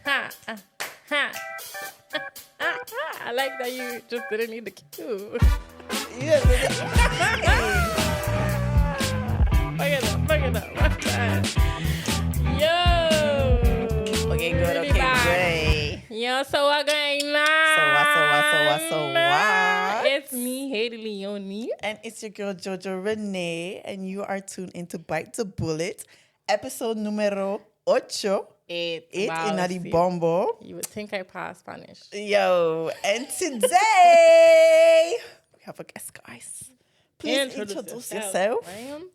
Ha. Ha. I like that you just didn't need the cue. Yeah, Fuck it up. One time. Yo. okay, good. Really Okay, bad. great. Yo, so what going on? So what? It's me, HadieLeonie. And it's your girl itsJojoRenée, and you are tuned into Bite the Bullet, episode numero 8. Eight. In Wow, the see. bombo. You would think I passed Spanish. Yo, and today we have a guest, guys. Please introduce yourself. Ma'am.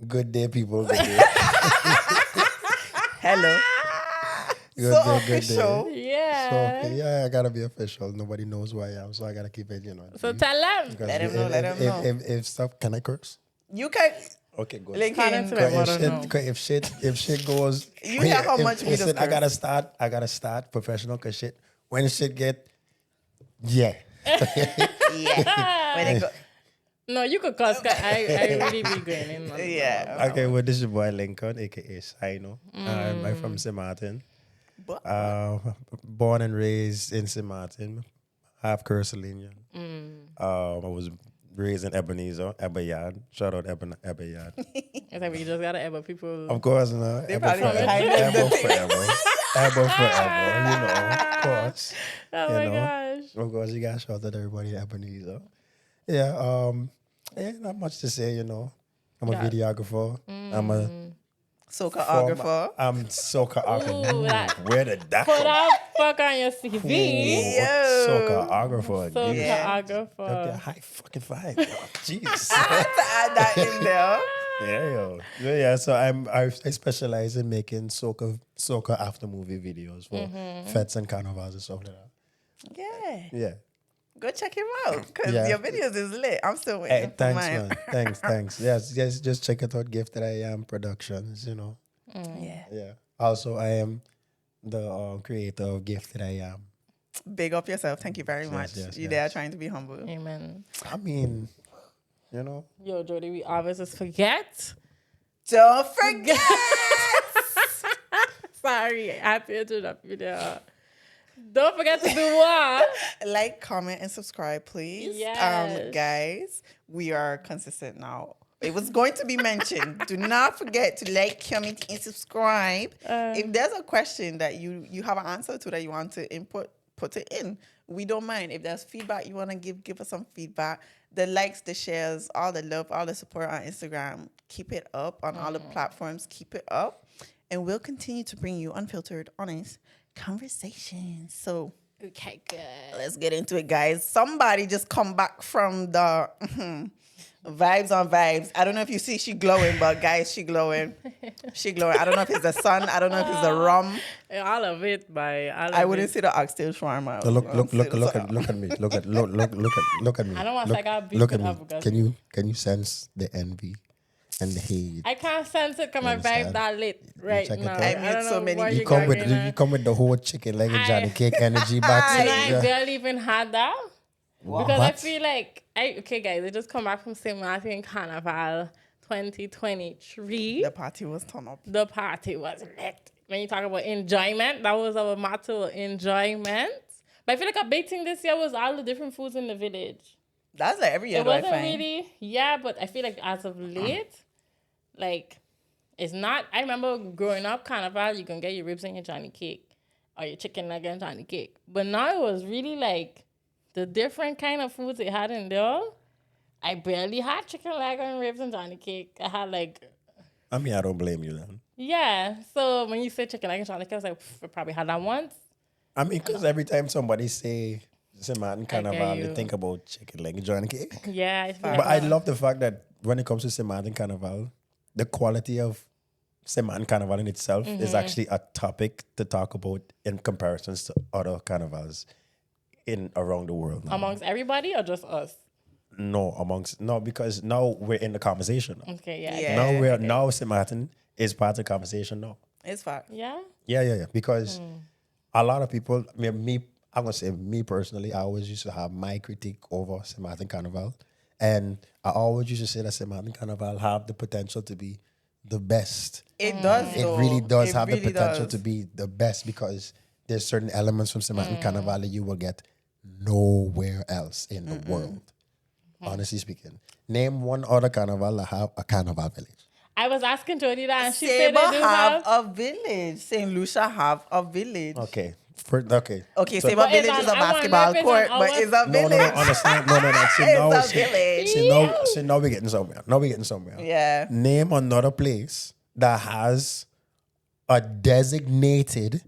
Good day, people. Good day. Hello. Good So day, official. Yeah. So, okay, yeah, I gotta be official. Nobody knows who I am, so I gotta keep it, So tell them. because Let him know, let him know. If stuff, can I curse? You can Okay, good. link Call in. into it. I don't know. If shit goes, You hear how much we listen, I discuss. gotta start professional. Cause when shit get, yeah. Yeah. When it go, No, you could cuss. 'Cause I really be going in. on yeah. Okay, well, this is your boy Lincoln, aka Saino. I'm from St. Maarten. But, Born and raised in St. Maarten, half Cursilinian. I was raised in Ebenezer, Ebayard. Shout out Ebayard. It's like we just gotta ever people. Of course, no. They Ever probably forever. behind them, Ever the thing. forever. Ever forever. You know, of course. Oh you my know. gosh. Of course, you got shout out to everybody in Ebenezer. Yeah, not much to say, you know. I'm a Yeah. videographer. I'm a socaographer. I'm socaographer. Ooh, that- Where did that Put come? that fuck on your CV. Yo. Socaographer. So Yeah. choreographer. High fucking five. Oh, jeez. I had to add that in there. Yeah, yo. Yeah, so I specialize in making soca after movie videos for fets and carnivals and stuff like that. Yeah. Yeah. Go check him out because Yeah. your videos is lit. I'm still waiting Hey, for thanks, mine. man. Thanks. Yes, just check it out. Gifted I Am Productions, you know. Yeah. Yeah. Also, I am the creator of Gifted I Am. Big up yourself. Thank you very much. yes, You yes. there trying to be humble. Amen. I mean, you know. Yo, Jody, we always just forget. Don't forget. Sorry, I have to interrupt you there. Don't forget to do what? Like, comment, and subscribe, please. Yes. Guys, we are consistent now. It was going to be mentioned. Do not forget to like, comment, and subscribe. If there's a question that you have an answer to that you want to input, put it in. We don't mind. If there's feedback you want to give us some feedback. The likes, the shares, all the love, all the support on Instagram. Keep it up on all the platforms. Keep it up. And we'll continue to bring you unfiltered, honest conversations. So Okay, good. let's get into it, guys. Somebody just come back from the vibes on vibes. I don't know if you see she glowing, but guys, she glowing. She glowing. I don't know if it's the sun. I don't know if it's the rum. All of it, by all of I wouldn't it. see the oxtail shawarma. So look at me. Look at me. I don't want look, to got beef look with at me. avocado. Can you sense the envy and the hate? I can't sense it because my Understand? vibe that lit right check it now. out. I I made don't so know many- what You You come with got you come with the whole chicken leg and Johnny cake energy back. And I Yeah. barely even had that. Because I What? feel like, okay, guys, I just come back from St. Maarten Carnival 2023. The party was turned up. The party was lit. When you talk about enjoyment, that was our motto, enjoyment. But I feel like a big thing this year was all the different foods in the village. That's like every year, It though, I wasn't find. really, yeah, but I feel like as of late, like, it's not, I remember growing up, Carnival, you can get your ribs and your Johnny cake, or your chicken nugget and Johnny cake. But now it was really like, the different kind of foods they had in there. I barely had chicken leg and ribs and Johnny cake. I had like, I mean, I don't blame you then. yeah. So when you say chicken leg and Johnny cake, I was like, I probably had that once. I mean, because every time somebody say St. Martin Carnival, you. they think about chicken leg and Johnny cake. Yeah. I feel But like I that. love the fact that when it comes to St. Martin Carnival, the quality of St. Martin Carnival in itself is actually a topic to talk about in comparisons to other carnivals in around the world now. Amongst everybody or just us? No, because now we're in the conversation. Okay, yeah. Yeah. Now St. Martin is part of the conversation now. It's fact. Yeah? Yeah. Because a lot of people, I'm gonna say me personally, I always used to have my critique over St. Martin Carnival. And I always used to say that St. Martin Carnival have the potential to be the best. It does. It though. really does It have really the potential does. to be the best because there's certain elements from Saint Martin Carnival that you will get nowhere else in the world. Honestly speaking, name one other carnival that have a carnival village. I was asking Jody that, and she said Sabre they do have have. a village. St. Lucia have a village. Okay, Okay, So- Sabre But it's Village is a on- I wonder basketball if it's court, on but our- it's a No, village. understand. No. See, It's now, a see, village. see, now we're getting somewhere. Yeah. Name another place that has a designated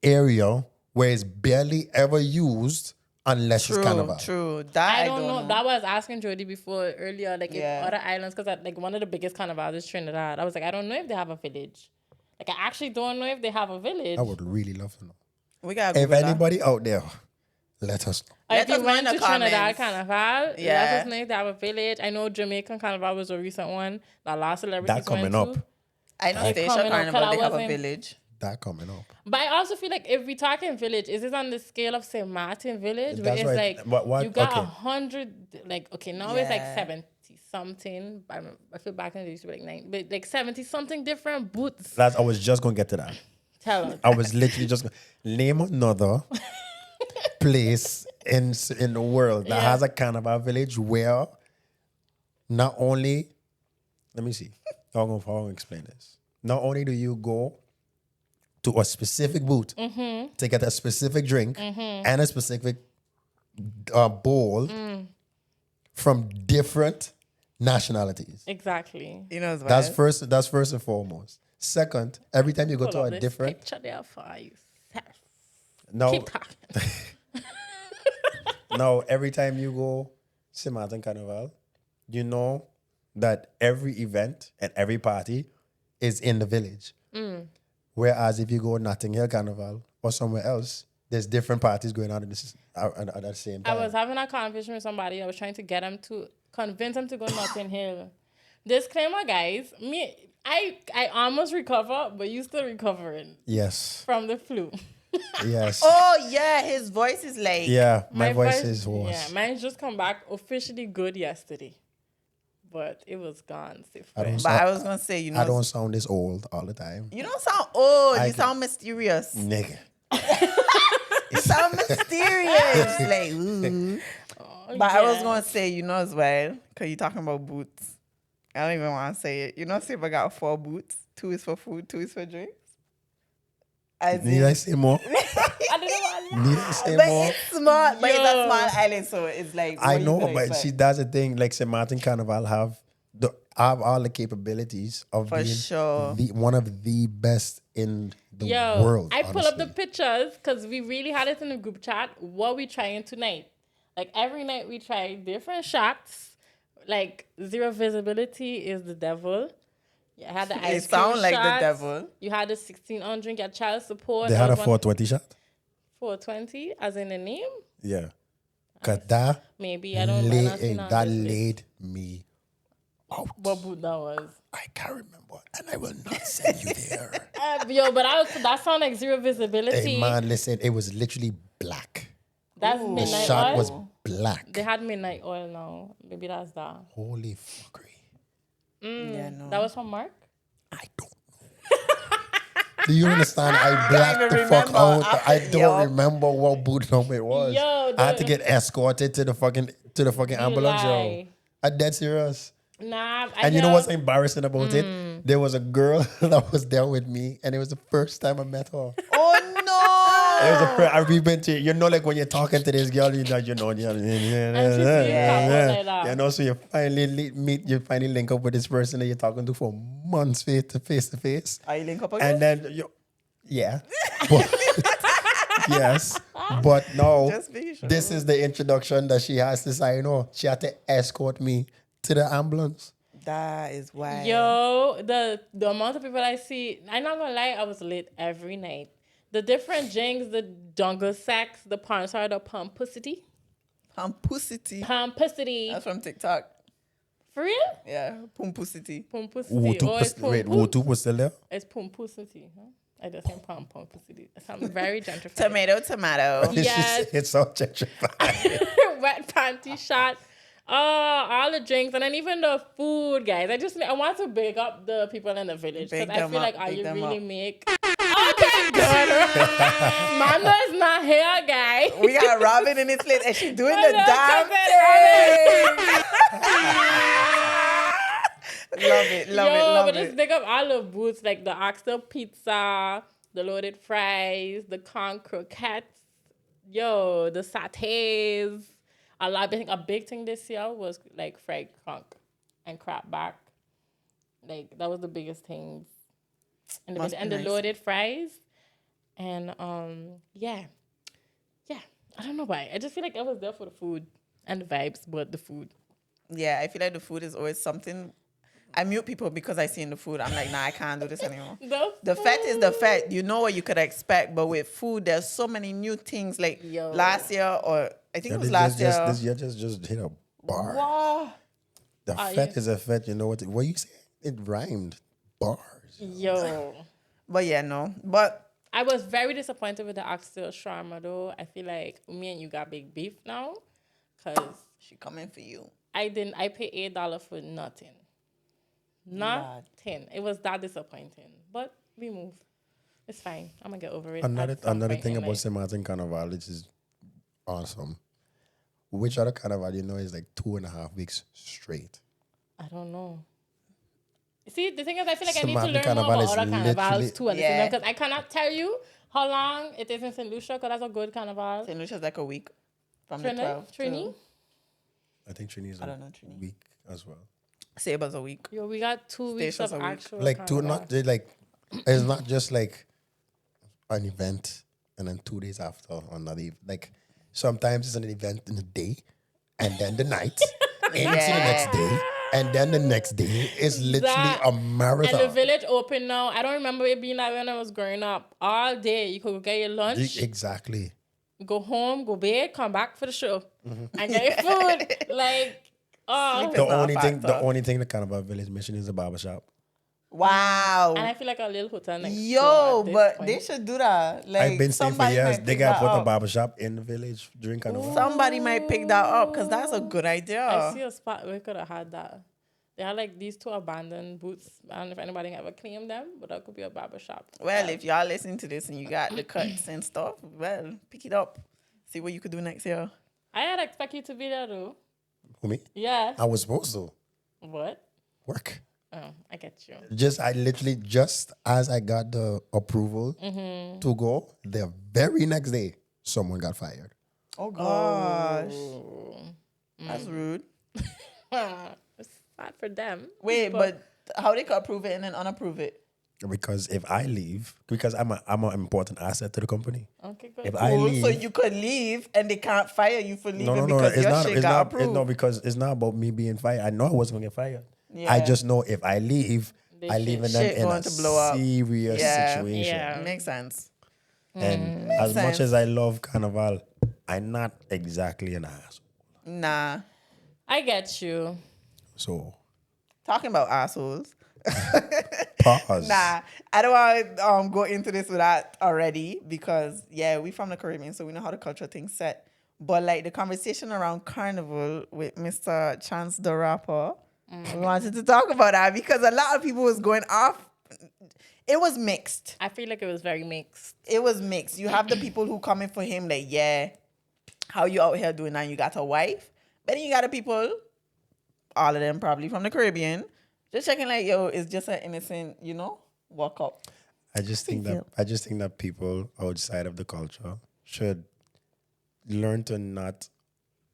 area where it's barely ever used unless it's carnival. True. That I don't know. That was asking Jody before earlier, like Yeah. if other islands, because like one of the biggest carnivals is Trinidad. I was like, I don't know if they have a village. Like I actually don't know if they have a village. I would really love to know. We got If anybody out there, let us know. Or Let if you us know in went the to Trinidad comments. Carnival, Yeah. let us know if they have a village. I know Jamaican Carnival was a recent one that last celebrities That coming went to. up. I know Like Station coming up, Carnival, 'cause I they have a wasn't- village. That coming up. But I also feel like if we're talking village, is this on the scale of St. Martin Village? Where That's it's right. like What- you got okay. 100, like okay, now it's like Yeah. 70 something. I feel back in the days it used to be like 9, but like 70 something different booths. I was just gonna get to that. Tell us. I was literally just gonna name another place in the world that Yeah. has a carnival village where not only, let me see, how I'm gonna explain this. Not only do you go to a specific booth to get a specific drink and a specific bowl from different nationalities. Exactly. You know as well. That's first and foremost. Second, every time you go Pull to up a this different picture there for you. no Keep talking. no, every time you go Saint Martin Carnival, you know that every event and every party is in the village. Whereas if you go Notting Hill Carnival or somewhere else, there's different parties going on at the same I time. was having a conversation with somebody. I was trying to get him to convince him to go Notting Hill. Disclaimer, guys. I almost recovered, but you still recovering Yes. from the flu. Yes. Oh yeah, his voice is like Yeah, my voice is hoarse. Yeah, mine's just come back officially good yesterday, but it was gone. But I was gonna say, I don't sound this old all the time. you don't sound old. I You do. sound mysterious. Nigga. You sound mysterious. Like, ooh. But I was gonna say, you know as well, because you're talking about boots. I don't even want to say it. You know, Sabre got 4 boots. 2 is for food, 2 is for drinks. As Need in- I say more? I didn't want to. Need I say but more? it's small. But it's a Yo. small island, so it's like. I what you know, gonna but expect? see, that's the thing. Like Saint Martin Carnival have all the capabilities of For being sure. one of the best in the Yo, world. I pull up the honestly. pictures because we really had it in the group chat. What we trying tonight? Like every night we try different shots. Like zero visibility is the devil. You had the ice It cream sound like the shots. devil. You had the 16 on drink. Your child support. They had a That was one- 420 shot. 420 as in the name. Yeah, cause that Maybe I don't know. that laid me out. What boot that was? I can't remember, and I will not send you there. Yo, but that sound like zero visibility. Hey man, listen, it was literally black. That's The midnight shot oil. was black. They had midnight oil now. Maybe that's that. Holy fuckery! Yeah, no. That was from Mark. I don't know. Do you understand? I blacked even the fuck remember out. after- I don't yo. remember what boot number it was. Yo, I had to get escorted to the fucking ambulance. Yo, lie. I'm dead serious. Nah, And you know what's embarrassing about it? There was a girl that was there with me, and it was the first time I met her. Oh It was no! we've been to, you know, like when you're talking to this girl, you know, so you finally link up with this person that you're talking to for months face to face. Are you link up again? And then yeah. But, yes. But no, Just be sure. this is the introduction that she has to Saino. She had to escort me to the ambulance. That is why. Yo, the amount of people I see, I'm not gonna lie, I was lit every night. The different jings, the jungle sex, the porn the pumpusity. Pumpusity. Pumpusity. That's from TikTok. For real? Yeah, pumpusity. Pumpusity. Oh, it's Wutu was still there? It's pumpusity. Huh? I just say pumpusity. That sounds very gentrified. Tomato. Yes. It's so gentrified. Wet panty shot. all the drinks and then even the food, guys. I want to big up the people in the village because I feel like, big you them really up. make. Okay, good. Mama is not here, guys. We got Robin in this place, and she's doing the Hello, damn cousin thing. Love it, love but just it. big up all the booths like the oxtail pizza, the loaded fries, the corn croquettes, the sautés. I think a big thing this year was like fried conch and crab back. Like that was the biggest things. And Must be the nice. loaded fries. And yeah. I don't know why. I just feel like I was there for the food and the vibes, but the food. Yeah, I feel like the food is always something. I mute people because I see in the food. I'm like, nah, I can't do this anymore. The fat is the fat. You know what you could expect, but with food, there's so many new things. Like last year, or I think it was last year. This year just hit a bar. Wow. The fat is a fat. You know what you say? It rhymed. Bars. But yeah, no. But I was very disappointed with the oxtail shawarma though. I feel like me and you got big beef now, cause she coming for you. I paid $8 for nothing. Nothing. It was that disappointing. But we move. It's fine. I'm gonna get over it. Another thing about St. Maarten Carnival, which is awesome. Which other carnival is like 2.5 weeks straight? I don't know. See, the thing is, I feel like I St. need to Maarten learn Carnival more is about other carnivals literally- too, because I cannot tell you how long it is in St. Lucia, because that's a good carnival. St. Lucia's like a week from the 12th. Trini? I think Trini is a week as well. Saber's a week. Yo, we got 2 weeks Stacia's of a week. actual Like carnival. it's not just like an event and then 2 days after another. Like sometimes it's an event in the day and then the night into the next day. And then the next day is literally a marathon. And the village open now. I don't remember it being like when I was growing up. All day, you could go get your lunch, Exactly. go home, go bed, come back for the show, and get your food. Like, The only thing the Carnival Village mission is a barbershop. Wow. And I feel like a little hotel next door Yo, at this but point. they should do that. Like, I've been saying for somebody years might they pick gotta that put a up. barbershop in the village during Carnival. Somebody might pick that up because that's a good idea. I see a spot where we could have had that. They had like these 2 abandoned booths. I don't know if anybody ever claimed them, but that could be a barber shop. Well, if y'all listen to this and you got the cuts and stuff, well, pick it up. See what you could do next year. I had expect you to be there though. Who, me? Yeah. I was supposed to What? work. Oh, I get you. I literally just as I got the approval to go, the very next day, someone got fired. Oh, gosh. That's rude. It's sad for them. Wait, but how they could approve it and then unapprove it? Because if I leave, because I'm an important asset to the company. Okay, good. If I Cool. leave, So you could leave and they can't fire you for leaving no, because it's your not. shit It's got not. approved. No, because it's not about me being fired. I know I wasn't gonna get fired. Yeah. I just know if I leave, I leave them Shit in going a to blow up. serious Yeah. situation. Yeah. Makes sense. And as much as I love Carnival, I'm not exactly an ass. Nah. I get you. So Talking about assholes. pause. Nah, I don't want to go into this with that already because, yeah, we from the Caribbean, so we know how the culture thing's set. But, like, the conversation around Carnival with Mr. Chance the Rapper, we wanted to talk about that because a lot of people was going off. It was mixed. I feel like it was very mixed. It was mixed. You have the people who coming for him like, yeah, how you out here doing that? You got a wife. But then you got the people, all of them probably from the Caribbean, just checking like, yo, it's just an innocent, walk up. I just think that people outside of the culture should learn to not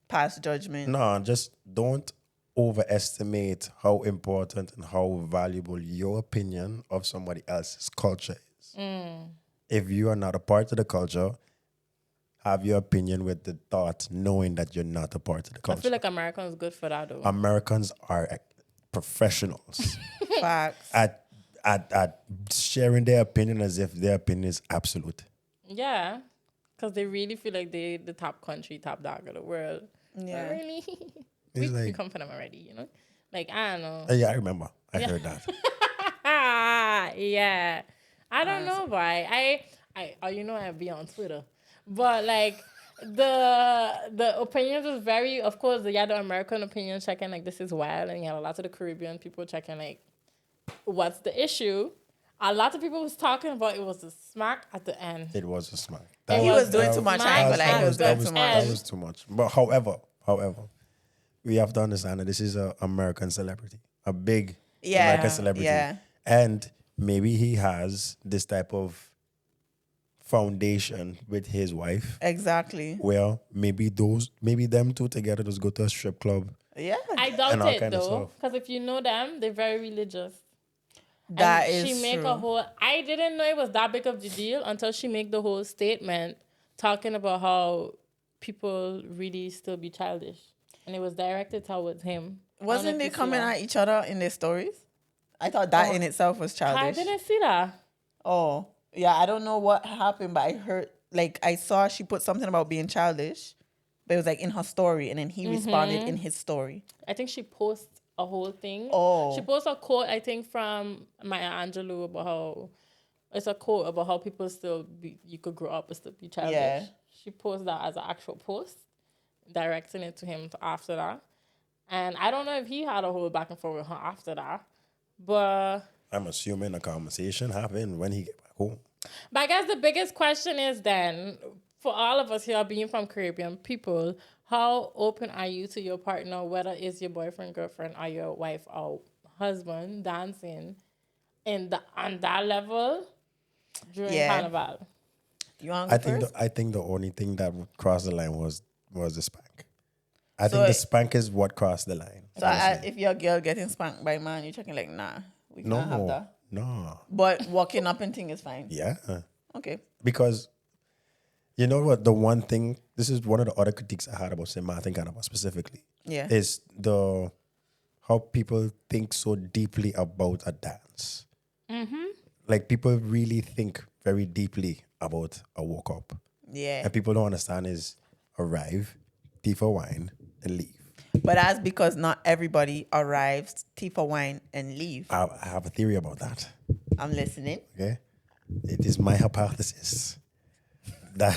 Pass judgment. No, just don't overestimate how important and how valuable your opinion of somebody else's culture is. If you are not a part of the culture, have your opinion with the thought, knowing that you're not a part of the I culture. feel like Americans good for that though. Americans are professionals Facts. at sharing their opinion as if their opinion is absolute. Yeah. Because they really feel like they the top country, top dog of the world. Yeah. But really? It's we like, come for them already, Like, I don't know. yeah, I remember. I heard that. Yeah. I don't know why. I be on Twitter. But like the opinions was very, of course, you had the American opinion checking like this is wild, and you had a lot of the Caribbean people checking like what's the issue. A lot of people was talking about it was a smack at the end. It was a smack. He was doing too much. I ain't gonna lie, he was doing too much. That was too much. But however, we have to understand that this is an American celebrity, a big American celebrity, and maybe he has this type of foundation with his wife. Exactly. Well, maybe them two together just go to a strip club. Yeah. I doubt it though, because if you know them, they're very religious. That and is she make true. a whole. I didn't know it was that big of the deal until she made the whole statement talking about how people really still be childish, and it was directed towards him. Wasn't they coming at each other in their stories? I thought that in itself was childish. I didn't see that. Oh, yeah. I don't know what happened, but I heard, like, I saw she put something about being childish, but it was like in her story, and then he responded in his story. I think she posted a whole thing. Oh. She posted a quote, I think, from Maya Angelou about how it's a quote about how people still you could grow up and still be childish. Yeah. She posted that as an actual post, directing it to him after that. And I don't know if he had a whole back and forth with her after that, but I'm assuming a conversation happened when he get back home. But I guess the biggest question is then, for all of us here being from Caribbean people, how open are you to your partner, whether it's your boyfriend, girlfriend, or your wife or husband, dancing on that level during Carnival? You want to go first? I think the only thing that would cross the line was the spank. I think the spank is what crossed the line. So if your girl getting spanked by a man, you're checking like, nah, we can't have that. No. But walking up and thing is fine. Yeah. Okay. Because you know what? The one thing, this is one of the other critiques I had about St. Maarten Carnival specifically. Yeah. Is how people think so deeply about a dance. Mm-hmm. Like people really think very deeply about a walk up. Yeah. And people don't understand is arrive, tea for wine, and leave. But that's because not everybody arrives, tea for wine, and leave. I have a theory about that. I'm listening. Okay? It is my hypothesis that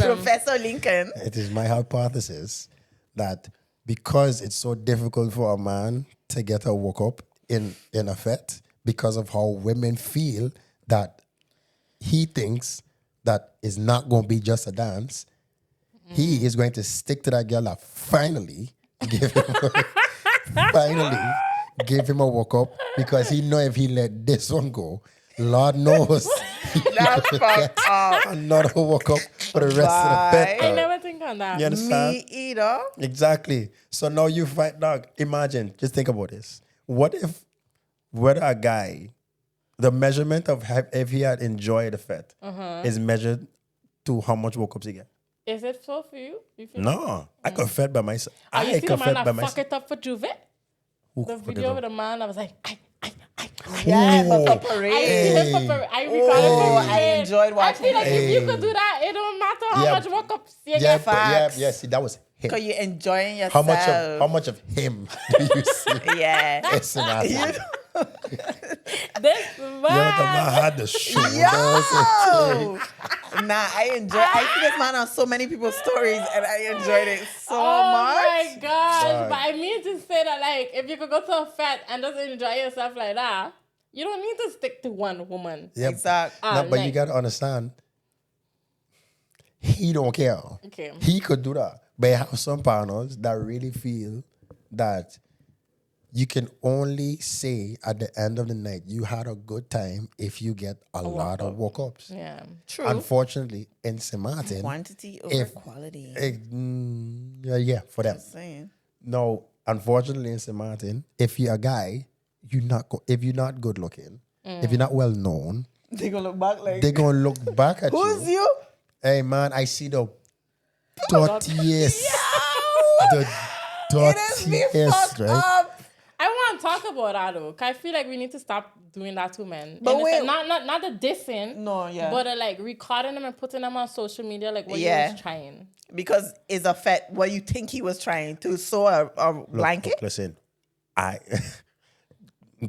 Professor Lincoln. it is my hypothesis that because it's so difficult for a man to get a walk up in a fete because of how women feel that he thinks that it's not going to be just a dance, he is going to stick to that girl that finally give him a walk up because he know if he let this one go, Lord knows That's fucked up. another walk up for the rest of the fete. I never think on that. You understand? Me either. Exactly. So now you fight, dog. Imagine, just think about this. What if, whether a guy, the measurement of if he had enjoyed the fete is measured to how much woke ups he get? Is it so for you? No, I could fed by myself. Oh, you I see the could man fed by that fuck myself. it up for Juve? The video with the man that was like, Yeah, but for I parade. see him for I recorded Oh, for I parade. enjoyed I watching feel like if you it. could do that, it don't matter how Yeah, much walk ups you Yeah, get. but Facts. see, that was him. Because you're enjoying yourself. How much of him do you see? Yeah. It's amazing. This Yo, the man. man had the show. Yo! Nah, I see this man on so many people's stories and I enjoyed it so Oh much. my gosh. Dog. But I mean to say that, like, if you could go to a fete and just enjoy yourself like that, you don't need to stick to one woman. Yep. Exactly. No, but you like- got to understand, he don't care. Okay. He could do that. But I have some partners that really feel that you can only say at the end of the night you had a good time if you get a lot of walk-ups. Yeah. True. Unfortunately, in St. Maarten, Quantity over if- quality. yeah, for them. Just saying. No, unfortunately, in St. Maarten, if you're a guy, if you're not good looking, if you're not well known, They gonna look back like, they're gonna look back at who's you. you? Hey man, I see the dirtiest, the It is me dirtiest, fucked right? up. I want to talk about that though, 'cause I feel like we need to stop doing that to men. But In the wait. sense- not the dissing, No, yeah. but like recording them and putting them on social media, like what you Yeah. was trying. Because it's a fet. What you think he was trying to sew a blanket? Look, listen,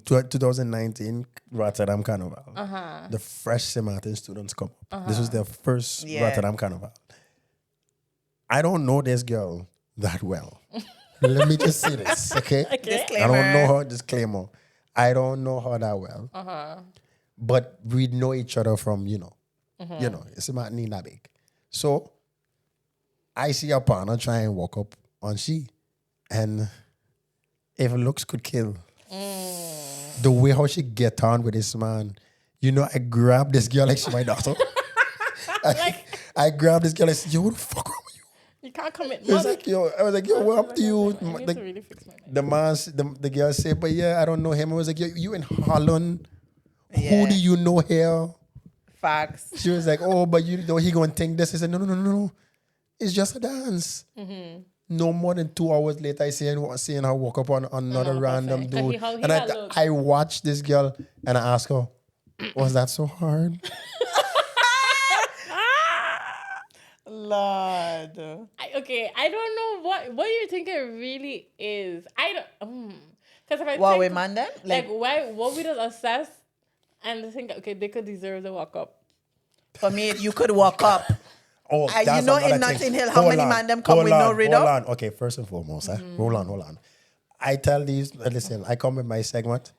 2019 Rotterdam Carnival. The fresh St. Maarten students come up. This was their first Yeah. Rotterdam Carnival. I don't know this girl that well. Let me just say this, okay? Disclaimer. I don't know her. Disclaimer. I don't know her that well. But we know each other from, it's not that big. So I see a partner try and walk up on she. And if looks could kill, the way how she get on with this man, I grab this girl like she's my daughter. I grabbed this girl and said, yo, what the fuck wrong with you? You can't commit I was like, yo, what up to you? I need to really fix my neck. The girl said, but yeah, I don't know him. I was like, yo, you in Holland? Yeah. Who do you know here? Facts. She was like, oh, but he gonna think this. I said, no. It's just a dance. No more than 2 hours later, I seeing her walk up on another random dude. And I watched this girl and I asked her, was that so hard? Lord. I don't know what you think it really is. I don't. Because if I What think, we man them? like why? What we just assess and think, okay, they could deserve the walk up. For me, you could walk up. Oh, You that's know another in Notting thing. Hill, how many man them come hold with no rhythm? Hold on. Okay, first and foremost, hold on. I tell these, listen, I come with my segment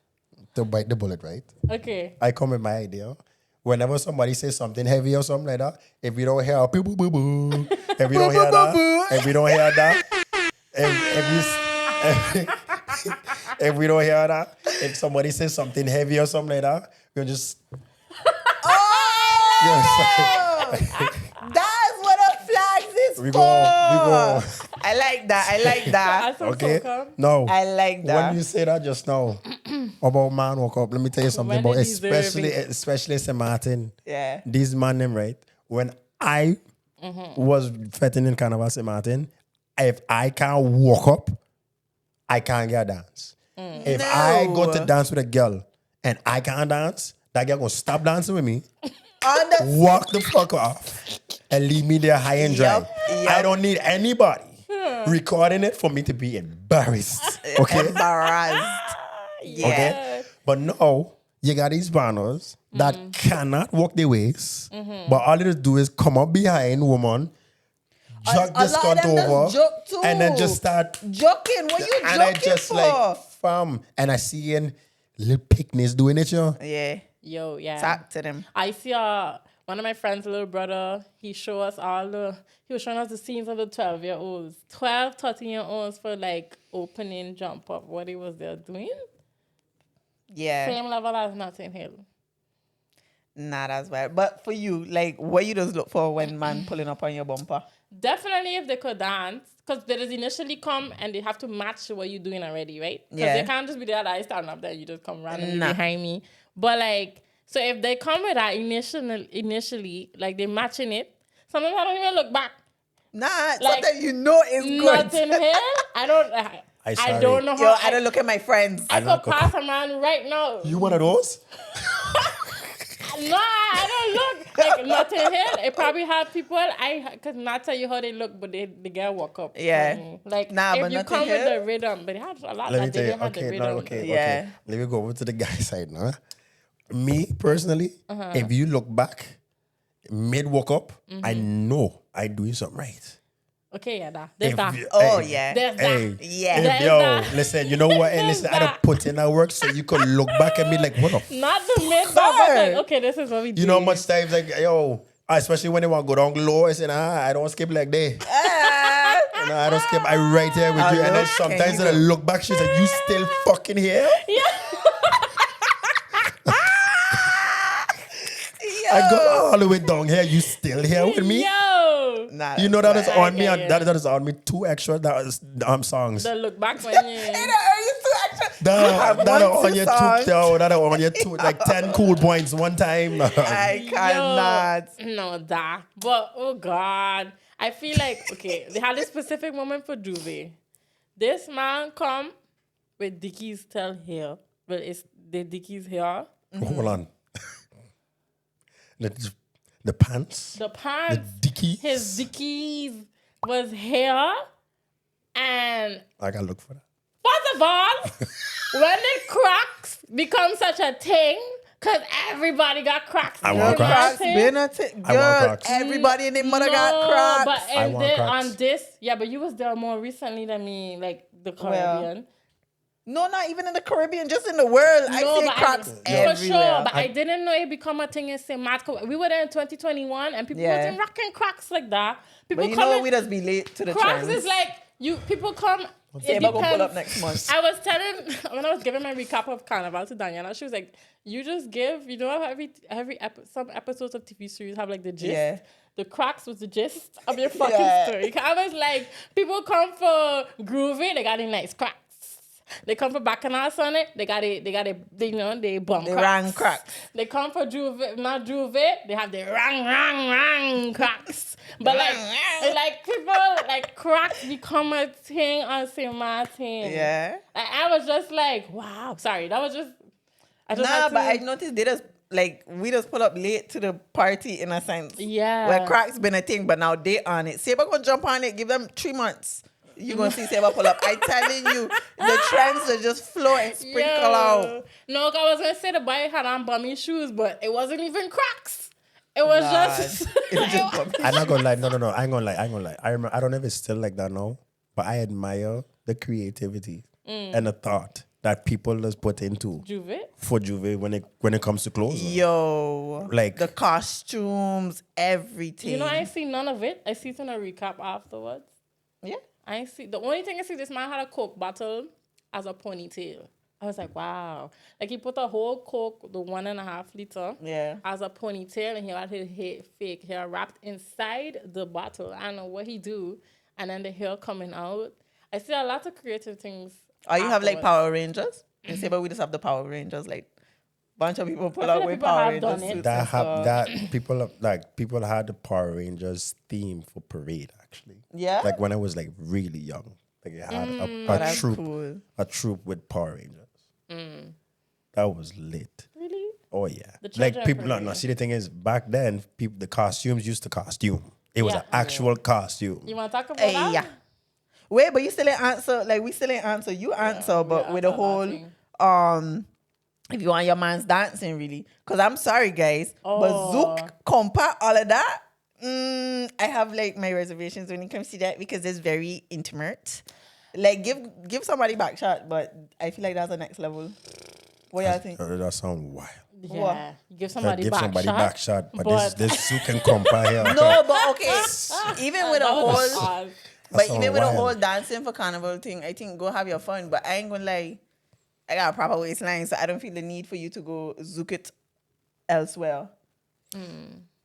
to bite the bullet, right? Okay. I come with my idea. Whenever somebody says something heavy or something like that, if we don't hear boo boo boo boo, if we don't hear that, if we don't hear that, if somebody says something heavy or something like that, we'll just. That's what a flags is We for. go. I like that. Okay. No. I like that. When you say that just now about man walk up, let me tell you something When about they deserve it. especially St. Martin. Yeah. These man them, right? When I was fetting in Carnival St. Martin, if I can't walk up, I can't get a dance. If I go to dance with a girl and I can't dance, that girl gonna stop dancing with me, walk the fuck off, and leave me there high and dry. Yep. I don't need anybody recording it for me to be embarrassed. Okay? Embarrassed. Yeah. Okay? But no, you got these banners that cannot walk their ways, but all they do is come up behind woman, jog A this lot of cunt them just over, joke too. and then just start. Joking. What you And I joking just for? like, fam, and I see little picnics doing it, Yeah. Yo, yeah. Talk to them. I see one of my friend's little brother, he was showing us the scenes of the 12-year-olds. 12, 13-year-olds for like opening jump up, what he was there doing. Yeah. Same level as Notting Hill. Not as well. But for you, like, what you just look for when man pulling up on your bumper? Definitely if they could dance, because they just initially come and they have to match what you're doing already, right? Because Yeah. they can't just be there, like, standing up there, you just come randomly behind me. But like, so if they come with that initially, like they're matching it, sometimes I don't even look back. Nah, Like, something you know is good. Notting Hill, I don't know how. Yo, I don't look at my friends. I could pass a man right now. You one of those? No, I don't look like Notting Hill. It probably have people. I could not tell you how they look, but the girl walk up. Yeah. Like Nah, if but you Notting come with Hill- the rhythm, but it has a lot Let me that tell they you. didn't have the Okay, rhythm. no, okay. Yeah. Let me go over to the guy side now. Me personally, if you look back, mid walk up, I know I doing something right. Okay, yeah, that. There's that. Oh, Hey, yeah. There's Hey, that. Yeah. There's yo, that. listen, you know what? Hey, listen, I There's done put in that work so you could look back at me like, what the f-? Not the mid, but like, okay, this is what we do. You know how much times, like, yo, especially when they want to go down low, I said, I don't skip like that. No, I don't skip. I right here with you. And then sometimes I look back, she's like, you still fucking here? Yeah. I go all the way down here. You still here with me? Yo. Nah, You know that is on me. get That is on me. 2 extra songs. The look back when you. That are on your songs. that are on your like 10 cool points one time. I cannot. Yo, no, that. But, oh, God. I feel like, okay, they had a specific moment for Juve. This man come with Dickies till here. Well, it's the Dickies here. Hold on. The pants. The pants. The Dickies. His Dickies was here. And I gotta look for that. first of all, when the Crocs become such a thing, Cause everybody got Crocs. I want Crocs. Been a I want girl. Crocs. Everybody and their mother got Crocs. But I and want then Crocs. on this, yeah, but you was there more recently than me, like the Caribbean. No, not even in the Caribbean, just in the world. I see but Crocs for everywhere. sure. But I didn't know it become a thing in St. Martin. We were there in 2021, and people wasn't rocking Crocs like that. People But you come know, in- we just be late to the Crocs trends. is like people come. Say It about gonna pull depends. up next month. I was telling when I was giving my recap of Carnival to Daniela, she was like, "You just give. You know, some episodes of TV series have like the gist. Yeah. The Crocs was the gist of your fucking story. I was like, people come for groovy, they got a nice Crocs. They come for Bacchanal Sonnet, they bum They Crocs. rang Crocs. They come for not Juve, they have the rang Crocs. But like people, like Crocs become a thing on St. Martin. Yeah. Like, I was just like, wow. Sorry, that was just... But I noticed they just, like, we just pull up late to the party in a sense. Yeah. Where Crocs been a thing, but now they on it. Saber gonna jump on it, give them 3 months. You gonna see Saber pull up. I telling you, the trends will just flow and sprinkle out. No, I was gonna say the boy had on bummy shoes, but it wasn't even Crocs. It was just. It was just bummy. I'm not gonna lie. No. I ain't gonna lie. I remember. I don't know if it's still like that now, but I admire the creativity and the thought that people just put into Juve. for Juve when it comes to clothes. Yo. Like- the costumes, everything. You know, I ain't see none of it. I see it in a recap afterwards. Yeah. I ain't see. The only thing I see, this man had a Coke bottle as a ponytail. I was like, wow. Like, he put a whole Coke, the 1.5 liter, Yeah. as a ponytail, and he had his fake hair wrapped inside the bottle. I don't know what he do. And then the hair coming out. I see a lot of creative things. Or you have like afterwards. Power Rangers. In Saber, we just have the Power Rangers. Like, bunch of people pull I feel out like with people Power have Rangers done it. suits That and have stuff. people had the Power Rangers theme for parade actually. Yeah? Like when I was like really young, like it had Oh, a that's troop, cool. a troop with Power Rangers. That was lit. Really? Oh yeah, The like children people. parade. No, see the thing is, back then, the costumes used to costume. It was Yeah. an actual costume. You want to talk about Hey, that? yeah. Wait, but you still ain't answer. Like, we still ain't answer. You answer, but we with the answer whole, that thing. if you want your man's dancing, really. Because I'm sorry, guys. Oh. But Zouk, compa, all of that, I have, like, my reservations when it comes to that because it's very intimate. Like, give somebody back shot, but I feel like that's the next level. What y'all think? That sound wild. Yeah. What? You give somebody, back shot, but this Zouk and compa here. No, but okay. Even with a That was whole... odd. But That's even with wild. the whole dancing for carnival thing, I think go have your fun. But I ain't gonna lie, I got a proper waistline, so I don't feel the need for you to go zouk it elsewhere.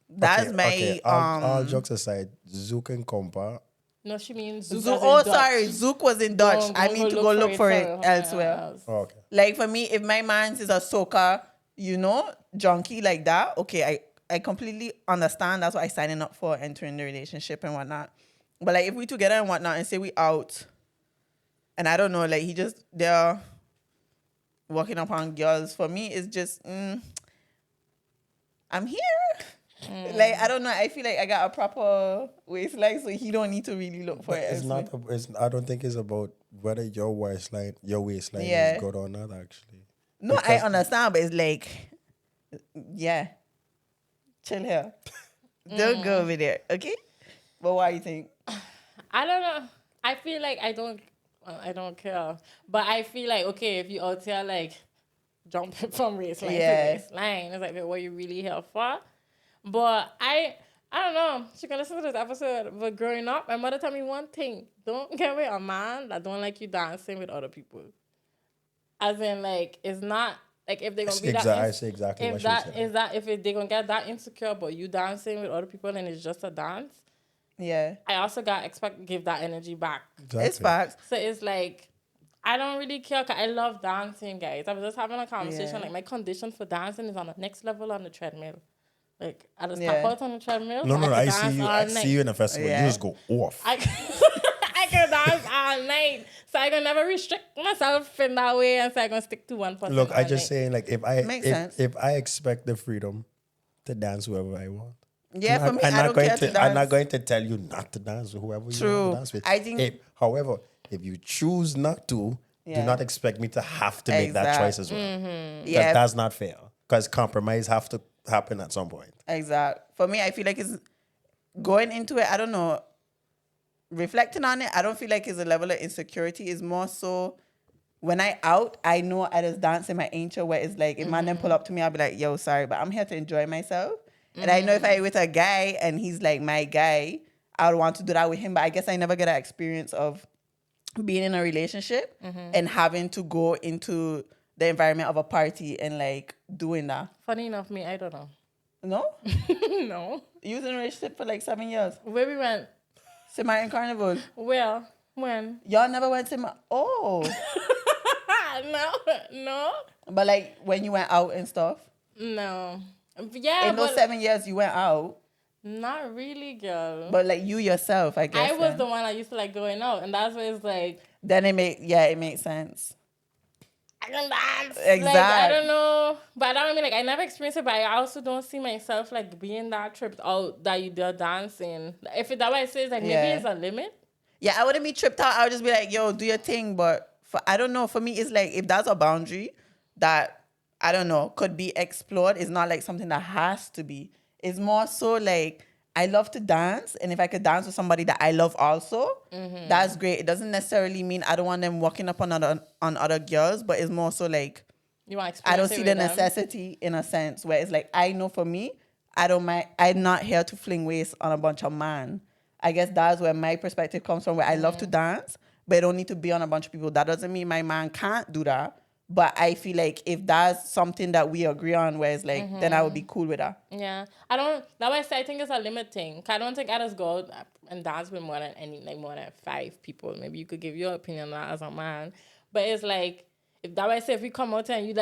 That's my All jokes aside, Zouk and compa. No, she means Zouk. Zouk. Oh, sorry, zouk was in Dutch. Don't I mean to go look for it elsewhere. else. Oh, okay. Like for me, if my man's is a soca, junkie like that, okay, I completely understand. That's what I signing up for, entering the relationship and whatnot. But like if we together and whatnot and say we out, and I don't know, like they're walking up on girls. For me, it's just I'm here. Like I don't know. I feel like I got a proper waistline, so he don't need to really look for it. It's not. I don't think it's about whether your waistline Yeah. is good or not. Actually, No, I Because- understand, but it's like, yeah, chill here. Don't go over there, okay? But what do you think? I don't know. I feel like I don't care. But I feel like, okay, if you out here like jumping from waistline to waistline, it's like what you really here for. But I don't know. She can listen to this episode. But growing up, my mother told me one thing: don't get with a man that don't like you dancing with other people. As in, like, it's not like if they're gonna be I say exactly what if she that said. is that if they're gonna get that insecure, but you dancing with other people and it's just a dance. Yeah, I also give that energy back. Exactly. it's facts. So it's like, I don't really care. 'Cause I love dancing, guys. I was just having a conversation. Yeah. Like, my condition for dancing is on the next level on the treadmill. Like, I just Yeah. tap out on the treadmill. No, I I can see dance you. all I night. see you in a festival. Yeah. You just go off. I can dance all night. So I can never restrict myself in that way. And so I can stick to one person. Look, I all just night. saying, like, Makes sense. if I expect the freedom to dance whoever I want. Yeah, for me, I'm I not don't going care to dance. I'm not going to tell you not to dance with whoever you True. want to dance with. I think- However, if you choose not to, Yeah. do not expect me to have to make that choice as well. Yeah. That's not fair. because compromise have to happen at some point. Exact. For me, I feel like it's going into it. I don't know. Reflecting on it, I don't feel like it's a level of insecurity. It's more so when I out, I know I just dance in my angel where it's like, if man then pull up to me, I'll be like, yo, sorry, but I'm here to enjoy myself. And I know if I with a guy and he's like my guy, I would want to do that with him. But I guess I never get that experience of being in a relationship and having to go into the environment of a party and like doing that. Funny enough, me, I don't know. No? No. You was in a relationship for like 7 years. Where we went? St. Maarten Carnival. Well, when? Y'all never went to Oh. No. But like when you went out and stuff? No. Yeah, In those 7 years you went out? Not really, girl. But like you yourself, I guess. I was the one that used to like going out, and that's why it's like. Then it makes sense. I can dance. Exactly. Like, I don't know, but I don't mean like I never experienced it, but I also don't see myself like being that tripped out that you do dancing. If it that way it says like maybe it's a limit. Yeah, I wouldn't be tripped out. I would just be like, yo, do your thing. But I don't know. For me, it's like if that's a boundary that I don't know could be explored. It's not like something that has to be. It's more so like I love to dance, and if I could dance with somebody that I love also, that's great. It doesn't necessarily mean I don't want them walking up on other girls, but it's more so like You want I don't see the necessity in a sense where it's like I know for me, I don't mind. I'm not here to fling waist on a bunch of man. I guess that's where my perspective comes from. Where I love to dance, but I don't need to be on a bunch of people. That doesn't mean my man can't do that. But I feel like if that's something that we agree on, where it's like, then I would be cool with that. Yeah, I don't. That way I say I think it's a limit thing. I don't think I just go and dance with more than 5 people. Maybe you could give your opinion on that as a man, but it's like if that way I say if we come out and you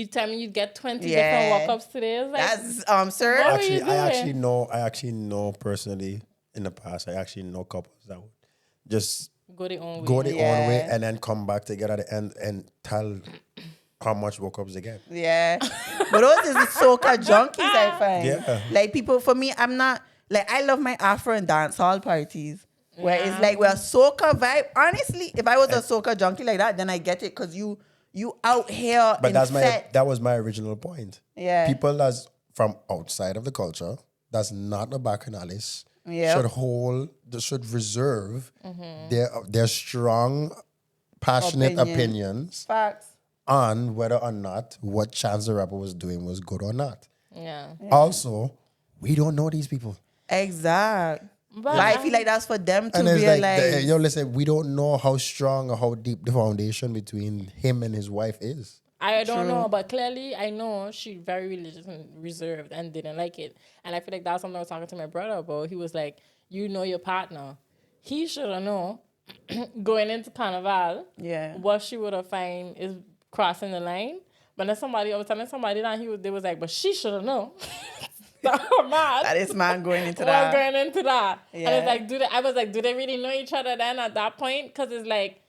tell me you get 20 different walk-ups today, it's like that's sir. I actually know personally in the past. I actually know couples that would just go their own way and then come back together at the end and tell how much walk-ups they get. Yeah. But those is the soca junkies, I find. Yeah. Like people, for me, I'm not, like I love my Afro and dance hall parties where it's like we're soca vibe. Honestly, if I was a soca junkie like that, then I get it because you out here but that was my original point. Yeah. People that's from outside of the culture, that's not a bacchanalist, should reserve their strong, passionate opinions Facts. on whether or not what Chance the Rapper was doing was good or not. Yeah. Also, we don't know these people. Exact. But I feel like that's for them to And it's realize. like, listen, we don't know how strong or how deep the foundation between him and his wife is. I don't know, but clearly I know she's very religious and reserved and didn't like it. And I feel like that's something I was talking to my brother about. He was like, you know your partner. He should have known going into Carnival what she would have found is crossing the line. But then I was telling somebody that they was like, but she should have known. That is man going into that. Going into that. Yeah. And it's like, do they really know each other then at that point? Because it's like,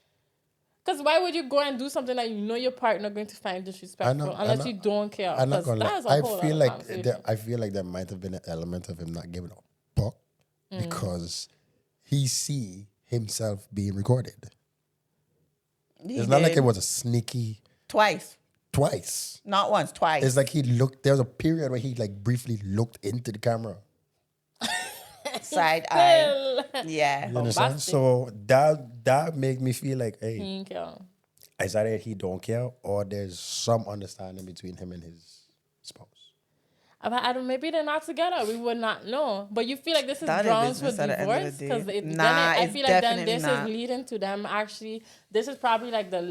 because why would you go and do something that you know your partner going to find disrespectful unless you don't care? I'm not gonna lie. I feel like there might have been an element of him not giving a fuck because he see himself being recorded. It's not like it was a sneaky Twice. Not once, twice. It's like there was a period where he like briefly looked into the camera. Side eye. Yeah. You understand? So that made me feel like, hey, he don't care. It's either he don't care or there's some understanding between him and his spouse. I don't. Maybe they're not together. We would not know. But you feel like this is grounds for divorce because I feel like then this is leading to them actually. This is probably like the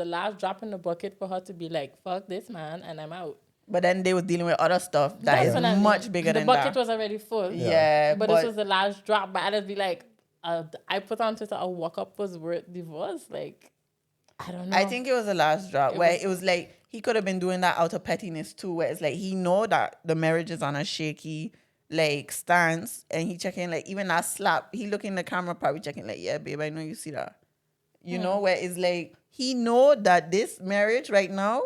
last drop in the bucket for her to be like, fuck this man and I'm out. But then they were dealing with other stuff that is much bigger than that. The bucket was already full. Yeah. But this was the last drop. But I'd just be like, I put on Twitter a walk up was worth divorce. Like, I don't know. I think it was the last drop it was like he could have been doing that out of pettiness too, where it's like he know that the marriage is on a shaky like stance and he checking like even that slap, he looking in the camera probably checking like, yeah, babe, I know you see that. You know, where it's like he know that this marriage right now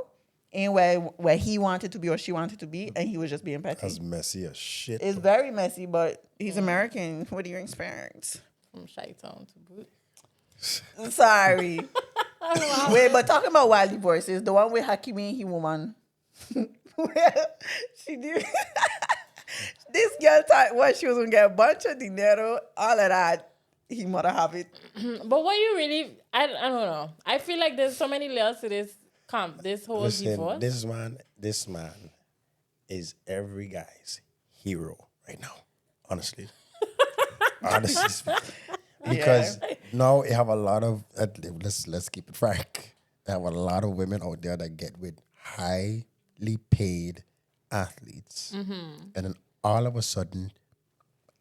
ain't where he wanted to be or she wanted to be, and he was just being petty. That's messy as shit. It's very messy, but he's American. What do you expect? From Chi-Town to boot. Sorry. Wait, but talking about wild divorces, the one with Hakimi and his woman. Well, she did. This girl thought what she was gonna get a bunch of dinero, all of that. He might have it. But what you really, I don't know. I feel like there's so many layers to this whole divorce. This man is every guy's hero right now. Honestly. Honestly speaking. Because now you have a lot of, let's keep it frank. You have a lot of women out there that get with highly paid athletes. And then all of a sudden,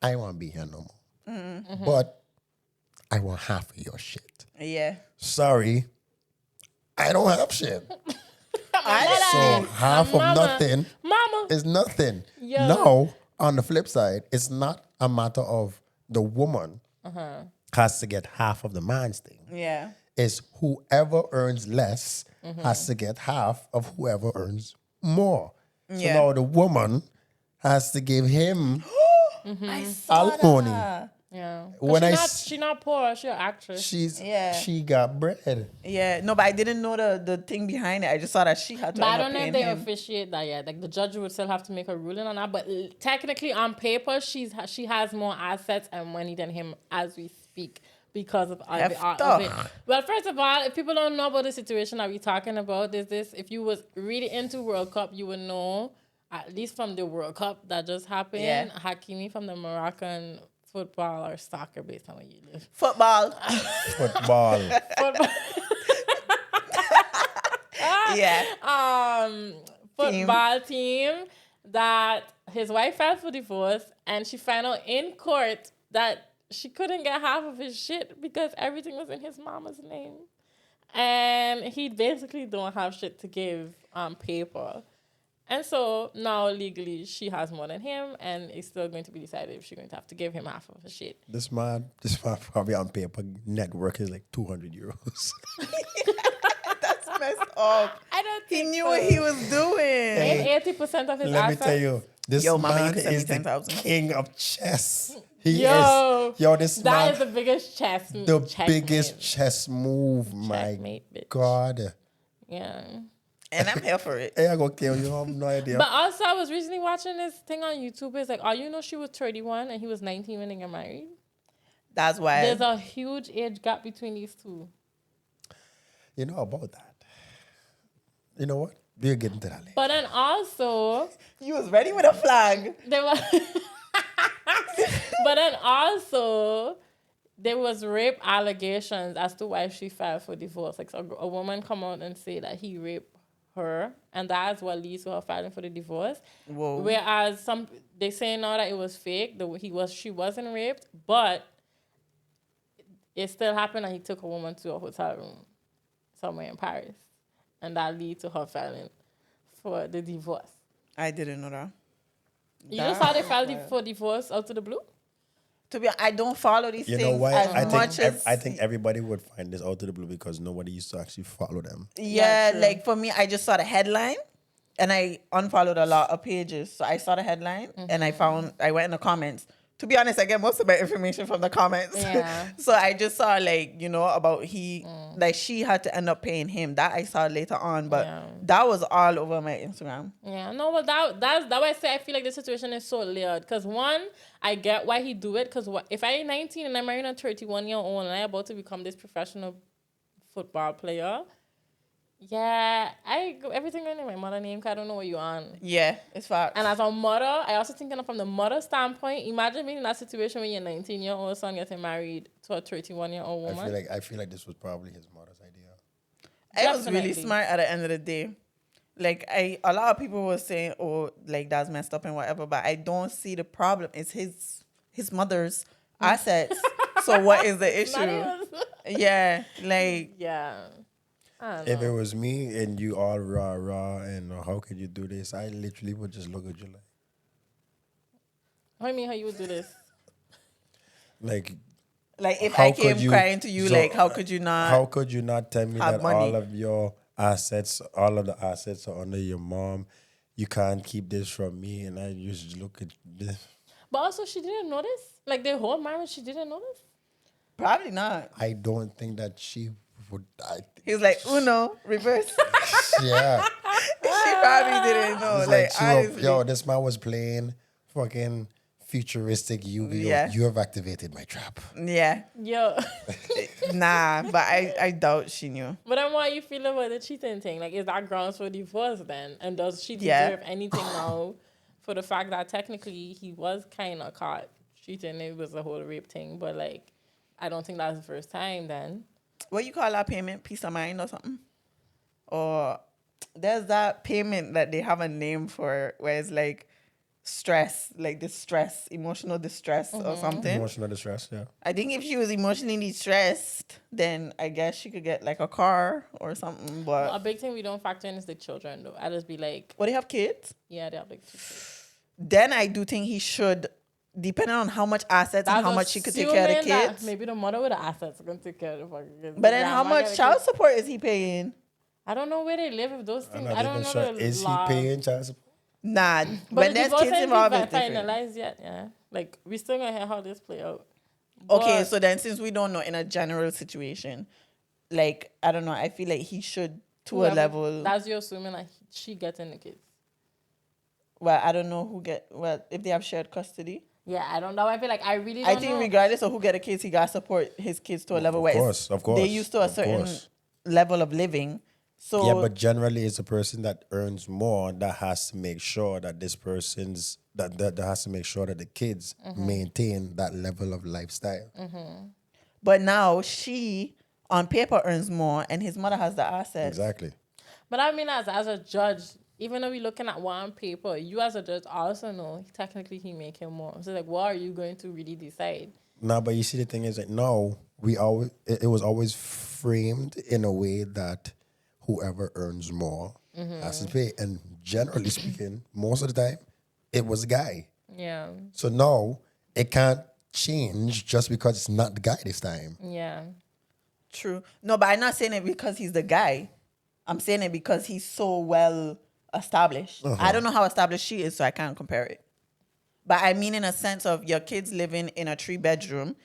I won't be here no more. But I want half of your shit. Yeah. Sorry, I don't have shit. I So half of nothing is nothing. Yo. Now, on the flip side, it's not a matter of the woman has to get half of the man's thing. Yeah. It's whoever earns less has to get half of whoever earns more. So Yeah. now the woman has to give him I saw alimony. that. Yeah. When She's not poor. She's an actress. She got bread. Yeah. No, but I didn't know the thing behind it. I just saw that she had to. But I end up don't know if paying they him. officiate that yet. Like the judge would still have to make a ruling on that. But technically, on paper, she has more assets and money than him as we speak because of it. Well, first of all, if people don't know about the situation that we're talking about, is this: if you was really into World Cup, you would know at least from the World Cup that just happened. Yeah. Hakimi from the Moroccan football or soccer, based on where you live. Football. Football. Yeah. Football team that his wife filed for divorce and she found out in court that she couldn't get half of his shit because everything was in his mama's name. And he basically don't have shit to give on paper. And so now legally she has more than him and it's still going to be decided if she's going to have to give him half of his shit. This man probably on paper net worth is like 200 euros. That's messed up. I don't think He knew what he was doing. And 80% of his Let me assets. tell you, this Yo, mama, you man can send me is the 10,000. king of chess. This That man is the biggest biggest chess move. My Checkmate, bitch. God. Yeah. And I'm here for it. Hey, I go kill you. I have no idea. But also, I was recently watching this thing on YouTube. It's like, oh, you know, she was 31 and he was 19 when they got married. That's why. There's a huge age gap between these two. You know about that. You know what? We'll get into that later. But then also, You was ready with a flag. there was, but then also, there was rape allegations as to why she filed for divorce. Like so a woman come out and say that he raped her, and that's what leads to her filing for the divorce. Whoa. Whereas they say now that it was fake. She wasn't raped, but it still happened, and he took a woman to a hotel room somewhere in Paris, and that lead to her filing for the divorce. I didn't know that. You just saw they filed for divorce out of the blue. To be honest, I don't follow these You things know why? as much as... I think everybody would find this out of the blue because nobody used to actually follow them. Yeah, true. like for me, I just saw the headline and I unfollowed a lot of pages. So I saw the headline and I went in the comments. To be honest, I get most of my information from the comments. Yeah. So I just saw about she had to end up paying him. That I saw later on, but that was all over my Instagram. Yeah, no, but that's why I say I feel like the situation is so layered. Because one, I get why he do it. Because if I'm 19 and I'm marrying a 31-year-old and I'm about to become this professional football player, yeah, everything in my mother name. Cause I don't know what you're on. Yeah, it's fact. And as a mother, I also think from the mother standpoint, imagine being in that situation when your 19-year-old son getting married to a 31-year-old woman. I feel like this was probably his mother's idea. It was really Definitely. smart at the end of the day. Like a lot of people were saying, "Oh, like that's messed up and whatever," but I don't see the problem. It's his mother's assets. So what is the issue? Yeah, like Yeah. I don't know. If it was me and you all rah and how could you do this, I literally would just look at you What do you mean how you would do this? like if how I came could you- crying to you, so, like how could you not? how could you not tell me have that money. all of your assets, all of the assets are under your mom? You can't keep this from me, and I just look at this. But also, she didn't notice? Like, their whole marriage, she didn't notice? Probably not. I don't think that she would. He was like, Uno, reverse. Yeah. She probably didn't know. It's Like, chew up. honestly. Yo, this man was playing fucking futuristic Yu-Gi-Oh. Yeah. You have activated my trap. Yeah. Yo. Nah, but I doubt she knew. But then why you feel about the cheating thing? Like, is that grounds for divorce then? And does she Yeah. deserve anything now for the fact that technically he was kind of caught cheating? It was a whole rape thing, but like, I don't think that's the first time then. What you call that payment? Peace of mind or something? Or there's that payment that they have a name for where it's like stress, like distress, emotional distress or something. Emotional distress, yeah. I think if she was emotionally distressed, then I guess she could get like a car or something. But A big thing we don't factor in is the children, though. I just be like, they have kids? yeah, they have like 2 kids. Then I do think he should, depending on how much assets and how much she could take care of the Assuming that kids. maybe the mother with the assets are gonna take care of the fucking kids. But then The how grandma much get the child kids. support is he paying? I don't know where they live. If those things, I'm I not don't even know sure. the Is he law. paying child support? Nah, But when the there's divorce kids ain't involved, been it's different. finalized yet. Yeah, like we still gonna hear how this play out. Okay, But- so then since we don't know in a general situation, like, I don't know, I feel like he should, to a whoever- level, That's you assuming like she getting the kids. well, I don't know if they have shared custody. Yeah, I don't know. I feel like I really I don't think know. regardless of who get the kids, he got to support his kids to a level where of course, they used to a of certain course. level of living. So Yeah, but generally, it's a person that earns more that has to make sure that this person's that has to make sure that the kids maintain that level of lifestyle. but now she on paper earns more, and his mother has the assets. Exactly. But I mean, as a judge, even though we're looking at one paper, you as a judge also know technically he making more. So like, what are you going to really decide? No, but you see, the thing is that no, it was always framed in a way that whoever earns more has to pay, and generally speaking, most of the time, it was the guy. Yeah, So no, it can't change just because it's not the guy this time. yeah. True. No, but I'm not saying it because he's the guy. I'm saying it because he's so well established. I don't know how established she is, so I can't compare it. But I mean in a sense of your kids living in a 3-bedroom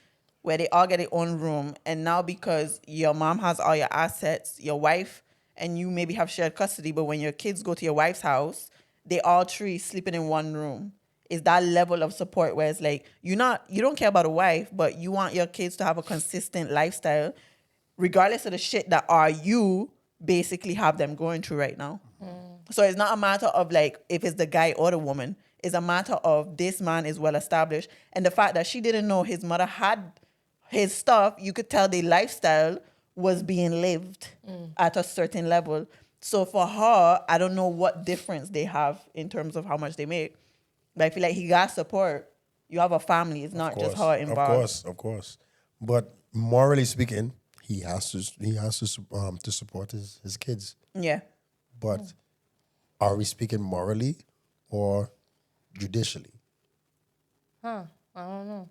where they all get their own room, and now because your mom has all your assets, your wife and you maybe have shared custody, but when your kids go to your wife's house, they all 3 sleeping in one room. Is that level of support where it's like you don't care about a wife, but you want your kids to have a consistent lifestyle, regardless of the shit that you basically have them going through right now. So it's not a matter of like if it's the guy or the woman. It's a matter of this man is well established, and the fact that she didn't know his mother had his stuff, you could tell the lifestyle was being lived at a certain level. So for her, I don't know what difference they have in terms of how much they make. But I feel like he got support. You have a family. It's not just her involved. Of course. But morally speaking, he has to support his kids. Yeah. But are we speaking morally or judicially? I don't know.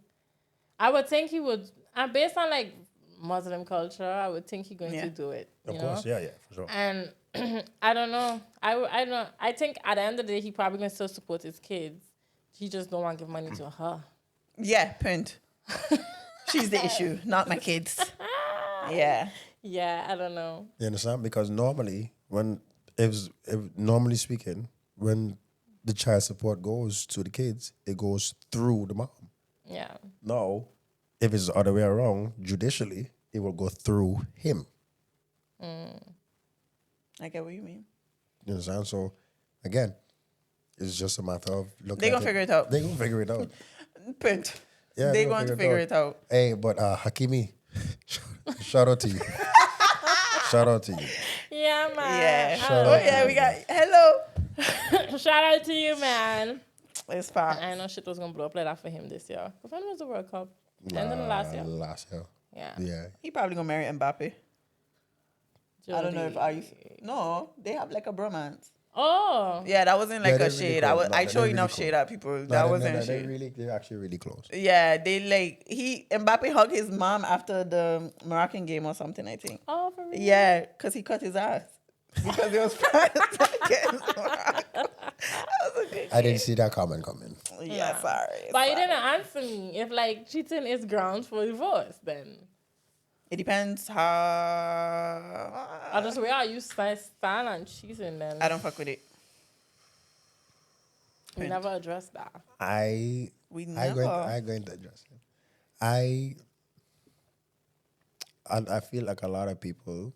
I would think he would, and based on like Muslim culture, I would think he's going to do it. Of you course, know? yeah, for sure. And I don't know. I don't. I think at the end of the day, he probably gonna still support his kids. He just don't want to give money to her. Yeah, point. She's the issue, not my kids. Yeah. Yeah, I don't know. You understand? Because normally, normally speaking, when the child support goes to the kids, it goes through the mom. Yeah. Now, if it's the other way around, judicially, it will go through him. I get what you mean. You understand? So, again, it's just a matter of looking. They're gonna figure it out. They're gonna figure it out. Point. Yeah, They're going to figure it out. Hey, but Hakimi, shout out to you. Shout out to you. Yeah, man. Yeah. Shout Oh out yeah, to we you. got hello. Shout out to you, man. It's fine. I know shit was gonna blow up like that for him this year. When was the World Cup? End of the last year. Last year. Yeah. Yeah. He probably gonna marry Mbappe. I don't know if Jody. No, they have like a bromance. Oh. Yeah, that wasn't like Yeah, a they're really shade. close. I No, show they're enough really shade at people. That wasn't a shade. They're actually really close. Yeah, they like Mbappe hugged his mom after the Moroccan game or something, I think. Oh, for real? Yeah, because he cut his ass. Because it was France against Morocco. That was a good I didn't see that comment coming. Yeah, sorry. But you didn't answer me. If like cheating is grounds for divorce, then It depends how. I just where are you stand on cheating then? I don't fuck with it. We never addressed that. I We I'm never. going to address it. I feel like a lot of people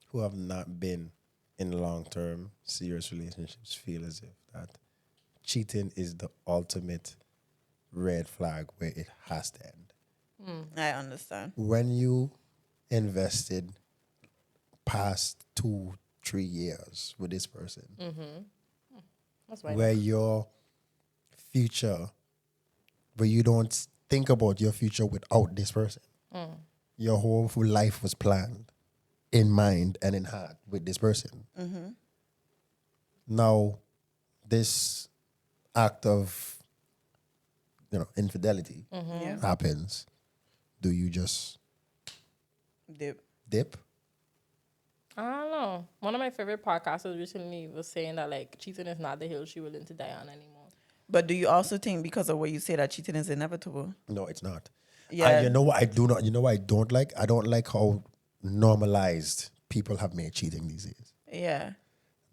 who have not been in long-term serious relationships feel as if that cheating is the ultimate red flag where it has to end. I understand. When you invested past 2-3 years with this person, That's right. where your future, where you don't think about your future without this person. Your whole life was planned in mind and in heart with this person. Now, this act of, infidelity Yeah. happens. Do you just dip? I don't know. One of my favorite podcasters recently was saying that like cheating is not the hill she willing to die on anymore. But do you also think because of what you say that cheating is inevitable? No, it's not. Yeah. You know what I do not. You know what I don't like. I don't like how normalized people have made cheating these days. Yeah.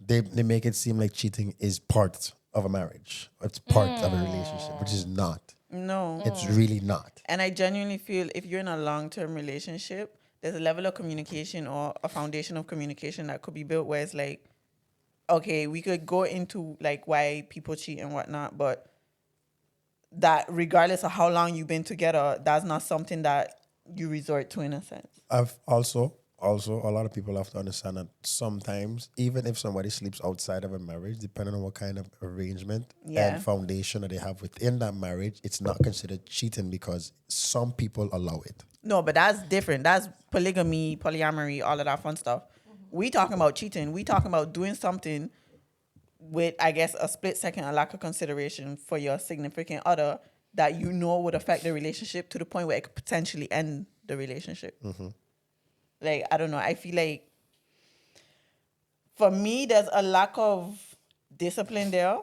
They make it seem like cheating is part of a marriage. It's part of a relationship, which is not. No. It's really not. And I genuinely feel if you're in a long-term relationship, there's a level of communication or a foundation of communication that could be built where it's like, okay, we could go into like why people cheat and whatnot, but that regardless of how long you've been together, that's not something that you resort to in a sense. I've also a lot of people have to understand that sometimes, even if somebody sleeps outside of a marriage, depending on what kind of arrangement Yeah. and foundation that they have within that marriage, it's not considered cheating because some people allow it. No, but that's different. That's polygamy, polyamory, all of that fun stuff. We talking about cheating. We talking about doing something with, I guess, a split second, a lack of consideration for your significant other that you know would affect the relationship to the point where it could potentially end the relationship. Like, I don't know. I feel like for me, there's a lack of discipline there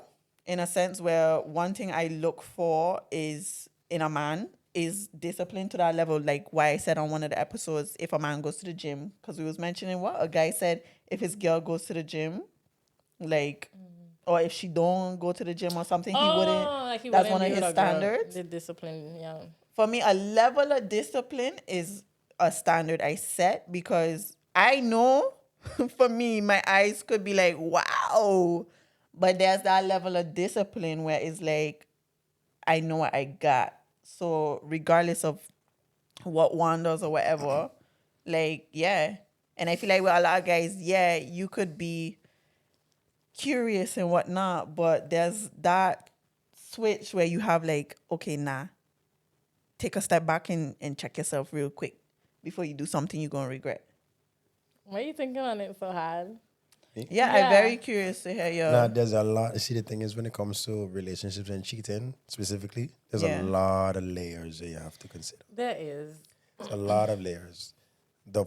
in a sense where one thing I look for is in a man is discipline to that level. Like why I said on one of the episodes, if a man goes to the gym, because we was mentioning what a guy said, if his girl goes to the gym, like, or if she don't go to the gym or something, he wouldn't. Like he That's wouldn't one of be his with a girl. standards. The discipline, yeah. For me, a level of discipline is a standard I set because I know for me, my eyes could be like, wow. But there's that level of discipline where it's like, I know what I got. So regardless of what one does or whatever, like, yeah. And I feel like with a lot of guys, yeah, you could be curious and whatnot, but there's that switch where you have like, okay, nah, take a step back and check yourself real quick before you do something you're going to regret. Why are you thinking on it so hard? Yeah, I'm very curious to hear your... Now, there's a lot. See, the thing is, when it comes to relationships and cheating specifically, there's Yeah. a lot of layers that you have to consider. There is. There's a lot of layers. The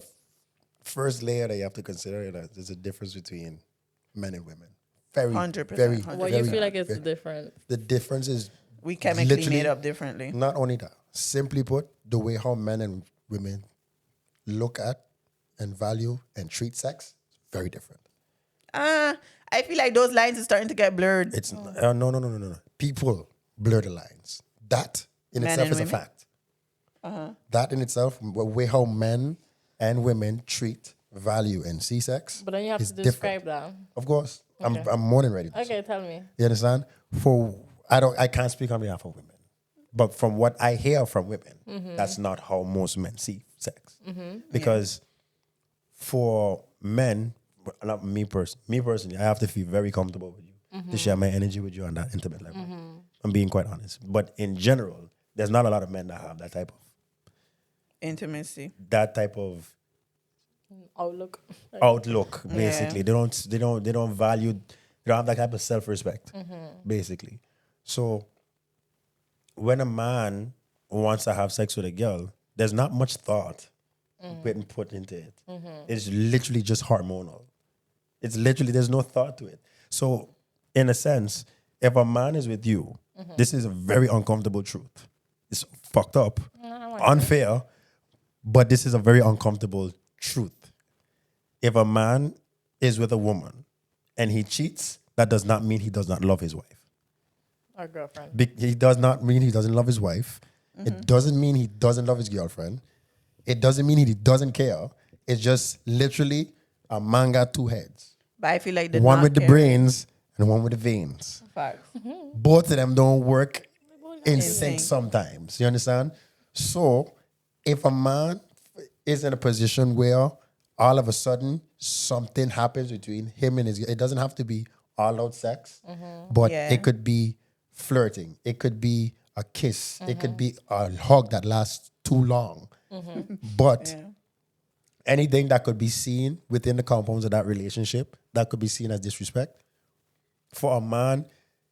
first layer that you have to consider is that there's a difference between men and women. 100%, very, 100%. What you feel like it's different? The difference is We chemically literally made up differently. not only that. Simply put, the way how men and women look at and value and treat sex is very different. I feel like those lines are starting to get blurred. It's no. People blur the lines. That in Men itself and is a women? fact. That in itself, the way how men and women treat, value, and see sex. But then you have is to describe different. that. Of course, Okay. I'm more than ready. To Okay, tell me. You understand? I can't speak on behalf of women, but from what I hear from women, that's not how most men see sex. Because for men, not me personally, I have to feel very comfortable with you to share my energy with you on that intimate level. I'm being quite honest. But in general, there's not a lot of men that have that type Intimacy. of Outlook. outlook. Basically, they don't value. They don't have that type of self-respect. Basically, so when a man wants to have sex with a girl, there's not much thought being put into it. It's literally just hormonal. It's literally, there's no thought to it. So, in a sense, if a man is with you, this is a very uncomfortable truth. It's fucked up, unfair, but this is a very uncomfortable truth. If a man is with a woman and he cheats, that does not mean he does not love his wife. Our girlfriend. He does not mean he doesn't love his wife. It doesn't mean he doesn't love his girlfriend. It doesn't mean he doesn't care. It's just literally a man got two heads. But I feel like the One not with the caring- brains and one with the veins. Facts. Both of them don't work in sync. sync sometimes. You understand? So if a man is in a position where all of a sudden something happens between him and his, it doesn't have to be all out sex, but Yeah. it could be flirting. It could be a kiss. It could be a hug that lasts too long. But Yeah. anything that could be seen within the compounds of that relationship that could be seen as disrespect, for a man,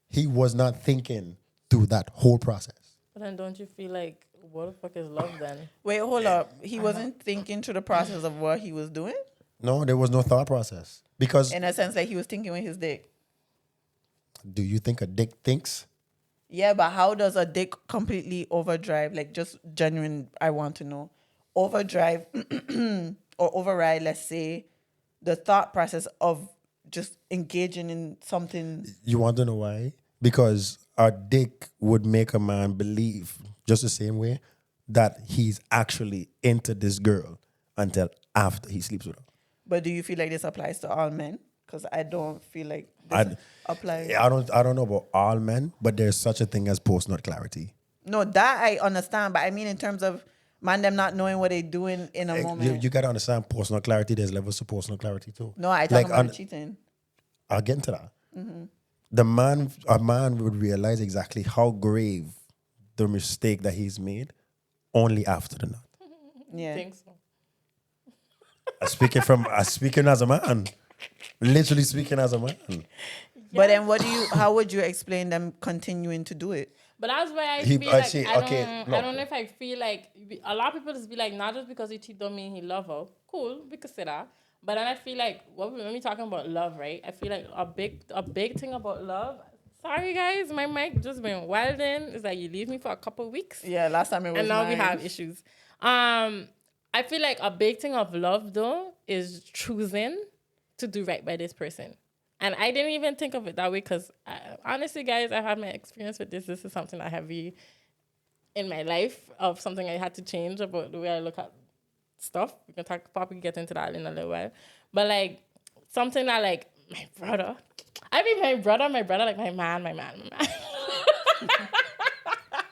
he was not thinking through that whole process. But then don't you feel like, what the fuck is love then? Wait, hold up. He wasn't thinking through the process of what he was doing? No, there was no thought process. Because In a sense, like he was thinking with his dick. do you think a dick thinks? Yeah, but how does a dick completely overdrive? Like, just genuine, I want to know. Overdrive or override, let's say, the thought process of just engaging in something. You want to know why? Because a dick would make a man believe just the same way that he's actually into this girl until after he sleeps with her. But do you feel like this applies to all men? Because I don't feel like I- this applies. I don't know about all men, but there's such a thing as post-nut clarity. No, that I understand. But I mean in terms of man them not knowing what they're doing in a moment. You gotta understand post-nut clarity. There's levels to post-nut clarity too. No, I talk Like, about cheating. I'll get into that. A man would realize exactly how grave the mistake that he's made only after the nut. Yeah. I think so. I'm speaking as a man. Literally speaking as a man. But then how would you explain them continuing to do it? But that's why I He- feel I like see, I don't, okay, I no. don't know if I feel like a lot of people just be like, not just because he cheat don't mean he love her. Cool, we could say that. But then I feel like when we talking about love, right? I feel like a big thing about love. Sorry guys, my mic just been wilding. It's like you leave me for a couple weeks. Yeah, last time it was And now we mine. have issues. I feel like a big thing of love though is choosing to do right by this person. And I didn't even think of it that way because honestly, guys, I've had my experience with this. This is something I have in my life of something I had to change about the way I look at stuff. We can probably get into that in a little while. But like something that like my brother, like my man.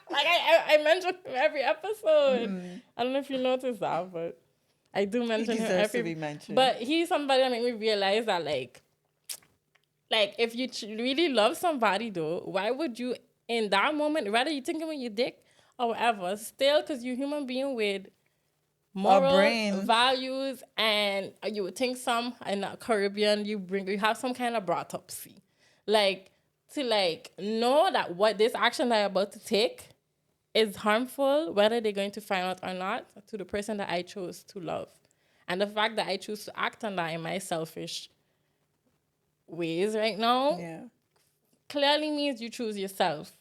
Like I mention him every episode. I don't know if you noticed that, but I do mention him deserves to every. be mentioned. But he's somebody that made me realize that like if you really love somebody though, why would you in that moment, rather you thinking with your dick or whatever, still because you're human being with moral brain. values, and you would think some in the Caribbean you have some kind of brought up see, like to like know that what this action that I'm about to take is harmful, whether they're going to find out or not, to the person that I chose to love. And the fact that I choose to act on that in my selfish ways right now Yeah. clearly means you choose yourself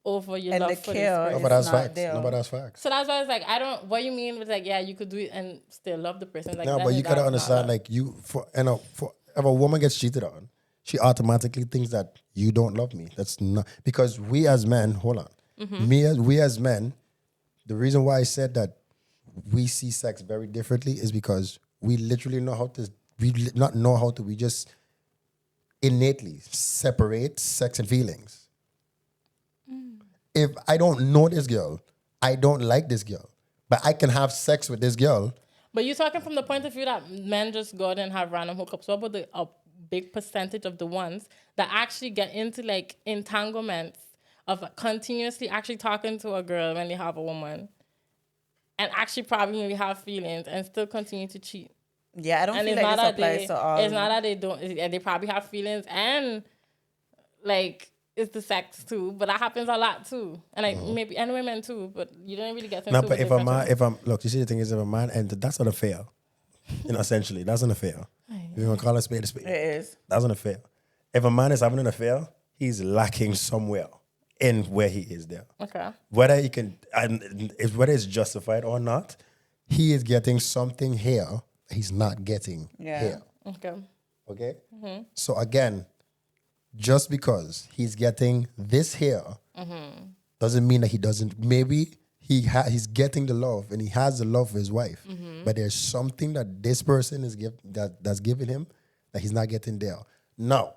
over your And love the for care this No, person. but that's It's not facts. there. No, but that's facts. So that's why it's like, I don't, what you mean was like, yeah, you could do it and still love the person. Like, No, that but is- you gotta that's not understand, love. like if a woman gets cheated on, she automatically thinks that you don't love me. That's not because we as men, hold on. We as men, the reason why I said that we see sex very differently is because we literally we just innately separate sex and feelings. If I don't know this girl, I don't like this girl, but I can have sex with this girl. But you're talking from the point of view that men just go out and have random hookups. What about a big percentage of the ones that actually get into like entanglements of continuously actually talking to a girl when they have a woman and actually probably maybe have feelings and still continue to cheat? Yeah, I don't And feel it's like not this that applies they, to all. it's not that they don't, they probably have feelings and like it's the sex too, but that happens a lot too. And like maybe, and women too, but you didn't really get into No, it but with the sexual- look, you see the thing is if a man enters, that's an affair. Essentially, that's an affair. We're gonna call a spade a spade. It is. That's an affair. If a man is having an affair, he's lacking somewhere in where he is there. Okay. Whether he can, whether it's justified or not, he is getting something here he's not getting Yeah. here. Okay. Okay? So again, just because he's getting this here doesn't mean that he doesn't. Maybe he's getting the love and he has the love for his wife, but there's something that this person is that's giving him that he's not getting there. No,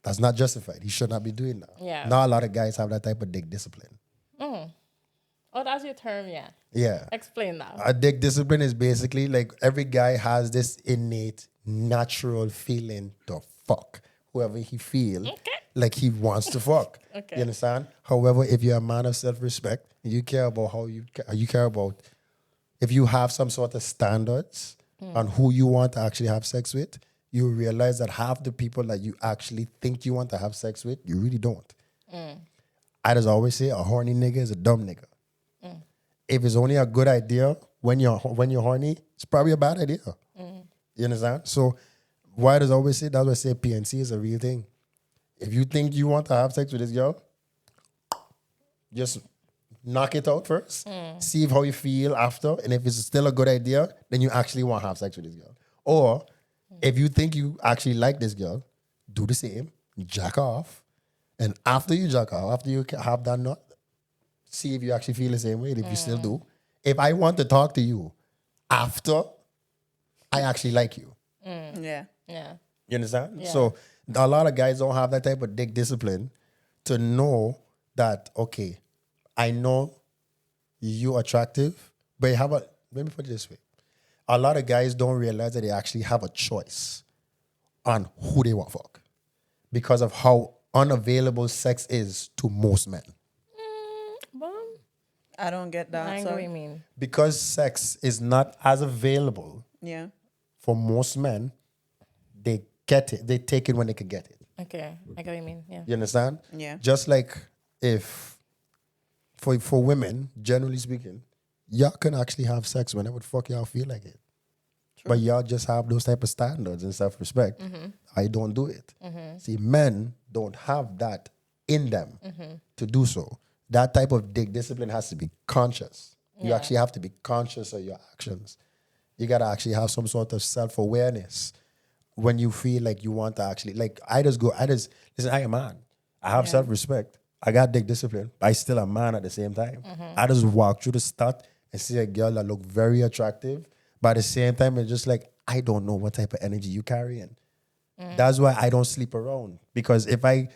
that's not justified. He should not be doing that. Yeah. Not a lot of guys have that type of dick discipline. Oh, that's your term, yeah. Yeah. Explain that. A dick discipline is basically like every guy has this innate, natural feeling to fuck whoever he feel like he wants to fuck. Okay. You understand? However, if you're a man of self-respect, you care about how you care about if you have some sort of standards on who you want to actually have sex with, you realize that half the people that you actually think you want to have sex with, you really don't. I just always say a horny nigga is a dumb nigga. If it's only a good idea when you're horny, it's probably a bad idea. You understand? So why does I always say, that's why I say PNC is a real thing. If you think you want to have sex with this girl, just knock it out first. See how you feel after. And if it's still a good idea, then you actually want to have sex with this girl. Or if you think you actually like this girl, do the same. Jack off. And after you jack off, after you have that nut, see if you actually feel the same way. And if you still do. If I want to talk to you after I actually like you. Yeah. Yeah. You understand? Yeah. So a lot of guys don't have that type of dick discipline to know that, okay, I know you're attractive, but let me put it this way. A lot of guys don't realize that they actually have a choice on who they want to fuck because of how unavailable sex is to most men. I don't get that. I know what you mean. Because sex is not as available Yeah. for most men, they get it. They take it when they can get it. Okay. I get what you mean. Yeah. You understand? Yeah. Just like if for women, generally speaking, y'all can actually have sex whenever the fuck y'all feel like it. True. But y'all just have those type of standards and self-respect. I don't do it. See, men don't have that in them to do so. That type of dick discipline has to be conscious. You actually have to be conscious of your actions. You got to actually have some sort of self-awareness when you feel like you want to actually, like, listen, I am a man. I have self-respect. I got dick discipline, but I still a man at the same time. I just walk through the stud and see a girl that look very attractive, but at the same time, it's just like, I don't know what type of energy you carrying. That's why I don't sleep around. Because if I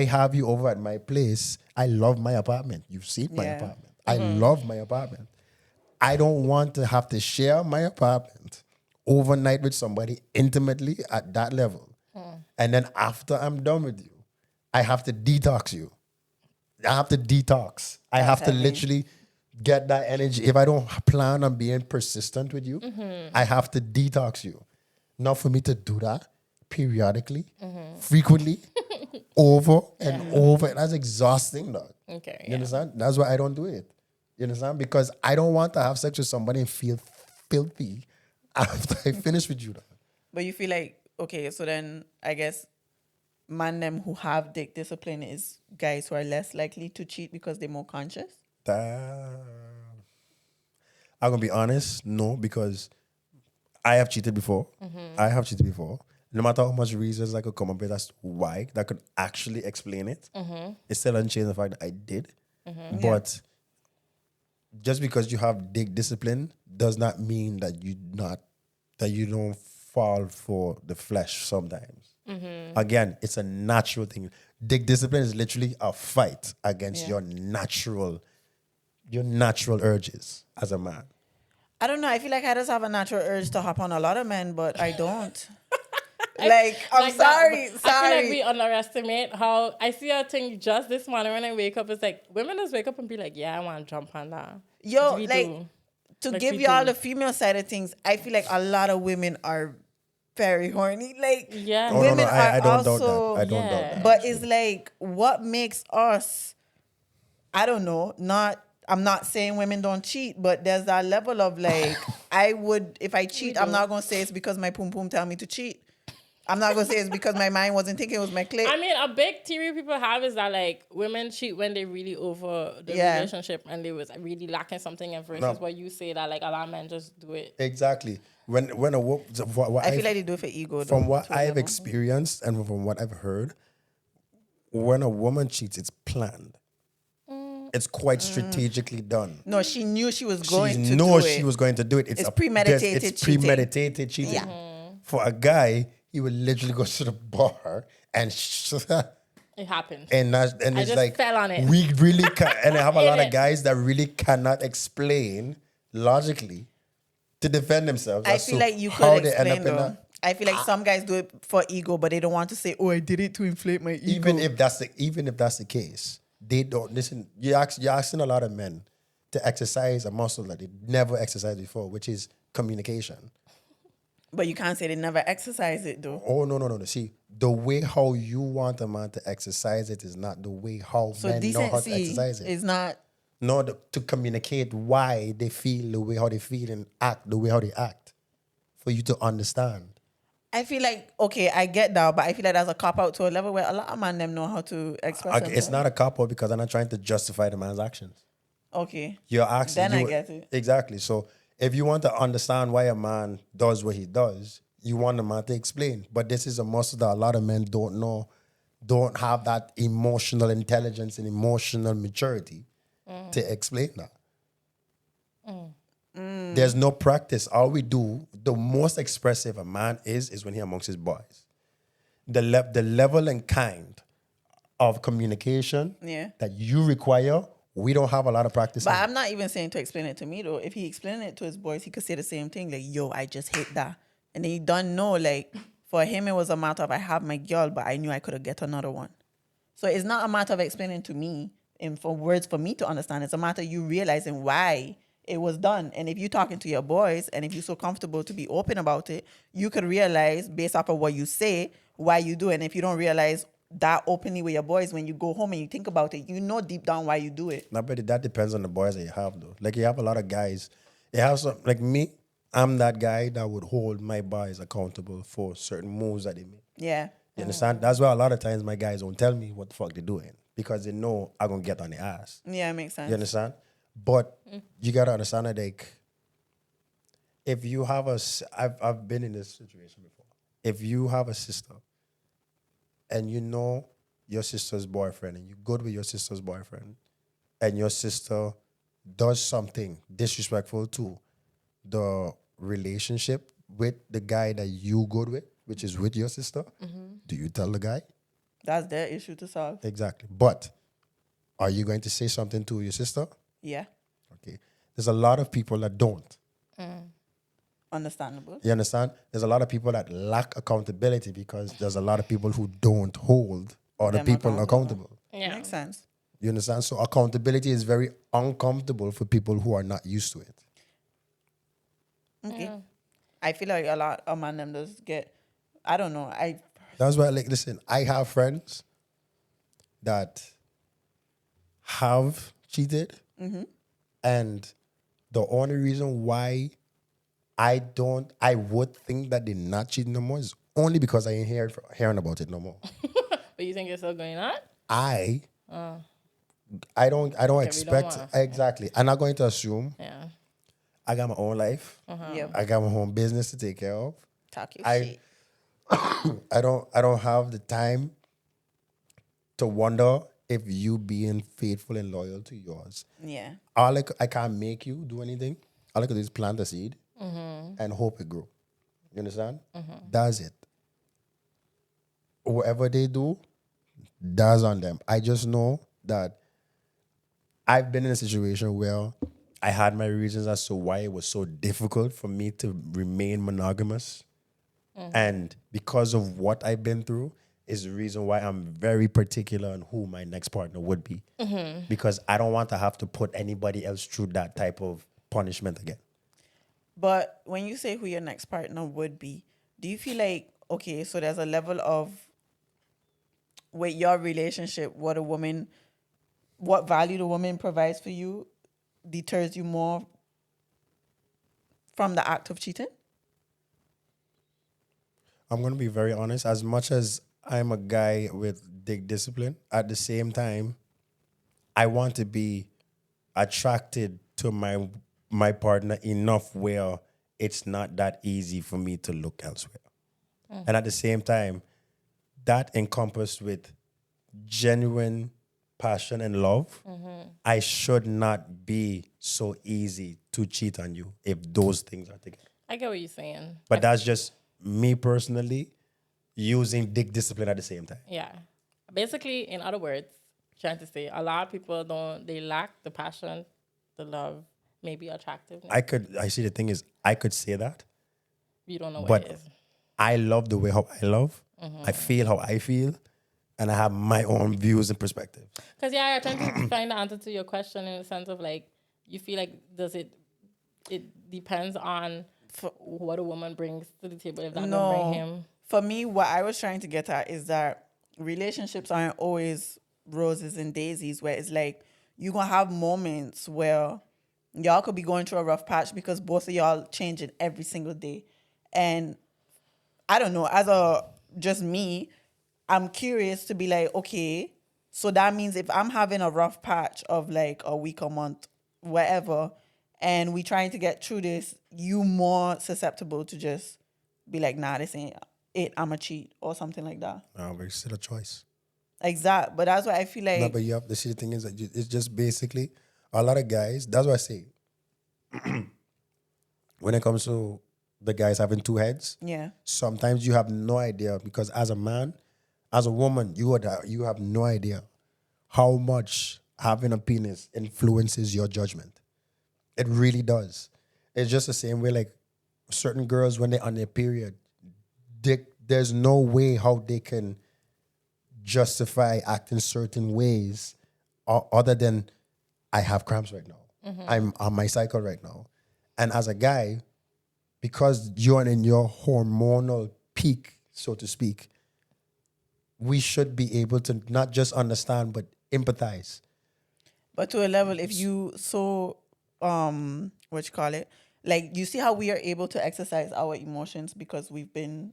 have you over at my place, I love my apartment. You've seen my apartment. I love my apartment. I don't want to have to share my apartment overnight with somebody intimately at that level. And then after I'm done with you, I have to detox you. I have to detox. I have to literally get that energy. If I don't plan on being persistent with you, I have to detox you. Not for me to do that periodically, frequently, over and over. That's exhausting, dog. Okay. You understand? That's why I don't do it. You understand? Because I don't want to have sex with somebody and feel filthy after I finish with you, dog. But you feel like, okay, so then I guess man them who have dick discipline is guys who are less likely to cheat because they're more conscious? I'm going to be honest, no, because I have cheated before. I have cheated before. No matter how much reasons I could come up with as to why, that could actually explain it, it still doesn't change the fact that I did. But just because you have dick discipline does not mean that you don't fall for the flesh sometimes. Again, it's a natural thing. Dick discipline is literally a fight against your natural urges as a man. I don't know. I feel like I just have a natural urge to hop on a lot of men, but I don't. I'm sorry. I feel like we underestimate how I see a thing just this morning when I wake up. It's like women just wake up and be like, "Yeah, I want to jump on that." Yo, We like do. to Like, give we you all do. the female side of things, I feel like a lot of women are very horny. Like Yeah. Oh, women no, I are don't doubt also, that. I don't Yeah. doubt that. but it's like what makes us, I don't know, I'm not saying women don't cheat, but there's that level of like, if I cheat, I'm not going to say it's because my pum pum tell me to cheat. I'm not going to say it's because my mind wasn't thinking it was my clit. I mean, a big theory people have is that like women cheat when they really over the relationship and they was really lacking something, and versus what you say that like a lot of men just do it. Exactly. When a woman, I feel like they do it for ego. From though, what to a I've level. experienced and from what I've heard, when a woman cheats, it's planned. It's quite strategically done. No, she knew she was going She to do knows it. she was going to do it. It's premeditated It's cheating. premeditated cheating. Yeah. For a guy, he would literally go to the bar and It happened. and it's just like fell on it. we really can, and I have a lot of It- guys that really cannot explain logically to defend themselves. I as feel to like you how could they end up explain in though. that. I feel like some guys do it for ego, but they don't want to say, "Oh, I did it to inflate my ego." Even if that's the case, they don't listen. You're asking a lot of men to exercise a muscle that they never exercised before, which is communication. But you can't say they never exercise it though. Oh no. See, the way how you want a man to exercise it is not the way how So men know how to decency exercise it. is not. No, to communicate why they feel the way how they feel and act the way how they act, for you to understand. I feel like, okay, I get that, but I feel like that's a cop out to a level where a lot of men them know how to express Okay, it's themselves. not a cop out because I'm not trying to justify the man's actions. Okay. You're asking. Then I get it. Exactly. So if you want to understand why a man does what he does, you want the man to explain. But this is a muscle that a lot of men don't know, don't have that emotional intelligence and emotional maturity to explain that. There's no practice. All we do, the most expressive a man is when he amongst his boys. The level and kind of communication Yeah. that you require, we don't have a lot of practice. But in. I'm not even saying to explain it to me though. If he explained it to his boys, he could say the same thing. Like, yo, I just hate that. And then he don't know, like, for him it was a matter of I have my girl, but I knew I could have get another one. So it's not a matter of explaining to me in for words for me to understand. It's a matter of you realizing why it was done. And if you're talking to your boys and if you're so comfortable to be open about it, you could realize based off of what you say why you do it. And if you don't realize that openly with your boys, when you go home and you think about it, you know deep down why you do it. No, but that depends on the boys that you have, though. Like, you have a lot of guys. You have some, like me, I'm that guy that would hold my boys accountable for certain moves that they make. Yeah. You understand? That's why a lot of times my guys don't tell me what the fuck they're doing because they know I'm going to get on their ass. Yeah, it makes sense. You understand? But you got to understand that, like, if you have I've been in this situation before. If you have a sister and you know your sister's boyfriend and you're good with your sister's boyfriend and your sister does something disrespectful to the relationship with the guy that you good with, which is with your sister, do you tell the guy? That's their issue to solve. Exactly. But are you going to say something to your sister? Yeah. Okay. There's a lot of people that don't. Understandable. You understand? There's a lot of people that lack accountability because there's a lot of people who don't hold other Them people accountable. accountable. Yeah. Makes sense. You understand? So accountability is very uncomfortable for people who are not used to it. Okay. I feel like a lot of man them does get, I don't know. That's why, like, listen, I have friends that have cheated, and the only reason why I would think that they're not cheating no more is only because I ain't hearing about it no more. But you think it's still going on? I don't expect want. exactly. I'm not going to assume. Yeah. I got my own life. Yep. I got my own business to take care of. Talk your I shit. I don't have the time to wonder if you being faithful and loyal to yours. Yeah. I can't make you do anything. All I can do is plant a seed and hope it grow. You understand? That's it. Whatever they do, that's on them. I just know that I've been in a situation where I had my reasons as to why it was so difficult for me to remain monogamous. And because of what I've been through is the reason why I'm very particular on who my next partner would be. Because I don't want to have to put anybody else through that type of punishment again. But when you say who your next partner would be, do you feel like, okay, so there's a level of, with your relationship, what value the woman provides for you deters you more from the act of cheating? I'm going to be very honest. As much as I'm a guy with big discipline, at the same time, I want to be attracted to my partner enough where it's not that easy for me to look elsewhere. And at the same time, that encompassed with genuine passion and love, I should not be so easy to cheat on you if those things are together. I get what you're saying. But that's just me personally using dick discipline at the same time. Yeah. Basically, in other words, trying to say a lot of people they lack the passion, the love, maybe attractiveness. I see the thing is, I could say that, You don't know what but it is. I love the way how I love. I feel how I feel, and I have my own views and perspectives. Because yeah, I'm trying to find the answer to your question in the sense of like, you feel like it depends on what a woman brings to the table. If that don't bring him. For me, what I was trying to get at is that relationships aren't always roses and daisies, where it's like you're going to have moments where y'all could be going through a rough patch because both of y'all changing every single day. And I don't know, just me, I'm curious to be like, okay, so that means if I'm having a rough patch of like a week, a month, whatever, and we trying to get through this, you more susceptible to just be like, nah, this ain't it, I'm a cheat or something like that. No, but it's still a choice. Exact. But that's why I feel like... No, but you have to see the thing is that it's just basically a lot of guys, that's what I say. When it comes to the guys having two heads, yeah, sometimes you have no idea because as a man, as a woman, you have no idea how much having a penis influences your judgment. It really does. It's just the same way like certain girls when they're on their period, there's no way how they can justify acting certain ways other than I have cramps right now. I'm on my cycle right now. And as a guy, because you're in your hormonal peak, so to speak, we should be able to not just understand, but empathize. but to a level, if you like you see how we are able to exercise our emotions because we've been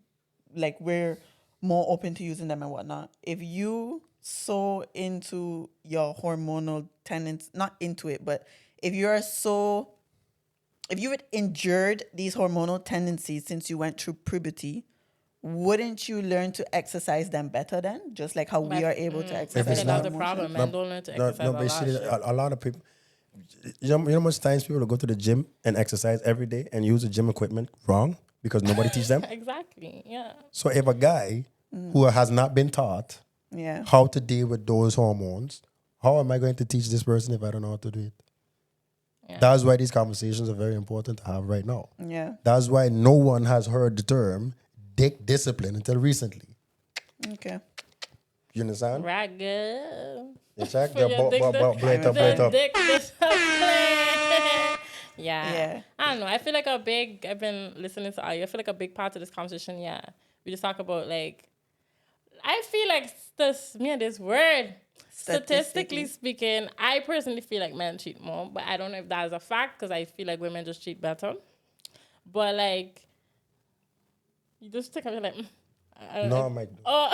like we're more open to using them and whatnot. If you so into your hormonal tendencies, not into it, but if you had endured these hormonal tendencies since you went through puberty, wouldn't you learn to exercise them better then? Just like how we are able to I exercise feel our like that's the emotions? problem. Men don't learn to exercise No, but you see, a lot of people, you know how much times people go to the gym and exercise every day and use the gym equipment wrong because nobody teach them? Exactly, yeah. So if a guy who has not been taught Yeah. how to deal with those hormones, how am I going to teach this person if I don't know how to do it? Yeah. That's why these conversations are very important to have right now. Yeah. That's why no one has heard the term dick discipline until recently. Okay. You understand? Right, good. Yes, I For your dick blade up. dick discipline. Yeah. Yeah. I don't know. I feel like I've been listening to you. I feel like a big part of this conversation, yeah. We just talk about like, I feel like this word, statistically speaking, I personally feel like men cheat more, but I don't know if that is a fact because I feel like women just cheat better. But like, you just think of it like, No, Mike. oh.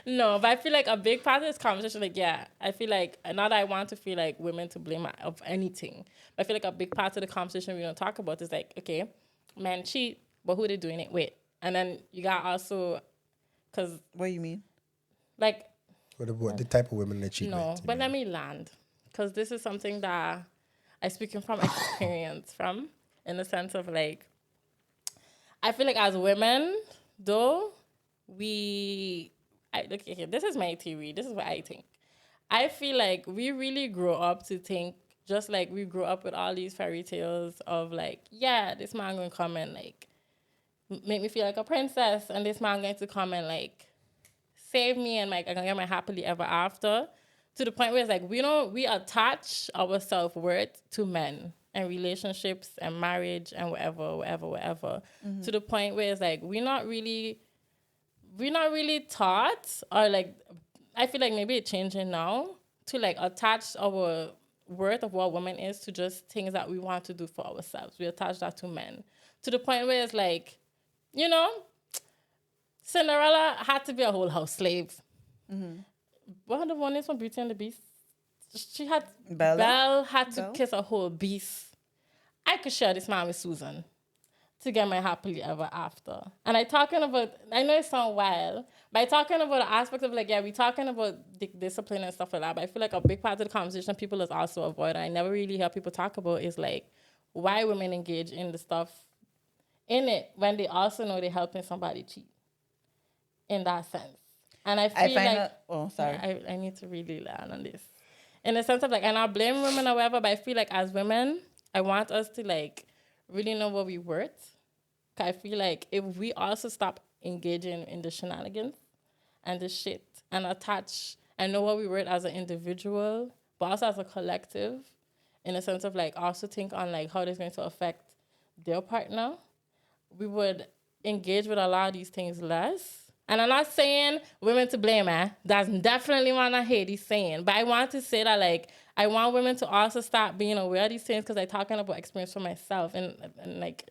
No, but I feel like a big part of this conversation, like, yeah, I feel like, not that I want to feel like women to blame of anything, but I feel like a big part of the conversation we don't talk about is like, okay, men cheat, but who they doing it with? And then you got also, because... What do you mean? Like... What the type of women that cheat No, with? but let me land. Because this is something that I speaking from experience from, in the sense of like, I feel like as women, though, look here, this is my theory. This is what I think. I feel like we really grow up to think, just like we grew up with all these fairy tales of like, yeah, this man going to come and like, make me feel like a princess, and this man going to come and like, save me, and like, I'm going to get my happily ever after, to the point where it's like, we attach our self-worth to men and relationships and marriage and whatever, mm-hmm. To the point where it's like, we're not really taught, or like, I feel like maybe it's changing now, to like attach our worth of what woman is to just things that we want to do for ourselves. We attach that to men. To the point where it's like, Cinderella had to be a whole house slave. Mm-hmm. What the one is from Beauty and the Beast? Belle had to kiss a whole beast. I could share this man with Susan. to get my happily ever after. And I know it sounds wild, but I talking about the aspect of like, yeah, we talking about discipline and stuff like that, but I feel like a big part of the conversation people is also avoid, I never really hear people talk about, is like why women engage in the stuff in it when they also know they're helping somebody cheat in that sense. And I feel I need to really learn on this. In the sense of like, and I blame women or whatever, but I feel like as women, I want us to like really know what we worth. Cause I feel like if we also stop engaging in the shenanigans and the shit and attach and know what we worth as an individual, but also as a collective, in a sense of like also think on like how this is going to affect their partner, we would engage with a lot of these things less. And I'm not saying women to blame, That's definitely what I hate is saying. But I want to say that, like, I want women to also start being aware of these things because I'm talking about experience for myself. And like,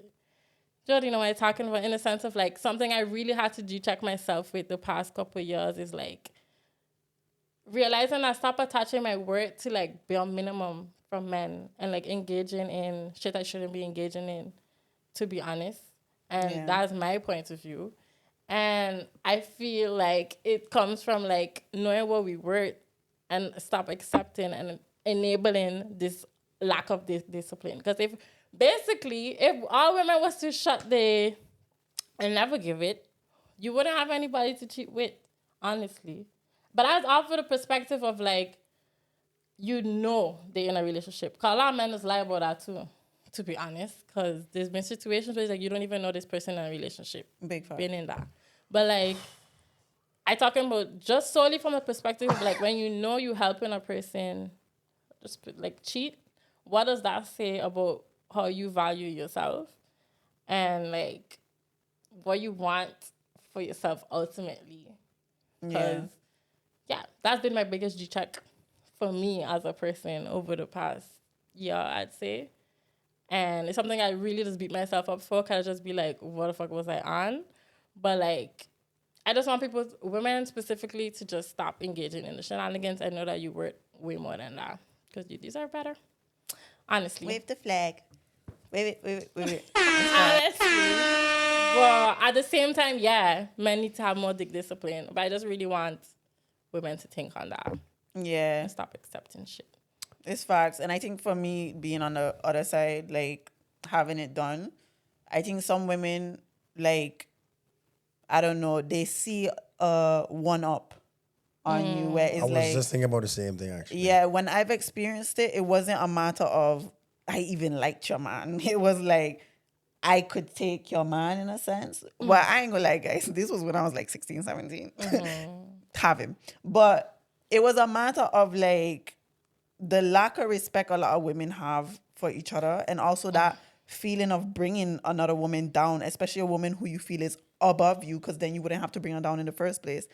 Jody, what I'm talking about in the sense of, like, something I really had to G-check myself with the past couple of years is, like, realizing I stop attaching my worth to, like, bare minimum from men and, like, engaging in shit I shouldn't be engaging in, to be honest. And that's my point of view. And I feel like it comes from like knowing what we were and stop accepting and enabling this lack of this discipline. Because if all women was to shut the and never give it, you wouldn't have anybody to cheat with, honestly. But I was off with the perspective of like, they're in a relationship. Because a lot of men is lie about that too, to be honest. Because there's been situations where it's like you don't even know this person in a relationship. Big fact. Been in that. But, like, I talking about just solely from the perspective of, like, when you know you helping a person just, like, cheat, what does that say about how you value yourself and, like, what you want for yourself ultimately? Because, that's been my biggest G-check for me as a person over the past year, I'd say. And it's something I really just beat myself up for. Kind of just be like, what the fuck was I on? But, like, I just want women specifically, to just stop engaging in the shenanigans and know that you worth way more than that. Because you deserve better. Honestly. Wave the flag. Wave it. Honestly. But at the same time, men need to have more discipline. But I just really want women to think on that. Yeah. And stop accepting shit. It's facts. And I think for me, being on the other side, like, having it done, I think some women, like, I don't know, they see one up on you where it's like... I was just thinking about the same thing, actually. Yeah, when I've experienced it, it wasn't a matter of, I even liked your man. It was like, I could take your man in a sense. Well, I ain't gonna lie, guys. This was when I was like 16, 17. Have him. But it was a matter of like, the lack of respect a lot of women have for each other. And also that feeling of bringing another woman down, especially a woman who you feel is above you, because then you wouldn't have to bring her down in the first place.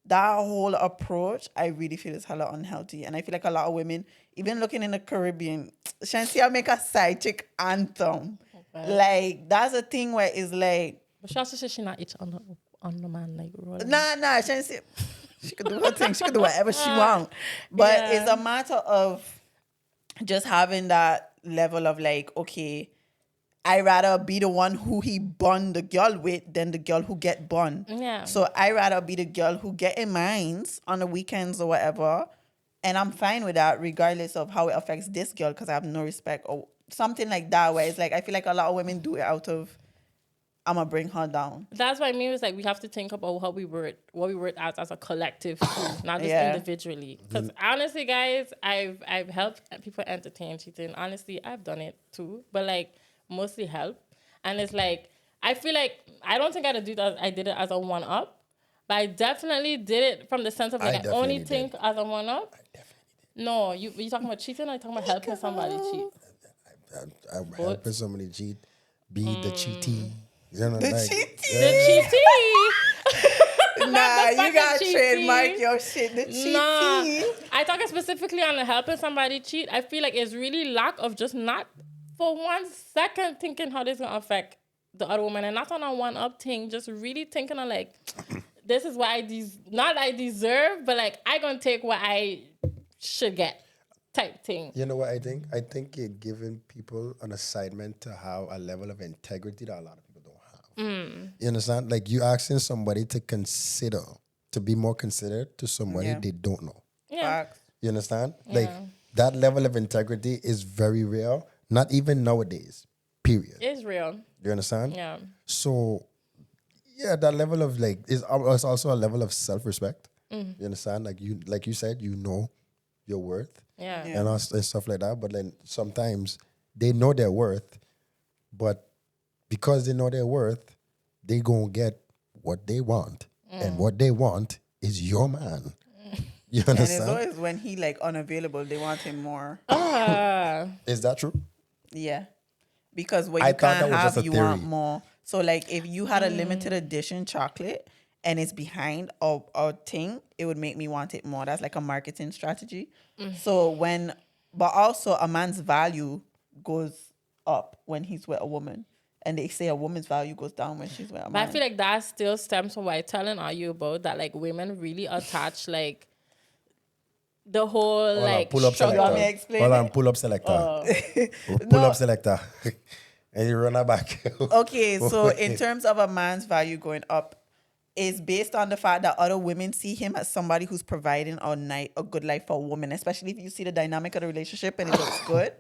That whole approach, I really feel is hella unhealthy. And I feel like a lot of women, even looking in the Caribbean, Shansia make a side chick anthem. Okay. Like, that's a thing where it's like... But she also says she not itch on the man, like... Rolling. Nah, Shansia... She could do her thing. She could do whatever she wants. But it's a matter of just having that level of like, okay... I rather be the one who he bun the girl with than the girl who get bun. Yeah. So I rather be the girl who get in minds on the weekends or whatever. And I'm fine with that regardless of how it affects this girl because I have no respect or something like that where it's like, I feel like a lot of women do it out of, I'm going to bring her down. That's what I mean. It's like we have to think about how we work, what we work as a collective too, not just individually. Because honestly, guys, I've helped people entertain cheating. Honestly, I've done it too. But like, mostly help. And it's like, I feel like, I don't think I did it as a one-up, but I definitely did it from the sense of like, I only think as a one-up. I definitely did. No, you talking about cheating or you talking about helping somebody cheat? I'm helping somebody cheat, be the cheatee. You know, the like, cheatee? The cheatee! Nah, you gotta trademark your shit. The cheatee. Nah, I talking specifically on the helping somebody cheat. I feel like it's really lack of just not for 1 second thinking how this is gonna affect the other woman, and not on a one-up thing, just really thinking of like, this is what I deserve, but like I gonna take what I should get. type thing. You know what I think? I think you're giving people an assignment to have a level of integrity that a lot of people don't have. You understand? Like you asking somebody to consider, to be more considerate to somebody Yeah. they don't know. Yeah. Facts. You understand? Like that level of integrity is very rare. Not even nowadays. Period. It's real. You understand? Yeah. So, yeah, that level of like is also a level of self-respect. You understand? Like you said, you know your worth Yeah. and stuff like that. But then sometimes they know their worth, but because they know their worth, they gonna get what they want, and what they want is your man. You And it's understand? always when he like unavailable, they want him more. Is that true? Yeah. Because what I you thought that can't was just have, a you want theory. more. So like if you had a limited edition chocolate and it's behind a thing, it would make me want it more. That's like a marketing strategy. So but also a man's value goes up when he's with a woman. And they say a woman's value goes down when she's with a But I man. feel like that still stems from what I'm telling you about that, like women really attach like the whole Hold on, like pull up struggle. You want me to selector. explain Hold on, it? pull up selector. Pull No. up selector. And you run her back. Okay, so in terms of a man's value going up, is based on the fact that other women see him as somebody who's providing a good life for a woman, especially if you see the dynamic of the relationship and it looks good.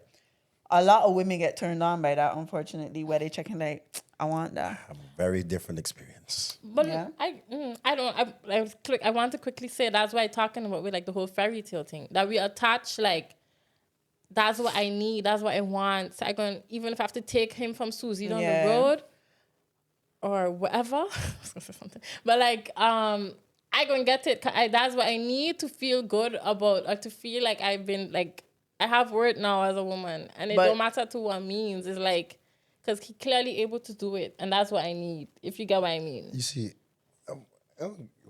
A lot of women get turned on by that, unfortunately, where they checking like, I want that. A very different experience. But Yeah. I want to quickly say that's why I'm talking about with like the whole fairy tale thing that we attach like that's what I need, that's what I want. So even if I have to take him from Susie down the road or whatever, but like I gonna get it. That's what I need to feel good about, or to feel like I've been like I have worth now as a woman, and it don't matter to what means. It's like because he clearly able to do it, and that's what I need. If you get what I mean. You see,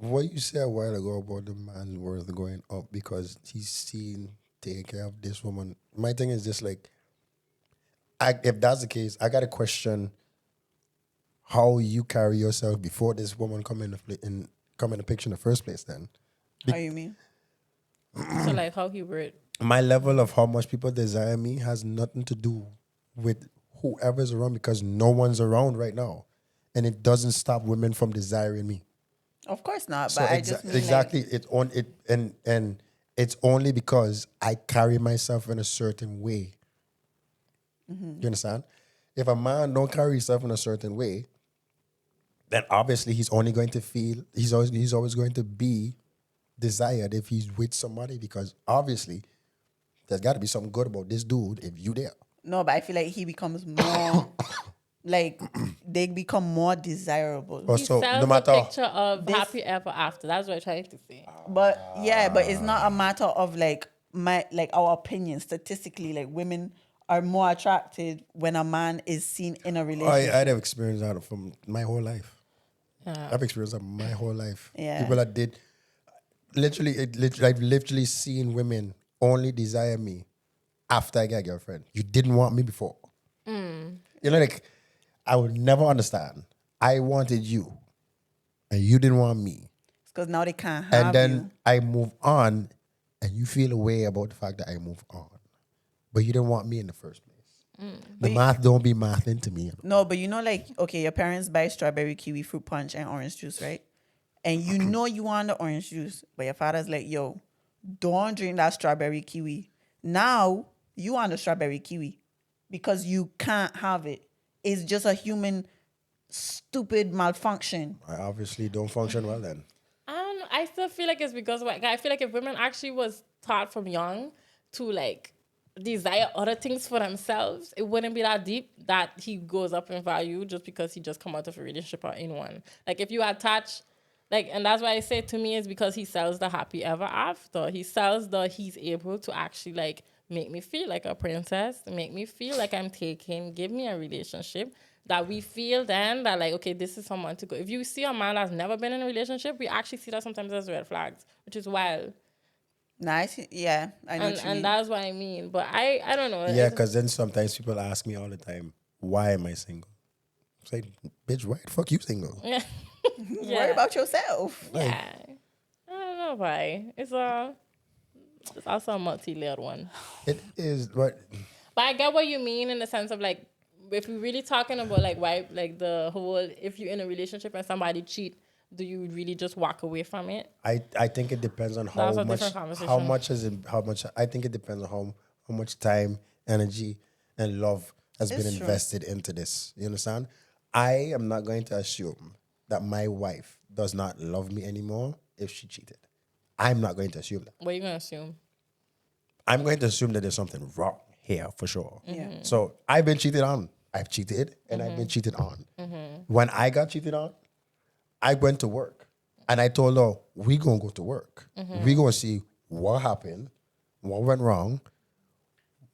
what you said a while ago about the man's worth going up because he's seen taking care of this woman. My thing is just like, if that's the case, I gotta question how you carry yourself before this woman come in the picture in the first place. Then How you mean? So like how he worked. my level of how much people desire me has nothing to do with whoever's around because no one's around right now, and it doesn't stop women from desiring me. Of course not. So But I just mean exactly, like, it's on it, and it's only because I carry myself in a certain way. You understand? If a man don't carry himself in a certain way, then obviously he's only going to feel he's always going to be desired if he's with somebody because obviously there's got to be something good about this dude if you there. no, but I feel like he becomes more like they become more desirable. Oh, He so sells no matter a picture of happy ever after. That's what I'm trying to say. But it's not a matter of like our opinion. Statistically, like women are more attracted when a man is seen in a relationship. I'd have experienced that from my whole life. Yeah. I've experienced that my whole life. Yeah. People that did I've literally seen women only desire me after I get a girlfriend. You didn't want me before. You know, like I would never understand. I wanted you, and you didn't want me. Because now they can't have And then you. I move on, and you feel a way about the fact that I move on, but you didn't want me in the first place. The math don't be mathing to me. No, but you know, like, okay, your parents buy strawberry, kiwi, fruit punch, and orange juice, right? And you know you want the orange juice, but your father's like, yo, don't drink that strawberry kiwi. Now you want the strawberry kiwi because you can't have it. It's just a human stupid malfunction. I obviously don't function well then. I don't know. I still feel like it's because I feel like if women actually was taught from young to like desire other things for themselves, it wouldn't be that deep that he goes up in value just because he just come out of a relationship or in one. Like if you attach, like, and that's why I say to me is because he sells the happy ever after. He sells he's able to actually like make me feel like a princess, make me feel like I'm taken, give me a relationship that we feel then that like, okay, this is someone to go. If you see a man that's never been in a relationship, we actually see that sometimes as red flags, which is wild. Nice. Yeah, I know what you mean. And that's what I mean. But I don't know. Yeah, because then sometimes people ask me all the time, why am I single? It's like, bitch, why the fuck you single? Yeah. Worry about yourself. Yeah. I don't know why. It's It's also a multi-layered one. It is, but But I get what you mean in the sense of like, if we're really talking about like why, like the whole, if you're in a relationship and somebody cheat, do you really just walk away from it? I think it depends on That's a different conversation. how much I think it depends on how much time, energy, and love has been It's true. invested into this. You understand? I am not going to assume that my wife does not love me anymore if she cheated. I'm not going to assume that. What are you gonna assume? I'm going to assume that there's something wrong here for sure. Yeah. So I've been cheated on. I've cheated and I've been cheated on. When I got cheated on, I went to work and I told her, we gonna go to work. We gonna see what happened, what went wrong,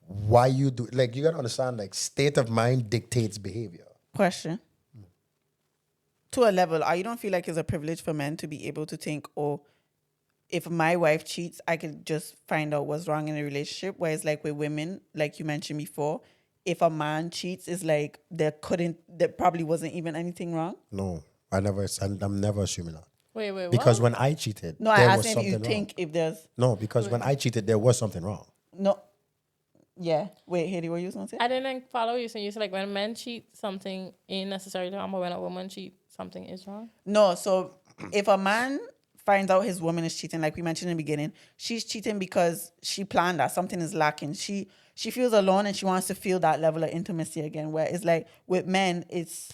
why you do, like you gotta understand, like state of mind dictates behavior. Question. To a level, you don't feel like it's a privilege for men to be able to think, oh, if my wife cheats, I could just find out what's wrong in the relationship. Whereas like with women, like you mentioned before, if a man cheats, it's like there probably wasn't even anything wrong. No, I'm never assuming that. Wait, Because what? when I cheated, No, I there asked was if something you wrong. think if there's No, because when I cheated, there was something wrong. no. Yeah. Wait, Hadie, what you was gonna say? I didn't follow you. So you said like when men cheat, something ain't necessarily wrong, but when a woman cheat, something is wrong. No, so if a man finds out his woman is cheating, like we mentioned in the beginning, she's cheating because she planned that something is lacking. She feels alone and she wants to feel that level of intimacy again. Where it's like with men, it's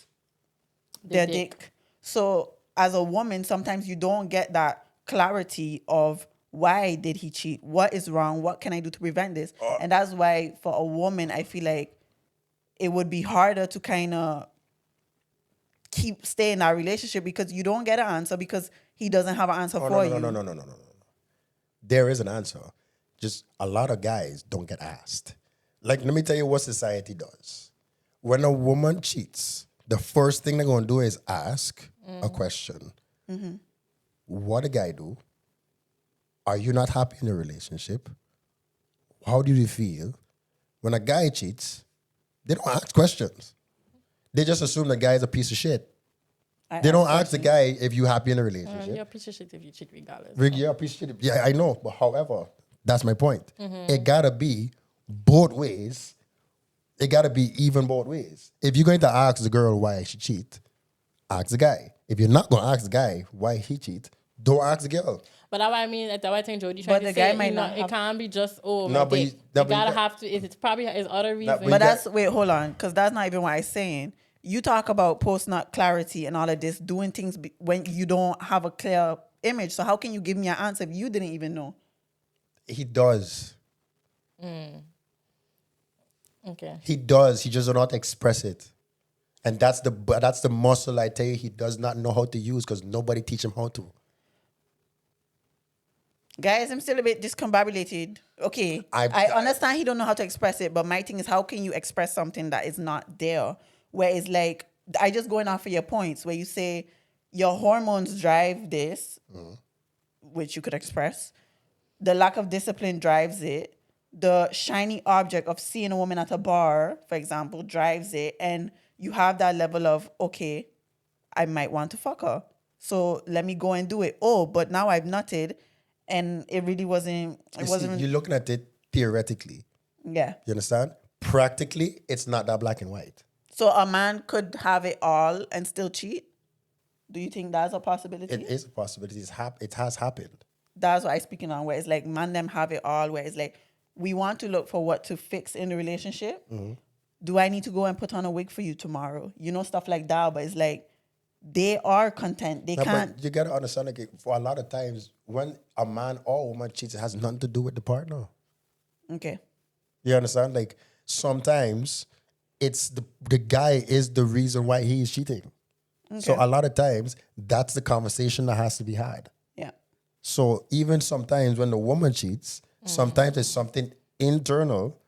their dick. So as a woman, sometimes you don't get that clarity of why did he cheat? What is wrong? What can I do to prevent this? And that's why for a woman, I feel like it would be harder to kind of stay in that relationship because you don't get an answer because he doesn't have an answer for you. No. There is an answer. Just a lot of guys don't get asked. Like, let me tell you what society does. When a woman cheats, the first thing they're going to do is ask a question. What a guy do? Are you not happy in the relationship? How do you feel? When a guy cheats, they don't ask questions. They just assume the guy is a piece of shit. They don't ask the guy if you're happy in a relationship. You're a piece of shit if you cheat regardless. You're a piece of shit. Yeah, I know. But however, that's my point. It gotta be both ways. It gotta be even both ways. If you're going to ask the girl why she cheat, ask the guy. If you're not gonna ask the guy why he cheat, don't ask the girl. But that's what I mean. That's what I think Jody trying to the say. guy might not It have- can't be just No, no, but you you- no, but you gotta got- have to. It's probably his other reason. but But that's, wait, hold on, because that's not even what I'm saying. You talk about post-nut clarity and all of this, doing things when you don't have a clear image. So how can you give me an answer if you didn't even know? He does. Okay. He does. He just does not express it. And that's the muscle I tell you he does not know how to use because nobody teach him how to. Guys, I'm still a bit discombobulated. Okay, I understand he don't know how to express it, but my thing is, how can you express something that is not there? Where it's like, I just going off of your points, where you say your hormones drive this, which you could express. The lack of discipline drives it. The shiny object of seeing a woman at a bar, for example, drives it. And you have that level of, okay, I might want to fuck her. So let me go and do it. Oh, but now I've nutted. And it really wasn't. You're looking at it theoretically. Yeah. You understand? Practically, it's not that black and white. So a man could have it all and still cheat. Do you think that's a possibility? It is a possibility. It has happened. That's what I'm speaking on. Where it's like man them have it all. Where it's like we want to look for what to fix in the relationship. Do I need to go and put on a wig for you tomorrow? You know, stuff like that. But it's like they are content. They can't. But you gotta understand, like, for a lot of times, when a man or woman cheats, it has nothing to do with the partner. Okay. You understand? Like, sometimes it's the guy is the reason why he is cheating. Okay. So a lot of times, that's the conversation that has to be had. Yeah. So even sometimes when the woman cheats, sometimes it's something internal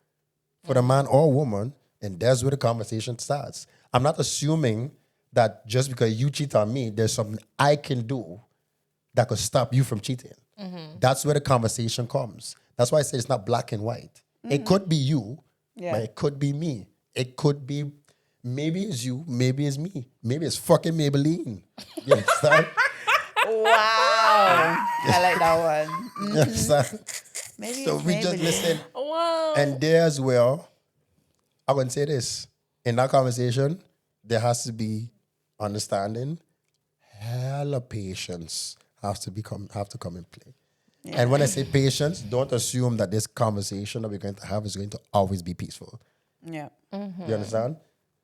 for the man or woman, and that's where the conversation starts. I'm not assuming that just because you cheat on me, there's something I can do that could stop you from cheating. That's where the conversation comes. That's why I say it's not black and white. It could be you, but it could be me. It could be, maybe it's you, maybe it's me. Maybe it's fucking Maybelline. You understand? Wow. I like that one. You understand? Maybe So it's we just Maybelline. listen. Wow. And there as well, I would say this. In that conversation, there has to be understanding. Hella patience have to come in play. And when I say patience, don't assume that this conversation that we're going to have is going to always be peaceful. Yeah. You understand?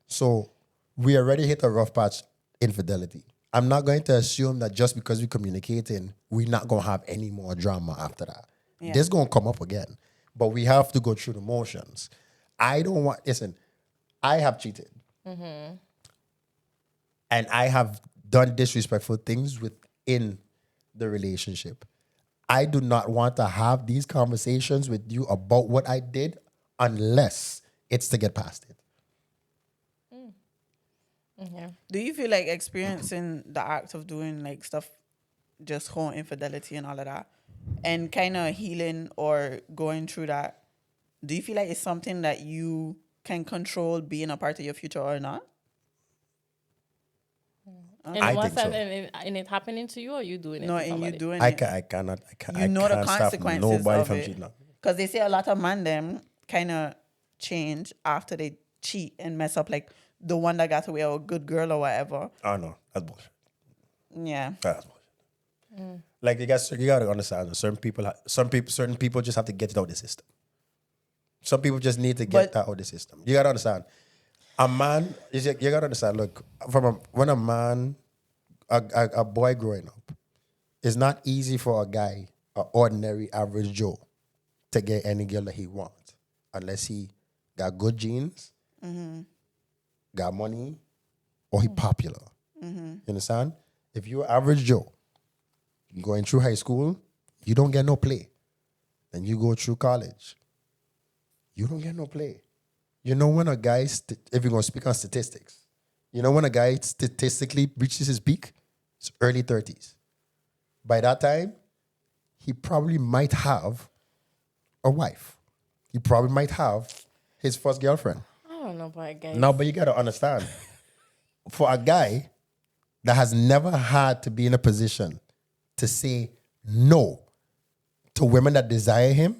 So we already hit a rough patch, infidelity. I'm not going to assume that just because we're communicating, we're not going to have any more drama after that. Yeah. This going to come up again. But we have to go through the motions. I don't want, listen, I have cheated. And I have done disrespectful things within the relationship. I do not want to have these conversations with you about what I did unless it's to get past it. Yeah. Do you feel like experiencing the act of doing like stuff, just whole infidelity and all of that, and kind of healing or going through that, do you feel like it's something that you can control being a part of your future or not? And I what's think that? And it happening to you, or you doing it? No, to and you somebody? doing I it. cannot You know the stop consequences nobody of from it. cheating on. Because they say a lot of men them kind of change after they cheat and mess up, like the one that got away or a good girl or whatever. Oh no, that's bullshit. Yeah. That's bullshit. Like you got to understand that certain people just have to get it out of the system. Some people just need to get that out of the system. You got to understand. A man, you got to understand. Look, when a man, a boy growing up, it's not easy for a guy, an ordinary average Joe, to get any girl that he wants unless he got good genes, got money, or he popular. You understand? If you're average Joe, going through high school, you don't get no play. Then you go through college, you don't get no play. You know when a guy, if you're going to speak on statistics, you know when a guy statistically reaches his peak? It's early 30s. By that time, he probably might have a wife. He probably might have his first girlfriend. I don't know about guys. No, but you got to understand. For a guy that has never had to be in a position to say no to women that desire him,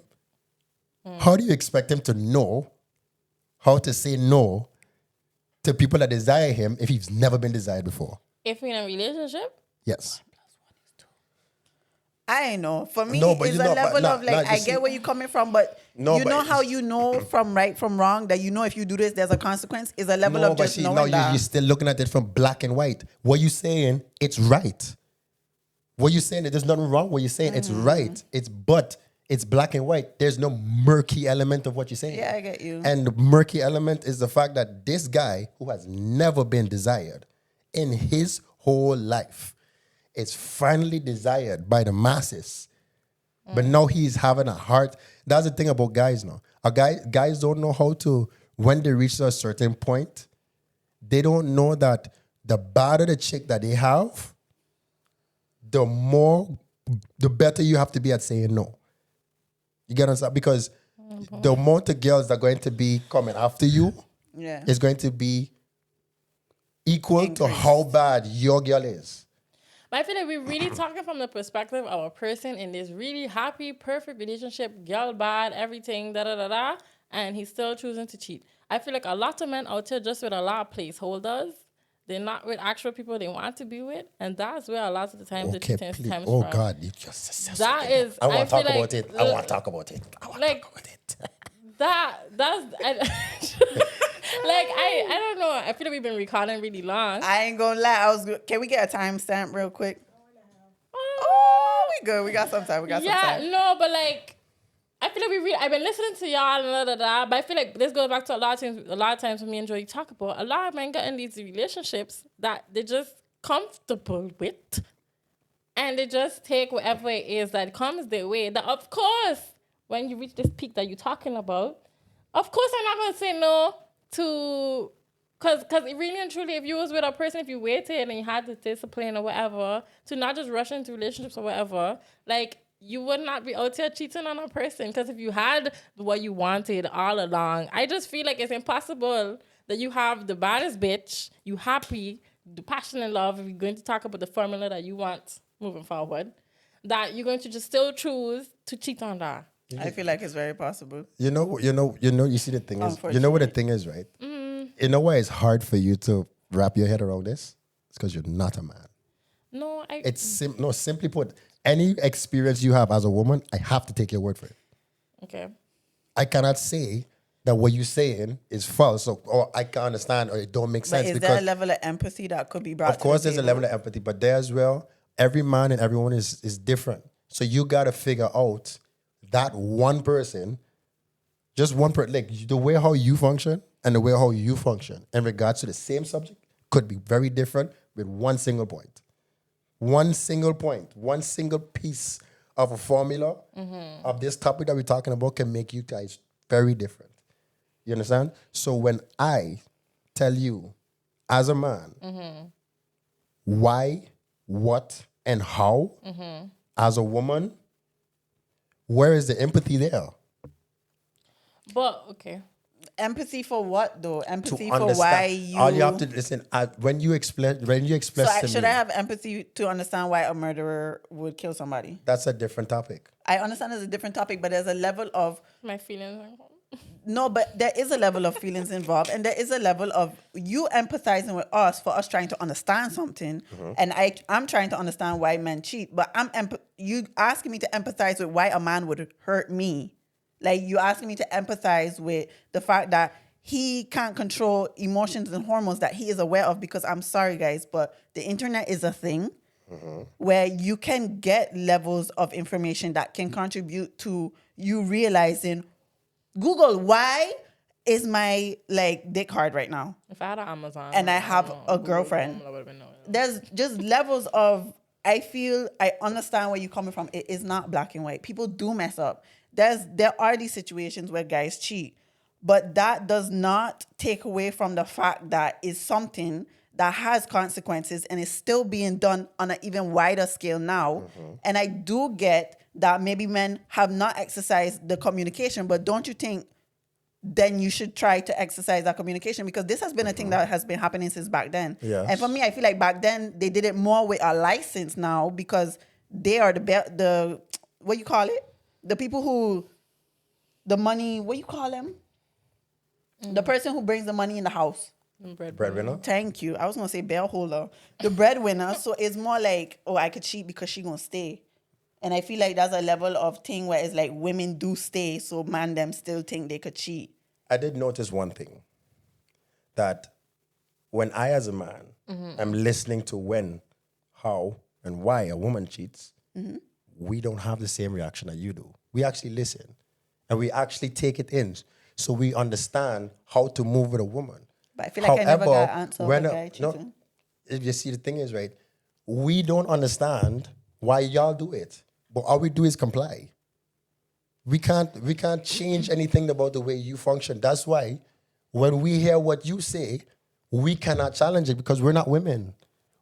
how do you expect him to know how to say no to people that desire him if he's never been desired before? If you're in a relationship, Yes. I know. For me, No, but it's you a know, level but of like, I get where you're coming from, but No, you but know how it's- you know from right from wrong, that you know if you do this, there's a consequence, is a level of just knowing that. you're still looking at it from black and white. What you saying, it's right. What you saying, there's nothing wrong. What you're saying, it's right. It's black and white. There's no murky element of what you're saying. Yeah, I get you. And the murky element is the fact that this guy who has never been desired in his whole life is finally desired by the masses. But now he's having a heart. That's the thing about guys now. Guys don't know how to, when they reach a certain point, they don't know that the better the chick that they have, the better you have to be at saying no. You get what I'm saying? Because the amount of girls that are going to be coming after you is going to be equal to how bad your girl is. but I feel like we're really talking from the perspective of a person in this really happy, perfect relationship, girl bad, everything, da, and he's still choosing to cheat. I feel like a lot of men out here just with a lot of placeholders. They're not with actual people they want to be with, and that's where a lot of the time the cheating stems from. God, you just said That something. is, I want to feel talk like about it. I want to talk about it. I want to like- talk about it. I I don't know. I feel like we've been recording really long. ain't gonna lie. Can we get a timestamp real quick? Oh, we good. We got some time. Yeah, no, but like, I feel like I've been listening to y'all and but I feel like this goes back to a lot of times when me and Joey talk about, a lot of men get in these relationships that they're just comfortable with, and they just take whatever it is that comes their way. That, of course, when you reach this peak that you're talking about, of course I'm not gonna say no to, cause really and truly, if you was with a person, if you waited and you had the discipline or whatever to not just rush into relationships or whatever, like, you would not be out here cheating on a person. Because if you had what you wanted all along, I just feel like it's impossible that you have the baddest bitch, you happy, the passion and love, if you're going to talk about the formula that you want moving forward, that you're going to just still choose to cheat on that. I feel like it's very possible. You see the thing is, you know what the thing is, right? You know why it's hard for you to wrap your head around this? It's because you're not a man. No, Simply put, any experience you have as a woman, I have to take your word for it. Okay. I cannot say that what you're saying is false, or I can't understand, or it don't make sense. But is there a level of empathy that could be brought to the Of course, there's a table? level of empathy, but there as well, every man and every woman is different. So you got to figure out that one person, just one person, like the way how you function and the way how you function in regards to the same subject could be very different with one single point. One single point, one single piece of a formula of this topic that we're talking about can make you guys very different. You understand? So when I tell you as a man why, what, and how, as a woman, where is the empathy there? But, okay. Empathy for what though? Empathy for understand. why you. All you have to listen when you express to should me. I have empathy to understand why a murderer would kill somebody? That's a different topic. I understand it's a different topic, but there's a level of My feelings are involved. no, but there is a level of feelings involved, and there is a level of you empathizing with us for us trying to understand something, and I'm trying to understand why men cheat, but you asking me to empathize with why a man would hurt me. Like, you asking me to empathize with the fact that he can't control emotions and hormones that he is aware of, because I'm sorry, guys, but the internet is a thing where you can get levels of information that can contribute to you realizing, Google, why is my dick hard right now? If I had an Amazon And I have a girlfriend. There's just levels of, I feel I understand where you're coming from. It is not black and white. People do mess up. There are these situations where guys cheat, but that does not take away from the fact that it's something that has consequences and is still being done on an even wider scale now. And I do get that maybe men have not exercised the communication, but don't you think then you should try to exercise that communication? Because this has been a thing that has been happening since back then. Yes. And for me, I feel like back then they did it more with a license now, because they are the what you call it? The people who, the money, what you call them? The person who brings the money in the house. Breadwinner? Thank you. I was going to say bell holder. The breadwinner. So it's more like, oh, I could cheat because she going to stay. And I feel like that's a level of thing where it's like women do stay, so man them still think they could cheat. I did notice one thing, that when I as a man am listening to when, how, and why a woman cheats, we don't have the same reaction that you do. We actually listen and we actually take it in, so we understand how to move with a woman. But I feel like I never got an answer of a guy cheating. If you see, the thing is, right, we don't understand why y'all do it, but all we do is comply. We can't change anything about the way you function. That's why when we hear what you say, we cannot challenge it, because we're not women.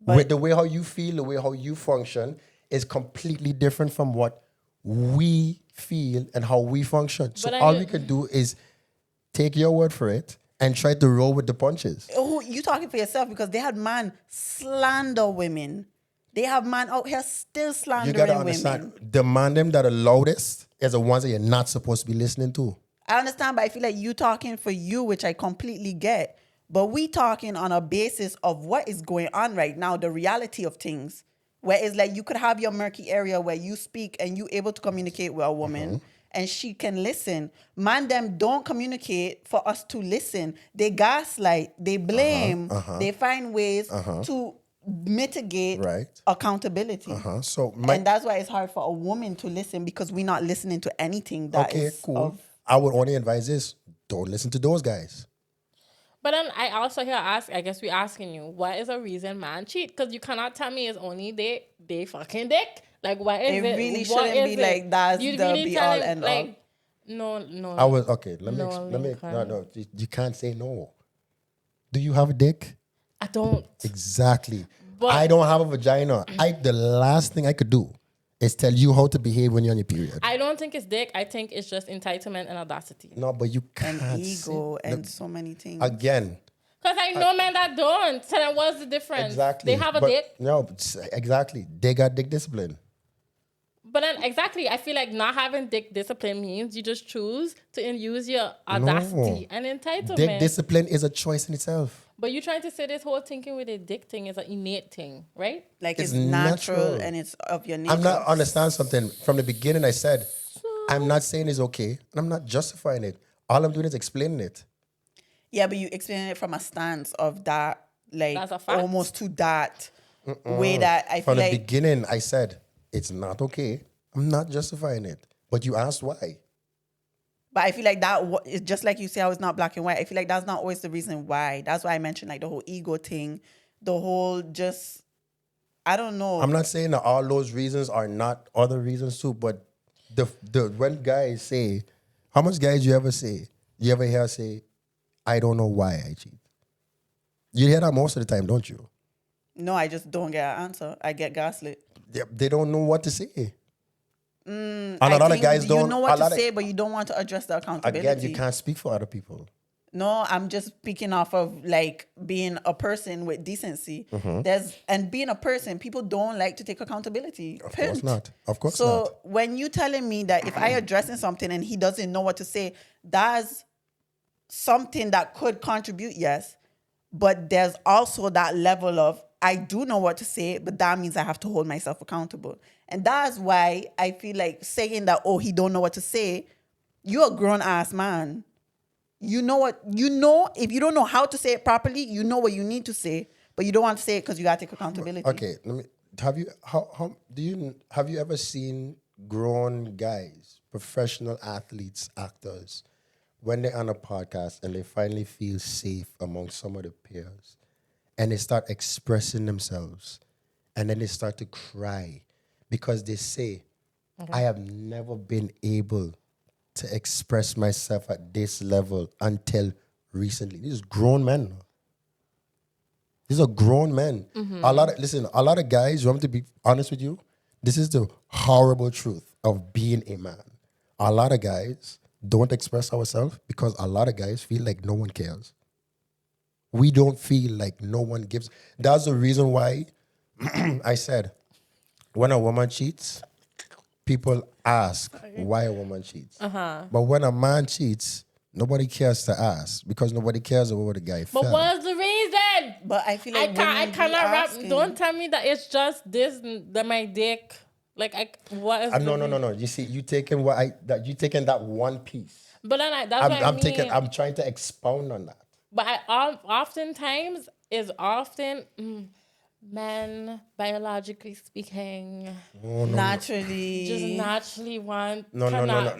With the way how you feel, the way how you function is completely different from what we feel and how we function. So all we can do is take your word for it and try to roll with the punches. Oh, you talking for yourself, because they had man slander women. They have man out here still slandering women. You gotta understand, the man them that are loudest is the ones that you're not supposed to be listening to. I understand, but I feel like you talking for you, which I completely get. But we talking on a basis of what is going on right now, the reality of things. Where it's like you could have your murky area where you speak and you able to communicate with a woman and she can listen. Man, them don't communicate for us to listen. They gaslight, they blame, they find ways to mitigate accountability. And that's why it's hard for a woman to listen, because we're not listening to anything that is cool. I would only advise this: don't listen to those guys. But then I also here ask, I guess we're asking you, what is a reason man cheat? Because you cannot tell me it's only they fucking dick. Like, what is it? It really shouldn't be like that's the be all end all. No. I was okay. Let me. No. You can't say no. Do you have a dick? I don't. Exactly. But I don't have a vagina. The last thing I could do is tell you how to behave when you're on your period. I don't think it's dick. I think it's just entitlement and audacity. No, but you can't. And ego and so many things. Again. Because I know men that don't. So then what's the difference? Exactly. They have a dick. No, exactly. They got dick discipline. But then exactly, I feel like not having dick discipline means you just choose to use your audacity and entitlement. Dick discipline is a choice in itself. But you're trying to say this whole thinking with a dick thing is an innate thing, right? Like It's it's natural natural. and it's of your nature. I'm not understand something. From the beginning I said, I'm not saying it's okay and I'm not justifying it. All I'm doing is explaining it. Yeah, but you explain it from a stance of that, like That's a fact. almost to that way that I From feel the like. beginning I said, it's not okay. I'm not justifying it. But you asked why. But I feel like that is just like you say, how it's not black and white. I feel like that's not always the reason why. That's why I mentioned like the whole ego thing, the whole just, I don't know. I'm not saying that all those reasons are not other reasons too, but the when guys say, how much guys you ever say? You ever hear say, I don't know why I cheat? You hear that most of the time, don't you? No, I just don't get an answer. I get gaslit. They don't know what to say. A I lot of think guys don't. You know what to say, but you don't want to address the accountability. Again, you can't speak for other people. No, I'm just speaking off of like being a person with decency. And being a person, people don't like to take accountability. Of course not. Of course So not. when you telling me that if I addressing something and he doesn't know what to say, that's something that could contribute, yes. But there's also that level of I do know what to say, but that means I have to hold myself accountable. And that's why I feel like saying that, oh, he don't know what to say, you're a grown-ass man. You know if you don't know how to say it properly, you know what you need to say, but you don't want to say it because you gotta take accountability. Okay, have you ever seen grown guys, professional athletes, actors, when they're on a podcast and they finally feel safe among some of the peers and they start expressing themselves and then they start to cry because they say, I have never been able to express myself at this level until recently. These are grown men. These are grown men. A lot of guys, you want me to be honest with you? This is the horrible truth of being a man. A lot of guys don't express ourselves because a lot of guys feel like no one cares. We don't feel like no one gives. That's the reason why I said, when a woman cheats, people ask why a woman cheats. But when a man cheats, nobody cares to ask because nobody cares about what the guy felt. But what's the reason? But I feel like I cannot rap. asking. Don't tell me that it's just this, that my dick. Like, what is No. You see, you taking that one piece. But then that's what I mean. I'm trying to expound on that. But oftentimes is often men, biologically speaking, naturally just naturally want. No.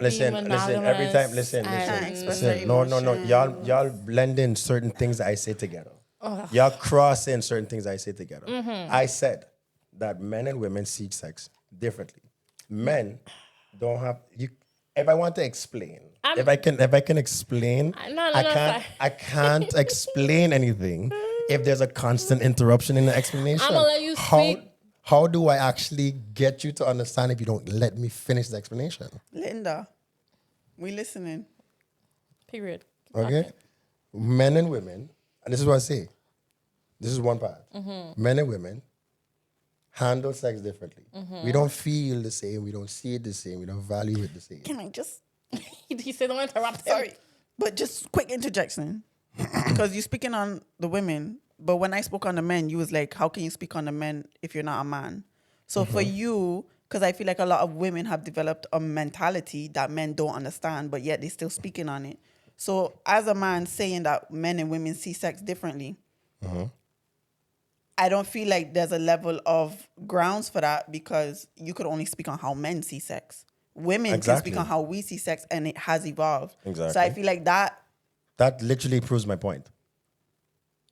Listen. Every time, listen. No. Y'all blending certain things that I say together. Y'all crossing certain things I say together. I said that men and women see sex differently. Men don't have you. If I want to explain, if I can explain, I can't explain anything if there's a constant interruption in the explanation. I'm gonna let you speak. How do I actually get you to understand if you don't let me finish the explanation? Linda, we listening. Period. Okay? Men and women, and this is what I say. This is one part. Men and women handle sex differently. We don't feel the same. We don't see it the same. We don't value it the same. Can I just... He said don't interrupt him. Sorry. But just quick interjection. Because you're speaking on the women, but when I spoke on the men, you was like, how can you speak on the men if you're not a man? So for you, because I feel like a lot of women have developed a mentality that men don't understand, but yet they're still speaking on it. So as a man saying that men and women see sex differently, I don't feel like there's a level of grounds for that because you could only speak on how men see sex. Women can speak on how we see sex and it has evolved. Exactly. So I feel like that literally proves my point.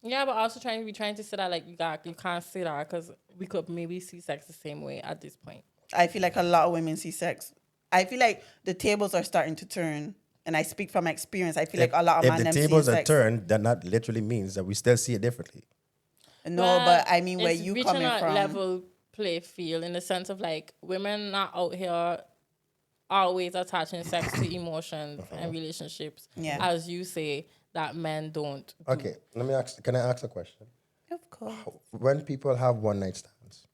Yeah, but also trying to say that like you can't say that because we could maybe see sex the same way at this point. I feel like a lot of women see sex. I feel like the tables are starting to turn. And I speak from experience. I feel like a lot of men see sex. If the tables are turned, then that literally means that we still see it differently. No, but I mean where you coming from. It's reaching a level play field in the sense of like women not out here always attaching sex to emotions and relationships. Yeah. As you say, that men don't. Okay, can I ask a question? Of course. When people have one night stands,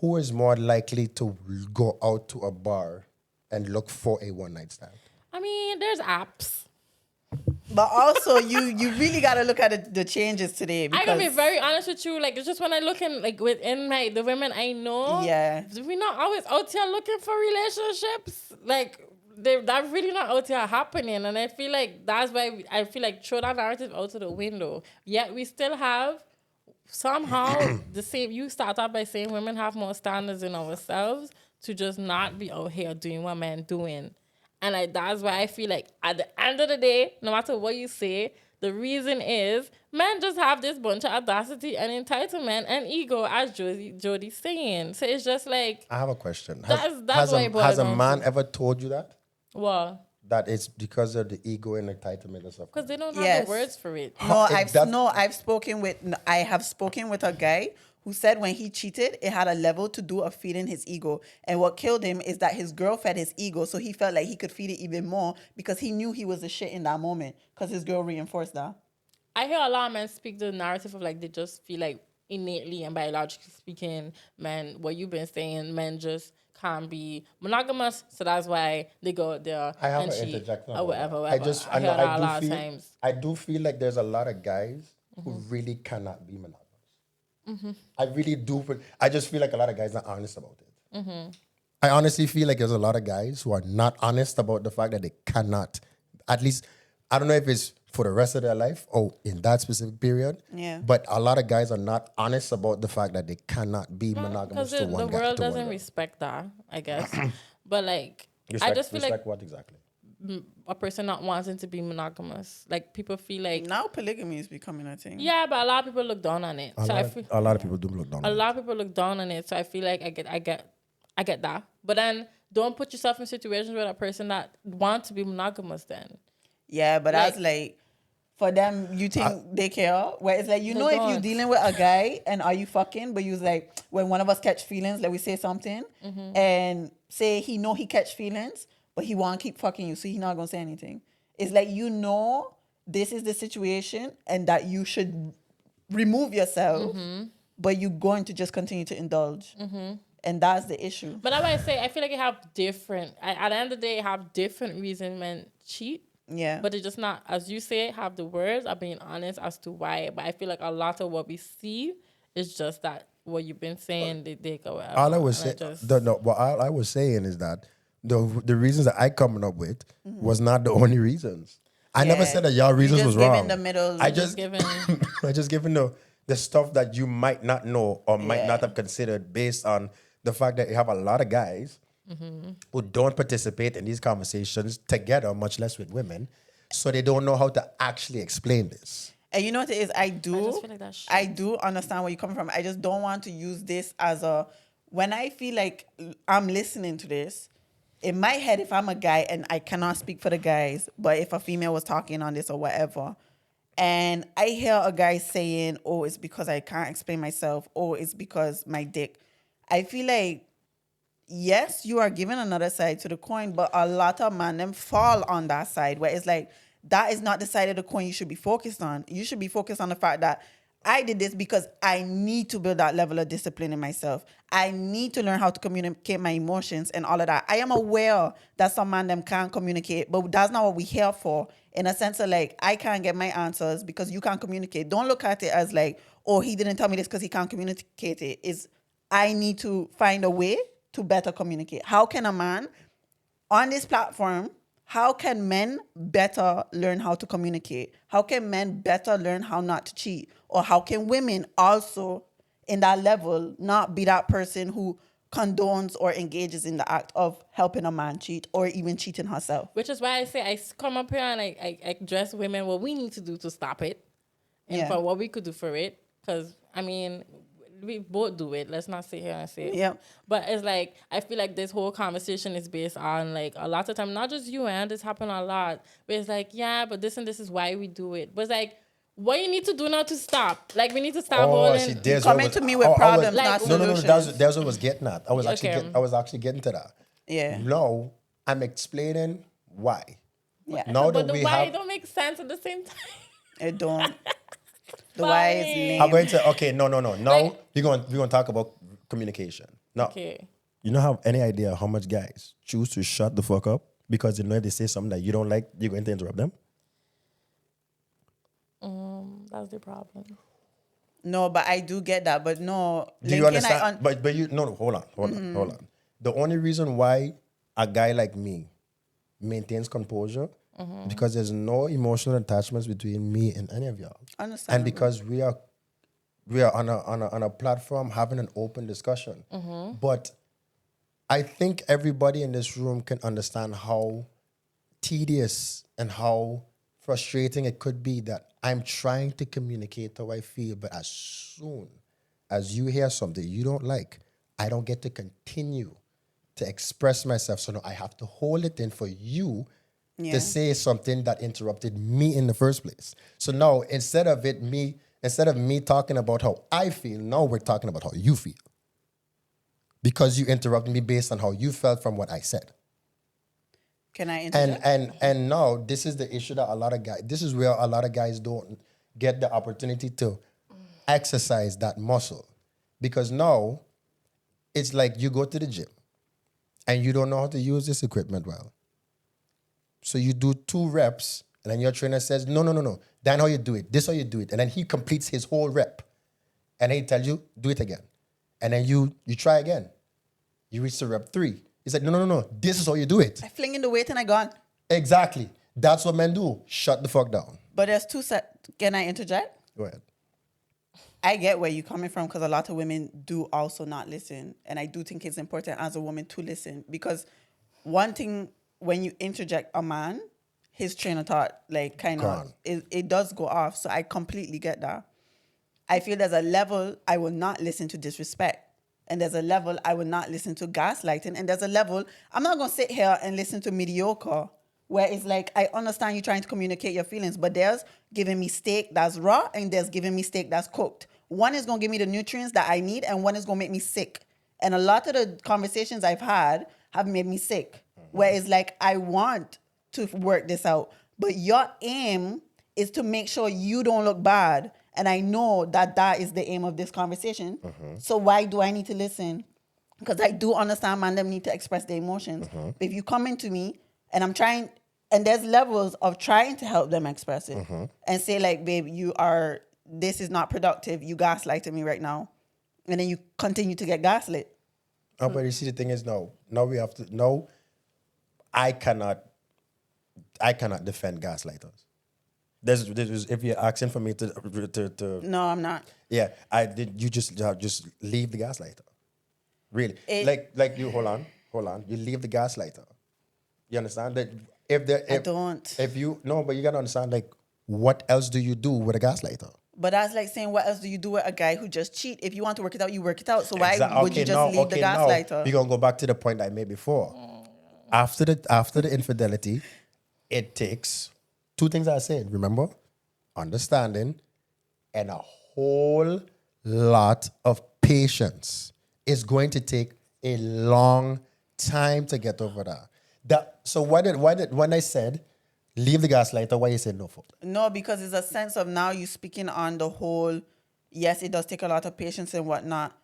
who is more likely to go out to a bar and look for a one-night stand? I mean, there's apps. But also, you really got to look at the changes today. Because I gotta be very honest with you. Like, it's just when I look in, like, within like the women I know, we're not always out here looking for relationships. Like, that's really not out here happening. And I feel like that's why I feel like throw that narrative out of the window. Yet we still have somehow the same. You start off by saying women have more standards in ourselves to just not be out here doing what men doing. And that's why I feel like at the end of the day, no matter what you say, the reason is men just have this bunch of audacity and entitlement and ego, as Jody's saying. So it's just like... I have a question. That's why has a man ever told you that? What? That it's because of the ego and entitlement and stuff? Because they don't have the words for it. I have spoken with a guy who said when he cheated, it had a level to do of feeding his ego. And what killed him is that his girl fed his ego, so he felt like he could feed it even more because he knew he was the shit in that moment because his girl reinforced that. I hear a lot of men speak the narrative of like they just feel like innately and biologically speaking, men, what you've been saying, men just can't be monogamous, so that's why they go out there and cheat or whatever. I hear that a lot of times. I do feel like there's a lot of guys who really cannot be monogamous. Mm-hmm. I really do. I just feel like a lot of guys are honest about it. Mm-hmm. I honestly feel like there's a lot of guys who are not honest about the fact that they cannot. At least, I don't know if it's for the rest of their life or in that specific period. Yeah. But a lot of guys are not honest about the fact that they cannot be monogamous to one guy. Because the world doesn't respect that, I guess. But like, I just feel like what exactly? A person not wanting to be monogamous. Like, people feel like now polygamy is becoming a thing. Yeah, but a lot of people look down on it. A lot of people do look down on it. A lot of people look down on it. So I feel like I get that. But then don't put yourself in situations with a person that wants to be monogamous then. Yeah, but that's like for them, you think they care? Where it's like, if you're dealing with a guy and are you fucking, but you like, when one of us catch feelings, like we say something, and say he catch feelings, but he want to keep fucking you, so he's not going to say anything. It's like, this is the situation and that you should remove yourself, but you're going to just continue to indulge. And that's the issue. But that's why I say, I feel like you have different, at the end of the day, have different reasons men cheat. Yeah. But it's just not, as you say, have the words of being honest as to why. But I feel like a lot of what we see is just that what you've been saying, they go out. All I was saying, all I was saying is that the reasons that I coming up with was not the only reasons. I never said that y'all reasons was wrong. The middle. I just given the stuff that you might not know or might not have considered based on the fact that you have a lot of guys who don't participate in these conversations together, much less with women, so they don't know how to actually explain this. And you know what it is? I do like understand where you're coming from. I just don't want to use this as when I feel like I'm listening to this, in my head, if I'm a guy and I cannot speak for the guys, but if a female was talking on this or whatever, and I hear a guy saying, oh, it's because I can't explain myself, or it's because my dick, I feel like, yes, you are giving another side to the coin, but a lot of men them fall on that side where it's like, that is not the side of the coin you should be focused on. You should be focused on the fact that I did this because I need to build that level of discipline in myself. I need to learn how to communicate my emotions and all of that. I am aware that some man them can't communicate, but that's not what we're here for. In a sense of like, I can't get my answers because you can't communicate. Don't look at it as like, oh, he didn't tell me this because he can't communicate it. It's, I need to find a way to better communicate. How can a man on this platform, how can men better learn how to communicate? How can men better learn how not to cheat? Or how can women also, in that level, not be that person who condones or engages in the act of helping a man cheat or even cheating herself? Which is why I say I come up here and I address women what we need to do to stop it and for what we could do for it. Because, I mean, we both do it. Let's not sit here and say it. Yeah. But it's like, I feel like this whole conversation is based on like a lot of time, not just you, and this happen a lot, but it's like, yeah, but this and this is why we do it. But it's like, what you need to do now to stop? Like, we need to stop holding. You're coming to me with problems, not solutions. No, that's what I was getting at. I was actually getting to that. Yeah. No, I'm explaining why. Yeah. Now but that the why don't make sense at the same time. It don't. The why is lame. I'm going to, okay, no. Now we're going to talk about communication. Now, Okay. you don't have any idea how much guys choose to shut the fuck up because they know if they say something that you don't like, you're going to interrupt them? That's the problem. No, but I do get that. But no, Do you Lincoln, understand? But you no, hold on. The only reason why a guy like me maintains composure because there's no emotional attachments between me and any of y'all, and because we are on a platform having an open discussion. But I think everybody in this room can understand how tedious and how frustrating it could be that I'm trying to communicate how I feel, but as soon as you hear something you don't like, I don't get to continue to express myself. So now I have to hold it in for you to say something that interrupted me in the first place. So now instead of me talking about how I feel, now we're talking about how you feel. Because you interrupted me based on how you felt from what I said. Can I interject? And now this is the issue that this is where a lot of guys don't get the opportunity to exercise that muscle. Because now it's like you go to the gym and you don't know how to use this equipment well. So you do 2 reps and then your trainer says, no. That's how you do it. This is how you do it. And then he completes his whole rep. And then he tells you, do it again. And then you try again. You reach to rep 3. He's like, no. This is how you do it. I fling in the weight and I gone. Exactly. That's what men do. Shut the fuck down. But there's 2 sets. Can I interject? Go ahead. I get where you're coming from because a lot of women do also not listen. And I do think it's important as a woman to listen. Because one thing, when you interject a man, his train of thought, like, kind of, it does go off. So I completely get that. I feel there's a level I will not listen to disrespect. And there's a level I will not listen to gaslighting. And there's a level, I'm not going to sit here and listen to mediocre, where it's like, I understand you trying to communicate your feelings, but there's giving me steak that's raw and there's giving me steak that's cooked. One is going to give me the nutrients that I need and one is going to make me sick. And a lot of the conversations I've had have made me sick, where it's like, I want to work this out, but your aim is to make sure you don't look bad. And I know that is the aim of this conversation. So why do I need to listen? Because I do understand man them need to express their emotions. But if you come into me and I'm trying, and there's levels of trying to help them express it and say like, babe, this is not productive. You gaslighting me right now. And then you continue to get gaslit. Oh, but you see, the thing is now we have to, I cannot defend gaslighters. There's if you're asking for me to No, I'm not. Yeah, you just leave the gaslighter. Really, like you hold on. You leave the gaslighter. You understand that I don't. But you gotta understand, like, what else do you do with a gaslighter? But that's like saying, what else do you do with a guy who just cheat? If you want to work it out, you work it out. So why would you just leave the gaslighter? We're gonna go back to the point I made before. After the infidelity, it takes 2 things I said. Remember, understanding and a whole lot of patience. It's going to take a long time to get over that. So when I said leave the gaslighter, why you said no for? No, because it's a sense of now you speaking on the whole, yes, it does take a lot of patience and whatnot.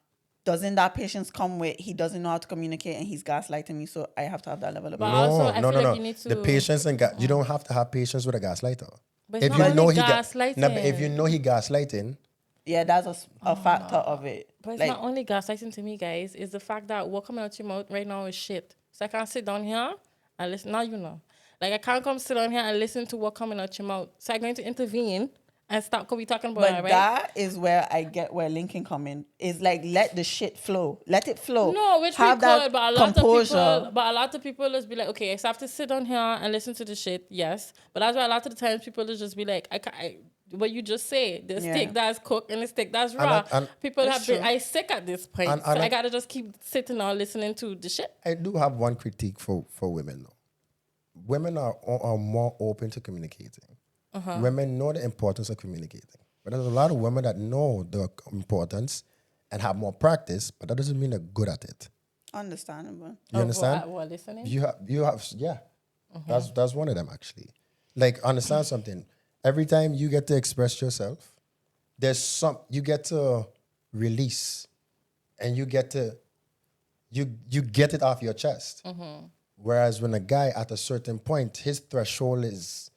Doesn't that patience come with he doesn't know how to communicate and he's gaslighting me, so I have to have that level of But patience. also, I feel like you need to... The patience and you don't have to have patience with a gaslighter. But it's not only gaslighting. But if you know he gaslighting... Yeah, that's a factor of it. But it's not only gaslighting to me, guys. It's the fact that what coming out your mouth right now is shit. So I can't sit down here and listen. Now you know. Like, I can't come sit down here and listen to what coming out your mouth. So I'm going to intervene and stop we talking about but it, right? That is where I get where Lincoln come in. Is like, let the shit flow. Let it flow. No, which have we could, but a lot of people just be like, okay, so I have to sit down here and listen to the shit, yes. But that's why a lot of the times people just be like, what you just say, the steak that's cooked and the steak that's raw. People have been, I sick at this point. So I gotta just keep sitting or listening to the shit. I do have one critique for women though. Women are more open to communicating. Women know the importance of communicating. But there's a lot of women that know the importance and have more practice, but that doesn't mean they're good at it. Understandable. You understand? What, listening? You have, yeah. That's one of them actually. Like, understand something. Every time you get to express yourself, you get to release and you get to you get it off your chest. Whereas when a guy at a certain point, his threshold is,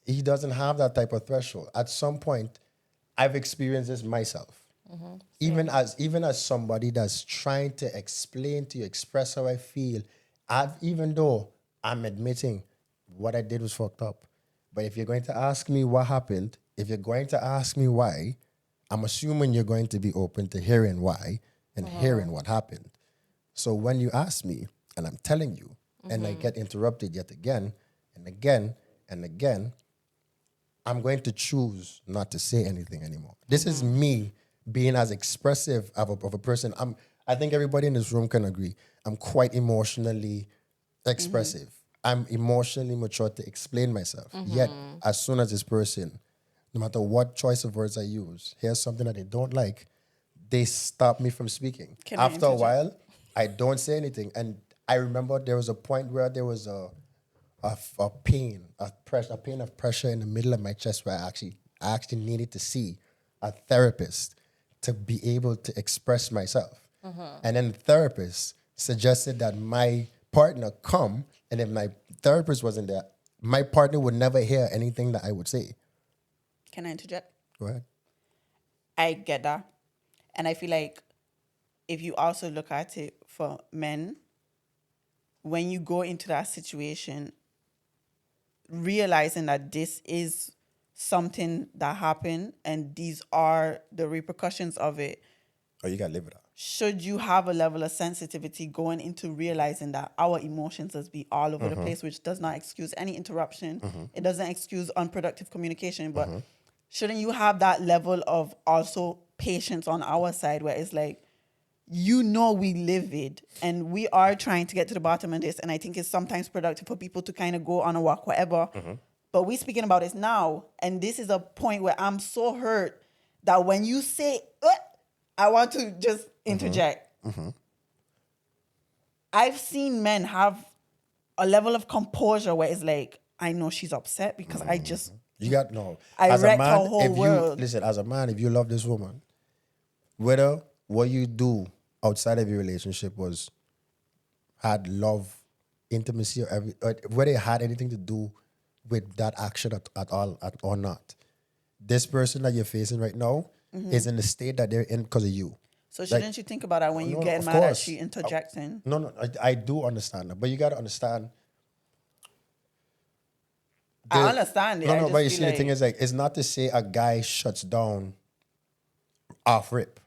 he doesn't have that type of threshold. At some point, I've experienced this myself. Even as somebody that's trying to explain to you, express how I feel, even though I'm admitting what I did was fucked up. But if you're going to ask me what happened, if you're going to ask me why, I'm assuming you're going to be open to hearing why and hearing what happened. So when you ask me, and I'm telling you, and I get interrupted yet again and again and again, I'm going to choose not to say anything anymore. This is me being as expressive of a person. I think everybody in this room can agree. I'm quite emotionally expressive. I'm emotionally mature to explain myself. Yet, as soon as this person, no matter what choice of words I use, here's something that they don't like, they stop me from speaking. After a while, I don't say anything. And I remember there was a point where there was a pain of pressure in the middle of my chest where I actually needed to see a therapist to be able to express myself. And then the therapist suggested that my partner come, and if my therapist wasn't there, my partner would never hear anything that I would say. Can I interject? Go ahead. I get that. And I feel like if you also look at it for men, when you go into that situation, realizing that this is something that happened and these are the repercussions of it. Oh, you got to live with that. Should you have a level of sensitivity going into realizing that our emotions just be all over the place, which does not excuse any interruption. It doesn't excuse unproductive communication, but shouldn't you have that level of also patience on our side where it's like, we live it and we are trying to get to the bottom of this. And I think it's sometimes productive for people to kind of go on a walk, whatever. But we're speaking about this now. And this is a point where I'm so hurt that when you say, I want to just interject. I've seen men have a level of composure where it's like, I know she's upset because I just... You got no. I as wrecked a man, her whole world. Listen, as a man, if you love this woman, whether what you do outside of your relationship had love, intimacy, or whether it had anything to do with that action at all or not, this person that you're facing right now is in the state that they're in because of you. So shouldn't you think about that when you get mad at she interjects in? No, I do understand that, but you got to understand. I understand it. No, but you see, the thing is, like, it's not to say a guy shuts down off rip.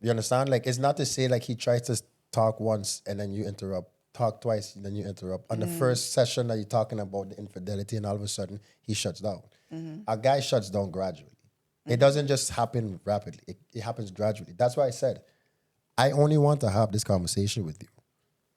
You understand? Like, it's not to say, like, he tries to talk once and then you interrupt, talk twice and then you interrupt. On the first session that you're talking about the infidelity and all of a sudden he shuts down. A guy shuts down gradually. It doesn't just happen rapidly. It happens gradually. That's why I said, I only want to have this conversation with you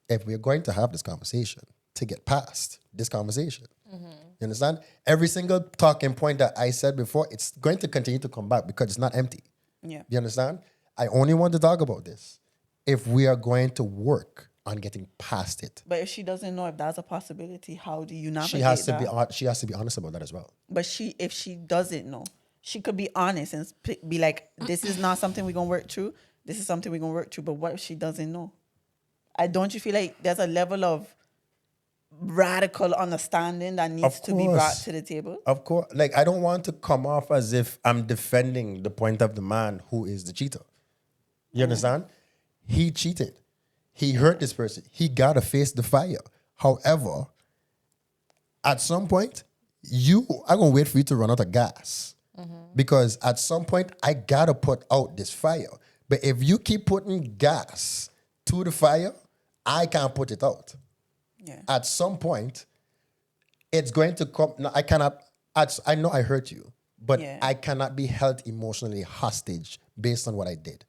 if we're going to have this conversation to get past this conversation. You understand? Every single talking point that I said before, it's going to continue to come back because it's not empty. Yeah. You understand? I only want to talk about this if we are going to work on getting past it. But if she doesn't know if that's a possibility, how do you navigate She has to that? she has to be honest about that as well. But if she doesn't know, she could be honest and be like, this is not something we're going to work through. This is something we're going to work through. But what if she doesn't know? Don't you feel like there's a level of radical understanding that needs to be brought to the table? Of course. Like, I don't want to come off as if I'm defending the point of the man who is the cheater. You understand? He cheated. He hurt this person. He got to face the fire. However, at some point, I'm going to wait for you to run out of gas. Because at some point, I got to put out this fire. But if you keep putting gas to the fire, I can't put it out. Yeah. At some point, it's going to come. No, I cannot. I know I hurt you, but I cannot be held emotionally hostage based on what I did.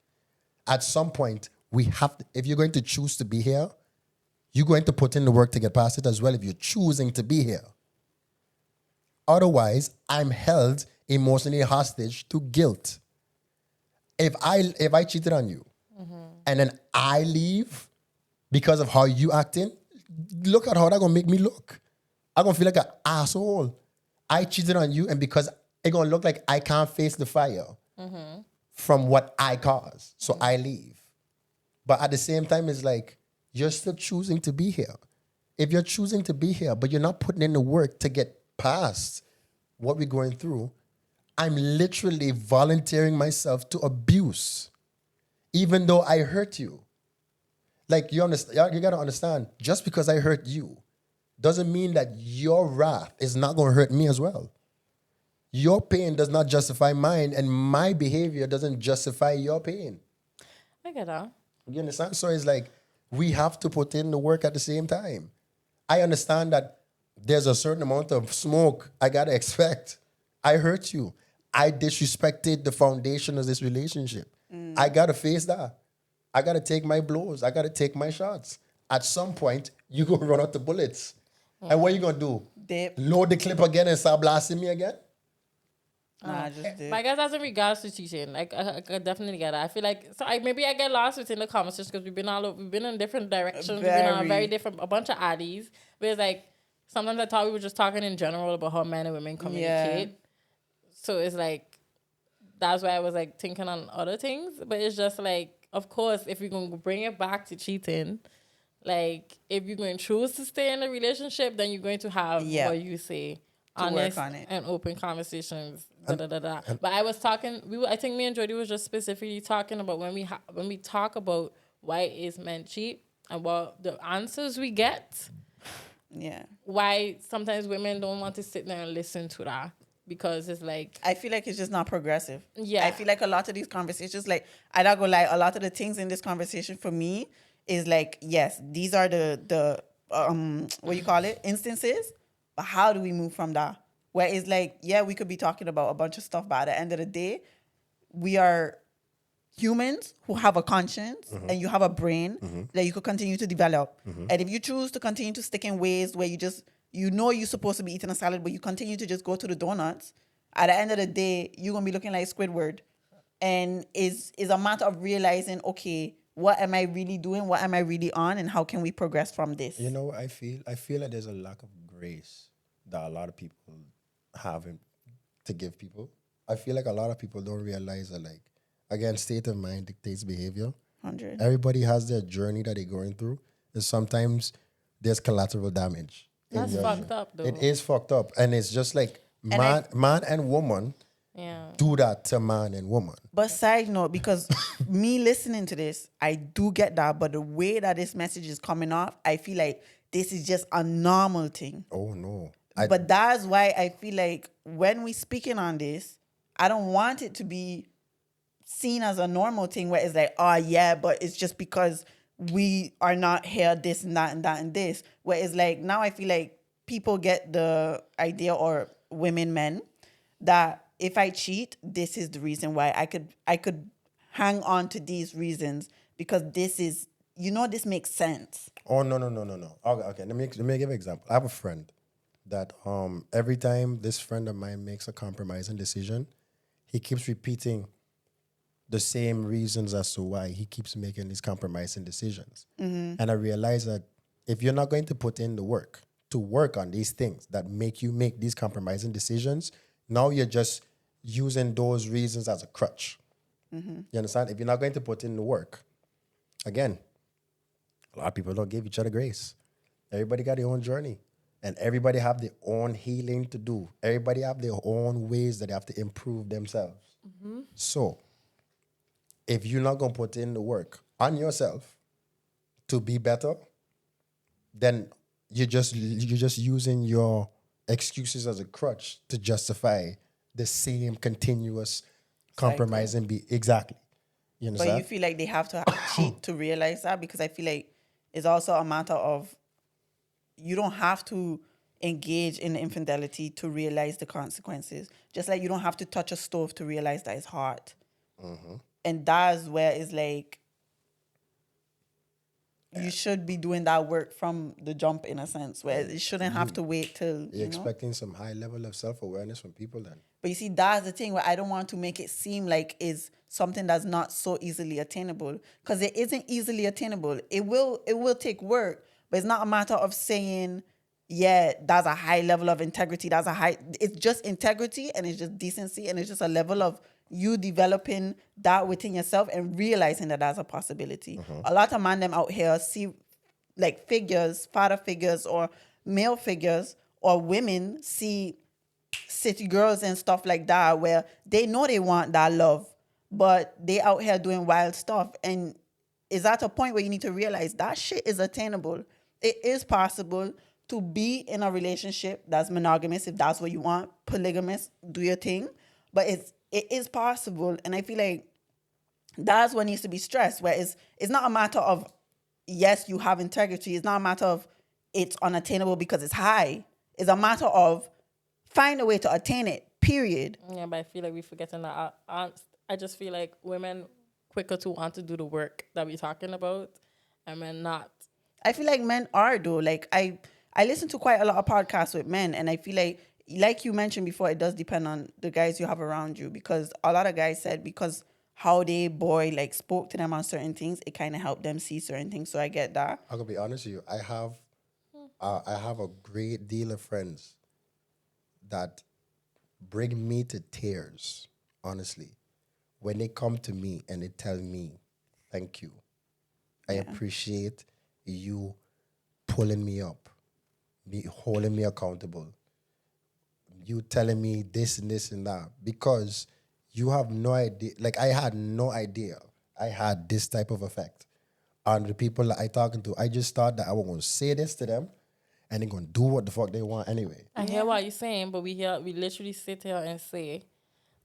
At some point, we have to, if you're going to choose to be here, you're going to put in the work to get past it as well if you're choosing to be here. Otherwise, I'm held emotionally hostage to guilt. If I cheated on you and then I leave because of how you acting, look at how that's going to make me look. I'm going to feel like an asshole. I cheated on you, and because it's going to look like I can't face the fire from what I caused. So I leave. But at the same time, it's like, you're still choosing to be here. If you're choosing to be here, but you're not putting in the work to get past what we're going through, I'm literally volunteering myself to abuse, even though I hurt you. Like, you understand? You gotta understand. Just because I hurt you doesn't mean that your wrath is not gonna hurt me as well. Your pain does not justify mine, and my behavior doesn't justify your pain. I get that. You understand? So it's like we have to put in the work at the same time. I understand that there's a certain amount of smoke I gotta expect. I hurt you. I disrespected the foundation of this relationship. I gotta face that. I gotta take my blows. I gotta take my shots. At some point, you gonna run out the bullets. And what you gonna do? Dip. Load the clip again and start blasting me again? Nah, just dip. But I guess that's in regards to cheating. Like I could definitely get it. I feel like maybe I get lost within the conversation because we've been in different directions. We've been on a bunch of addies. But it's like sometimes I thought we were just talking in general about how men and women communicate. Yeah. So it's like that's why I was like thinking on other things. But it's just like, of course, if we're gonna bring it back to cheating, like if you're going to choose to stay in a relationship, then you're going to have what you say. Honest and open conversations. But I was talking. I think me and Jody was just specifically talking about when we talk about why is men cheat and what the answers we get. Yeah. Why sometimes women don't want to sit there and listen to that because it's like I feel like it's just not progressive. Yeah. I feel like a lot of these conversations, like I not gonna lie, a lot of the things in this conversation for me is like, yes, these are the what you call it, instances. But how do we move from that? Where it's like, yeah, we could be talking about a bunch of stuff, but at the end of the day, we are humans who have a conscience and you have a brain that you could continue to develop. And if you choose to continue to stick in ways where you're supposed to be eating a salad, but you continue to just go to the donuts, at the end of the day, you're going to be looking like Squidward. And is a matter of realizing, okay, what am I really doing? What am I really on? And how can we progress from this? You know what I feel? I feel like there's a lack of grace that a lot of people have to give people. I feel like a lot of people don't realize that, like, again, state of mind dictates behavior. 100. Everybody has their journey that they're going through. And sometimes there's collateral damage. That's fucked up, though. It is fucked up. And it's just like man and woman do that to man and woman. But side note, because me listening to this, I do get that. But the way that this message is coming off, I feel like this is just a normal thing. Oh, no. But that's why I feel like when we speaking on this, I don't want it to be seen as a normal thing where it's like, oh, yeah, but it's just because we are not here, this and that and that and this. Where it's like, now I feel like people get the idea, or women, men, that if I cheat, this is the reason why I could hang on to these reasons because this is, this makes sense. Oh, no. Okay. Let me give an example. I have a friend that every time this friend of mine makes a compromising decision, he keeps repeating the same reasons as to why he keeps making these compromising decisions. And I realize that if you're not going to put in the work to work on these things that make you make these compromising decisions, now you're just using those reasons as a crutch. You understand? If you're not going to put in the work, again, a lot of people don't give each other grace. Everybody got their own journey. And everybody have their own healing to do. Everybody have their own ways that they have to improve themselves. So, if you're not going to put in the work on yourself to be better, then you're just using your excuses as a crutch to justify the same continuous compromising. Exactly. You understand? But you feel like they have to cheat to realize that? Because I feel like it's also a matter of you don't have to engage in infidelity to realize the consequences. Just like you don't have to touch a stove to realize that it's hot. And that's where it's like you should be doing that work from the jump, in a sense, where it shouldn't have to wait till you're expecting some high level of self-awareness from people then. But you see, that's the thing where I don't want to make it seem like it's something that's not so easily attainable, because it isn't easily attainable. It will take work, but it's not a matter of saying, yeah, that's a high level of integrity. It's just integrity, and it's just decency, and it's just a level of you developing that within yourself and realizing that that's a possibility. A lot of man them out here like figures, father figures or male figures or women see city girls and stuff like that where they know they want that love, but they out here doing wild stuff. And is at a point where you need to realize that shit is attainable. It is possible to be in a relationship that's monogamous if that's what you want, polygamous, do your thing. But it is possible. And I feel like that's what needs to be stressed, where it's not a matter of, yes, you have integrity. It's not a matter of it's unattainable because it's high. It's a matter of find a way to attain it, period. Yeah, but I feel like we're forgetting that. I just feel like women quicker to want to do the work that we're talking about and men not. I feel like men are, though. Like, I listen to quite a lot of podcasts with men, and I feel like you mentioned before, it does depend on the guys you have around you, because a lot of guys said because how they boy like spoke to them on certain things, it kind of helped them see certain things. So I get that. I'm gonna be honest with you. I have a great deal of friends that bring me to tears, honestly, when they come to me and they tell me, thank you. I appreciate you pulling me up, me holding me accountable, you telling me this and this and that, because you have no idea. Like, I had no idea I had this type of effect on the people that I talking to. I just thought that I was going to say this to them and they're going to do what the fuck they want anyway. I hear what you're saying, but we literally sit here and say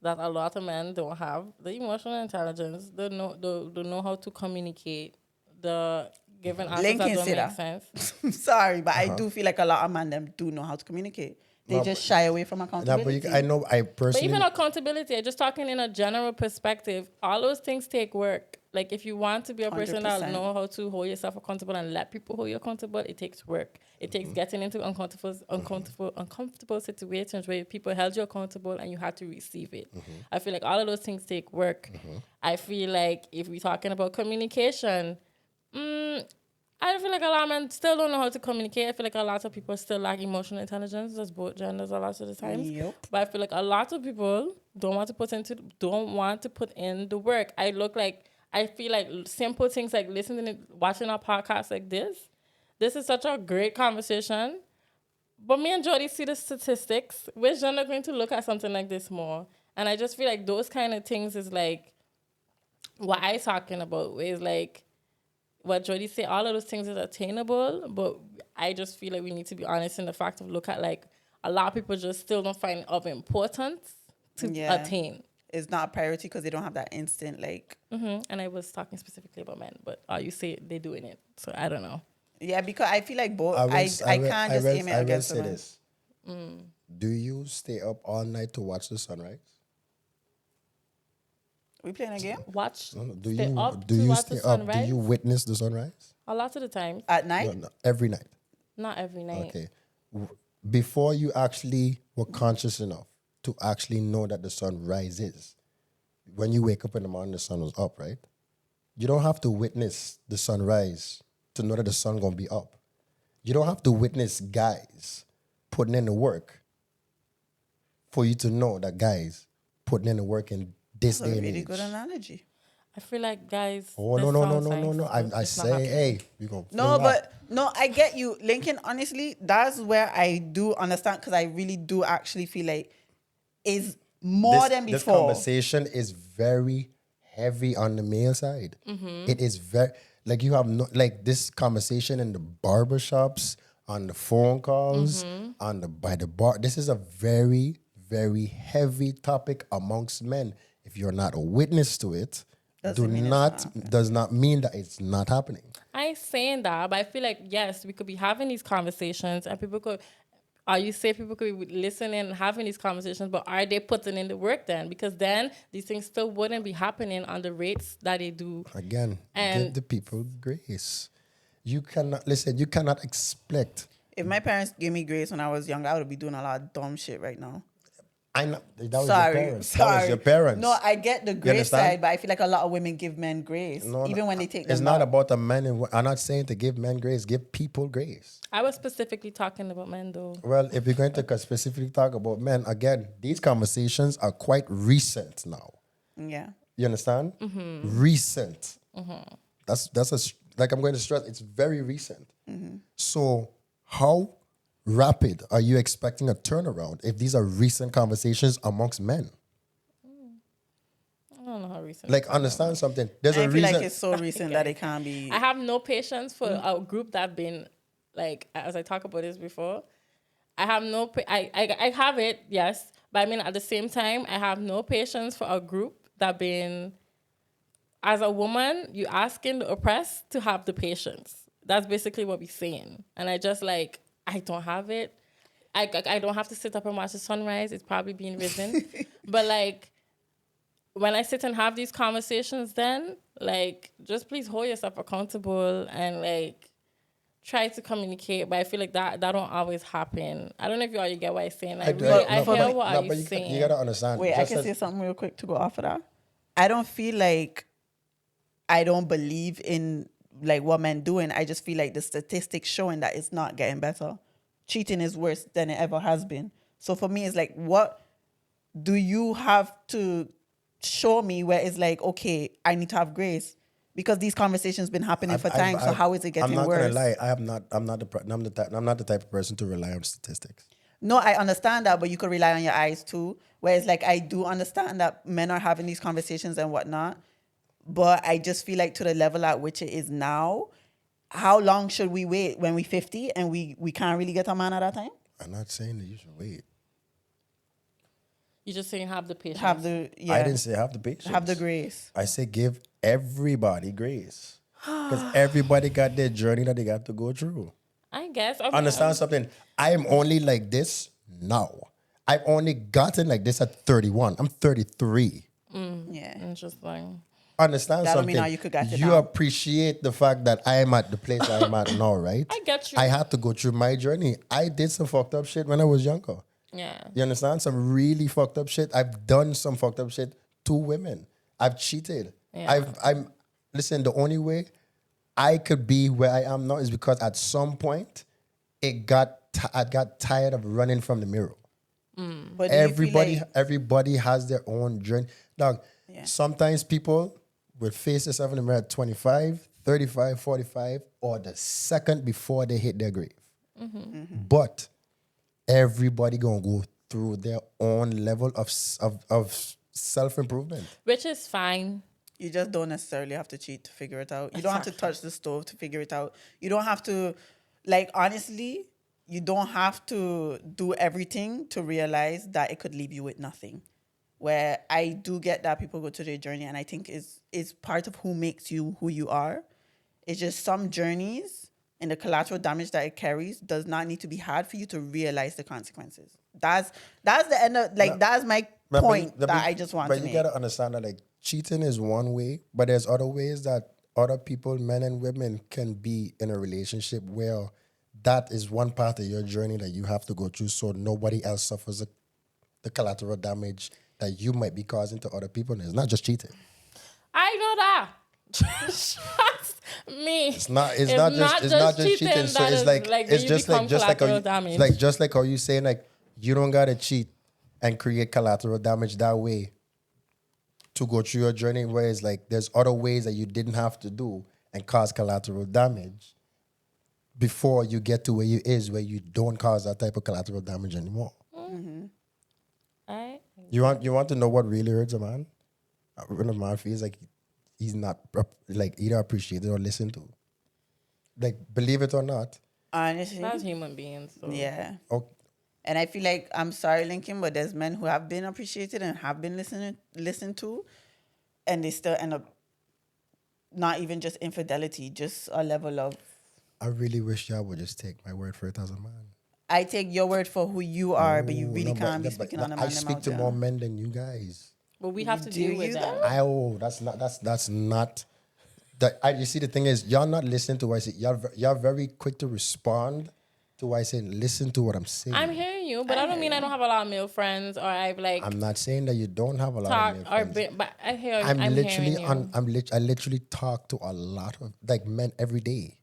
that a lot of men don't have the emotional intelligence, the know how to communicate, the giving answers that don't make sense. Sorry, but I do feel like a lot of men them do know how to communicate. They just shy away from accountability. But I know I personally... But even accountability, just talking in a general perspective, all those things take work. Like, if you want to be a person 100%. that know how to hold yourself accountable and let people hold you accountable, it takes work. It takes getting into uncomfortable situations where people held you accountable and you had to receive it. I feel like all of those things take work. I feel like if we're talking about communication, I feel like a lot of men still don't know how to communicate. I feel like a lot of people still lack emotional intelligence. That's both genders a lot of the times. Yep. But I feel like a lot of people don't want to put in the work. I feel like simple things like watching a podcast like this. This is such a great conversation. But me and Jody see the statistics. Which gender are going to look at something like this more? And I just feel like those kind of things is like what I talking about. Is like what Jody say, all of those things is attainable, but I just feel like we need to be honest in the fact of look at like a lot of people just still don't find it of importance to attain. It's not a priority because they don't have that instant like. And I was talking specifically about men, but you say they're doing it, so I don't know. Yeah, because I feel like both. I can't just aim it against them. This. Do you stay up all night to watch the sunrise? We playing a game? Watch. No, Do you stay up? Do you witness the sunrise? A lot of the times. At night? No, every night. Not every night. Okay. Before you actually were conscious enough to actually know that the sun rises, when you wake up in the morning, the sun was up, right? You don't have to witness the sunrise to know that the sun gonna be up. You don't have to witness guys putting in the work for you to know that guys putting in the work in this day and age. That's a really good analogy. I feel like guys. Oh, no. I say, hey, we gonna. No, I get you, Lincoln. Honestly, that's where I do understand, because I really do actually feel like is more than before. This conversation is very heavy on the male side. It is very like you have no like this conversation in the barbershops, on the phone calls, by the bar. This is a very, very heavy topic amongst men. If you're not a witness to it, does not mean that it's not happening. I ain't saying that, but I feel like, yes, we could be having these conversations and people could be listening and having these conversations, but are they putting in the work then? Because then these things still wouldn't be happening on the rates that they do. Again, give the people grace. You cannot expect. If my parents gave me grace when I was young, I would be doing a lot of dumb shit right now. I know that was your parents. That was your parents. No, I get the grace side, but I feel like a lot of women give men grace, even when they take them It's not about the men. I'm not saying to give men grace. Give people grace. I was specifically talking about men, though. Well, if you're going to specifically talk about men, again, these conversations are quite recent now. Yeah. You understand? Recent. like I'm going to stress, it's very recent. So how rapid are you expecting a turnaround if these are recent conversations amongst men? I don't know how recent. Like, understand something. There's I a feel reason. like it's so recent that it can't be. I have no patience for a group that been like, as I talked about this before. I have no. I have it, yes, but I mean at the same time, I have no patience for a group that been. As a woman, you asking the oppressed to have the patience. That's basically what we're saying, and I just like I don't have it. I don't have to sit up and watch the sunrise. It's probably being risen, but like. When I sit and have these conversations, then like just please hold yourself accountable and like try to communicate. But I feel like that don't always happen. I don't know if you get what I'm saying. I hear what you're saying. You gotta understand. Wait, I can say something real quick to go off of that. I don't feel like I don't believe in like what men doing. I just feel like the statistics showing that it's not getting better. Cheating is worse than it ever has been. So for me, it's like, what do you have to show me where it's like, okay, I need to have grace because these conversations been happening for time. So how is it getting worse? I'm not gonna lie. I'm not the type of person to rely on statistics. No, I understand that, but you could rely on your eyes too. Whereas, like, I do understand that men are having these conversations and whatnot, but I just feel like to the level at which it is now, how long should we wait when we're 50 and we can't really get a man at that time? I'm not saying that you should wait. You're just saying have the patience. I didn't say have the patience. Have the grace. I say give everybody grace. Because everybody got their journey that they got to go through. I guess. Understand something? I am only like this now. I've only gotten like this at 31. I'm 33. Yeah. Interesting. Understand That don't something? mean how you could get it You now. appreciate the fact that I am at the place I am at now, right? I get you. I had to go through my journey. I did some fucked up shit when I was younger. Yeah. You understand? Some really fucked up shit. I've done some fucked up shit to women. I've cheated. Yeah. Listen, the only way I could be where I am now is because at some point I got tired of running from the mirror. But do you feel like- Everybody has their own journey. Dog, sometimes people will face themselves in the mirror at 25, 35, 45, or the second before they hit their grave. But everybody gonna go through their own level of self-improvement. Which is fine. You just don't necessarily have to cheat to figure it out. You don't have to touch the stove to figure it out. You don't have to, like, honestly, you don't have to do everything to realize that it could leave you with nothing. Where I do get that people go to their journey, and I think is part of who makes you who you are. It's just some journeys and the collateral damage that it carries does not need to be had for you to realize the consequences. That's the end of, like, that's my point that I just want to make. But you gotta understand that, like, cheating is one way, but there's other ways that other people, men and women, can be in a relationship where that is one part of your journey that you have to go through so nobody else suffers the collateral damage that you might be causing to other people. And it's not just cheating. I know that. Trust me. It's not just cheating. So it's just like how you saying, like, you don't gotta cheat and create collateral damage that way to go through your journey, whereas like there's other ways that you didn't have to do and cause collateral damage before you get to where you don't cause that type of collateral damage anymore. You want to know what really hurts a man? When a man feels like he's not like either appreciated or listened to. Like, believe it or not. Honestly. That's human beings. So. Yeah. Okay. And I feel like, I'm sorry, Lincoln, but there's men who have been appreciated and have been listened to, and they still end up not even just infidelity, just a level of... I really wish y'all would just take my word for it as a man. I take your word for who you are, but you really can't be speaking on a man. I speak to more men than you guys. But we have to deal with that. That's not... You see, the thing is, y'all not listening to what I say. Y'all very quick to respond to what I say. Listen to what I'm saying. I'm hearing you, but I don't mean I don't have a lot of male friends, or I've like... I'm not saying that you don't have a lot of male friends. But I hear you. I literally talk to a lot of like men every day.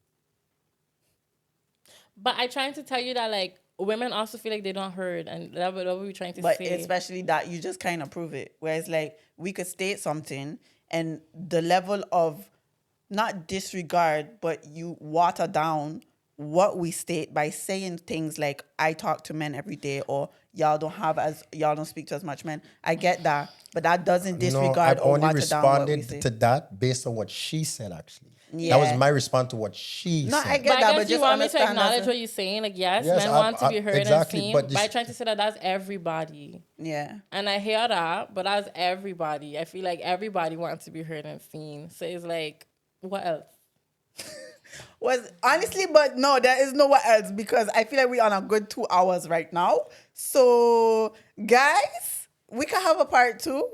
But I'm trying to tell you that, like, women also feel like they don't heard, and that's what we're trying to but say. But especially that you just kind of prove it. Whereas, like, we could state something, and the level of not disregard, but you water down what we state by saying things like I talk to men every day, or y'all don't speak to as much men. I get that, but that doesn't disregard I or only water down what we responded say. to that based on what she said, actually. Yeah. That was my response to what she No, said. I But get I that, guess but you just want me to understand acknowledge that's what you're saying. Like, yes, Yes, men want to be heard exactly, and seen. but By this- trying to say that that's everybody. yeah. And I hear that, but that's everybody. I feel like everybody wants to be heard and seen. So it's like, what else? Was honestly, but no, there is no what else because I feel like we're on a good 2 hours right now. So, guys, we can have a part 2.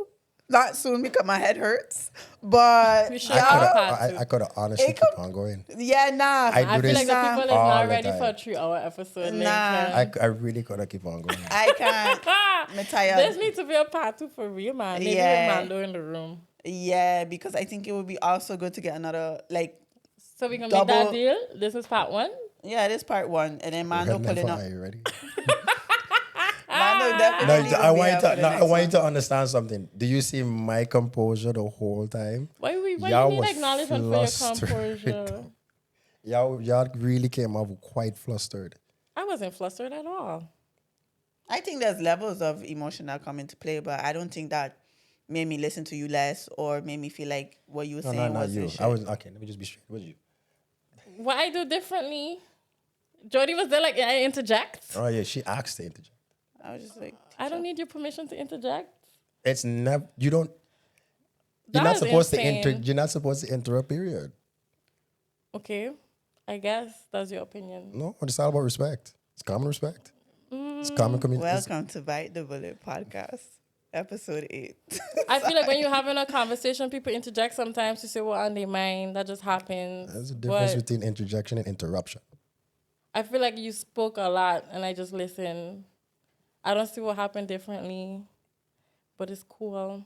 Not soon because my head hurts. But We should y'all, have a part 2. I could have honestly It keep could- on going. yeah, nah. I I do feel this like the people is all not the ready for a time. 3-hour episode. Nah. Lincoln. I really could have keep on going. I can't. I'm tired. This needs to be a part 2 for real, man. Maybe Yeah. with Mando in the room. Yeah, because I think it would be also good to get another, like, So we can make that Double- deal. This is part 1. yeah, this part 1. And then Mando Headline pulling for up. eye, you ready? Mando No, definitely I will be want you out to. for the No, next I want you one. to understand something. Do you see my composure the whole time? Why you Y'all need was acknowledgement for your flustered. composure? Y'all really came off quite flustered. I wasn't flustered at all. I think there's levels of emotion that come into play, but I don't think that made me listen to you less or made me feel like what you were No, saying not was you. shit. I was okay. Let me just be straight with you. What I do differently? Jody was there like, I interject. Oh yeah, she asked to interject. I was just like, I don't need your permission to interject. It's never. You don't. You're That not is supposed insane. to enter. You're not supposed to enter a period. Okay, I guess that's your opinion. No, it's all about respect. It's common respect. It's common communication. welcome to Bite the Bullet podcast, episode 8. I feel like when you're having a conversation, people interject sometimes to say what on their mind. That just happens. There's a difference But between interjection and interruption. I feel like you spoke a lot and I just listened. I don't see what happened differently, but it's cool.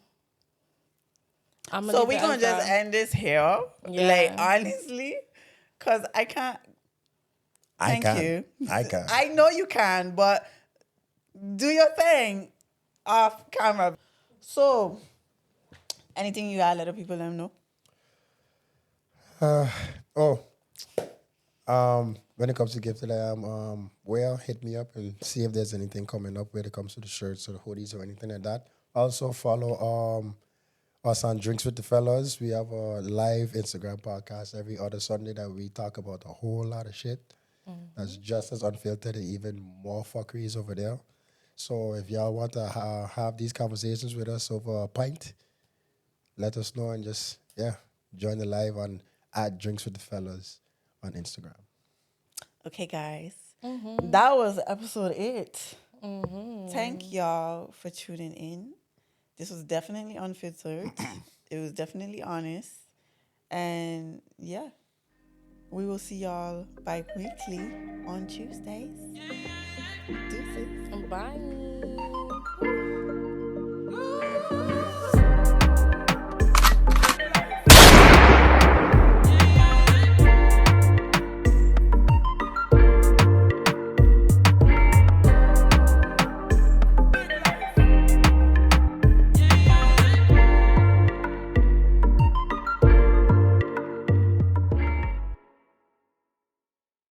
So we're going to just end this here. Yeah. Like, honestly, because I can't. Thank you. I can. I know you can, but do your thing off camera. So, anything you gotta let the people them know? When it comes to gift that I am, well, hit me up and see if there's anything coming up when it comes to the shirts or the hoodies or anything like that. Also follow us on Drinks with the Fellas. We have a live Instagram podcast every other Sunday that we talk about a whole lot of shit. That's just as unfiltered and even more fuckeries over there. So if y'all want to have these conversations with us over a pint, let us know and just, join the live on @Drinks with the Fellas on Instagram. Okay, guys. That was episode 8. Thank y'all for tuning in. This was definitely unfiltered. It was definitely honest. And yeah, we will see y'all bi-weekly on Tuesdays. Deuces. Bye.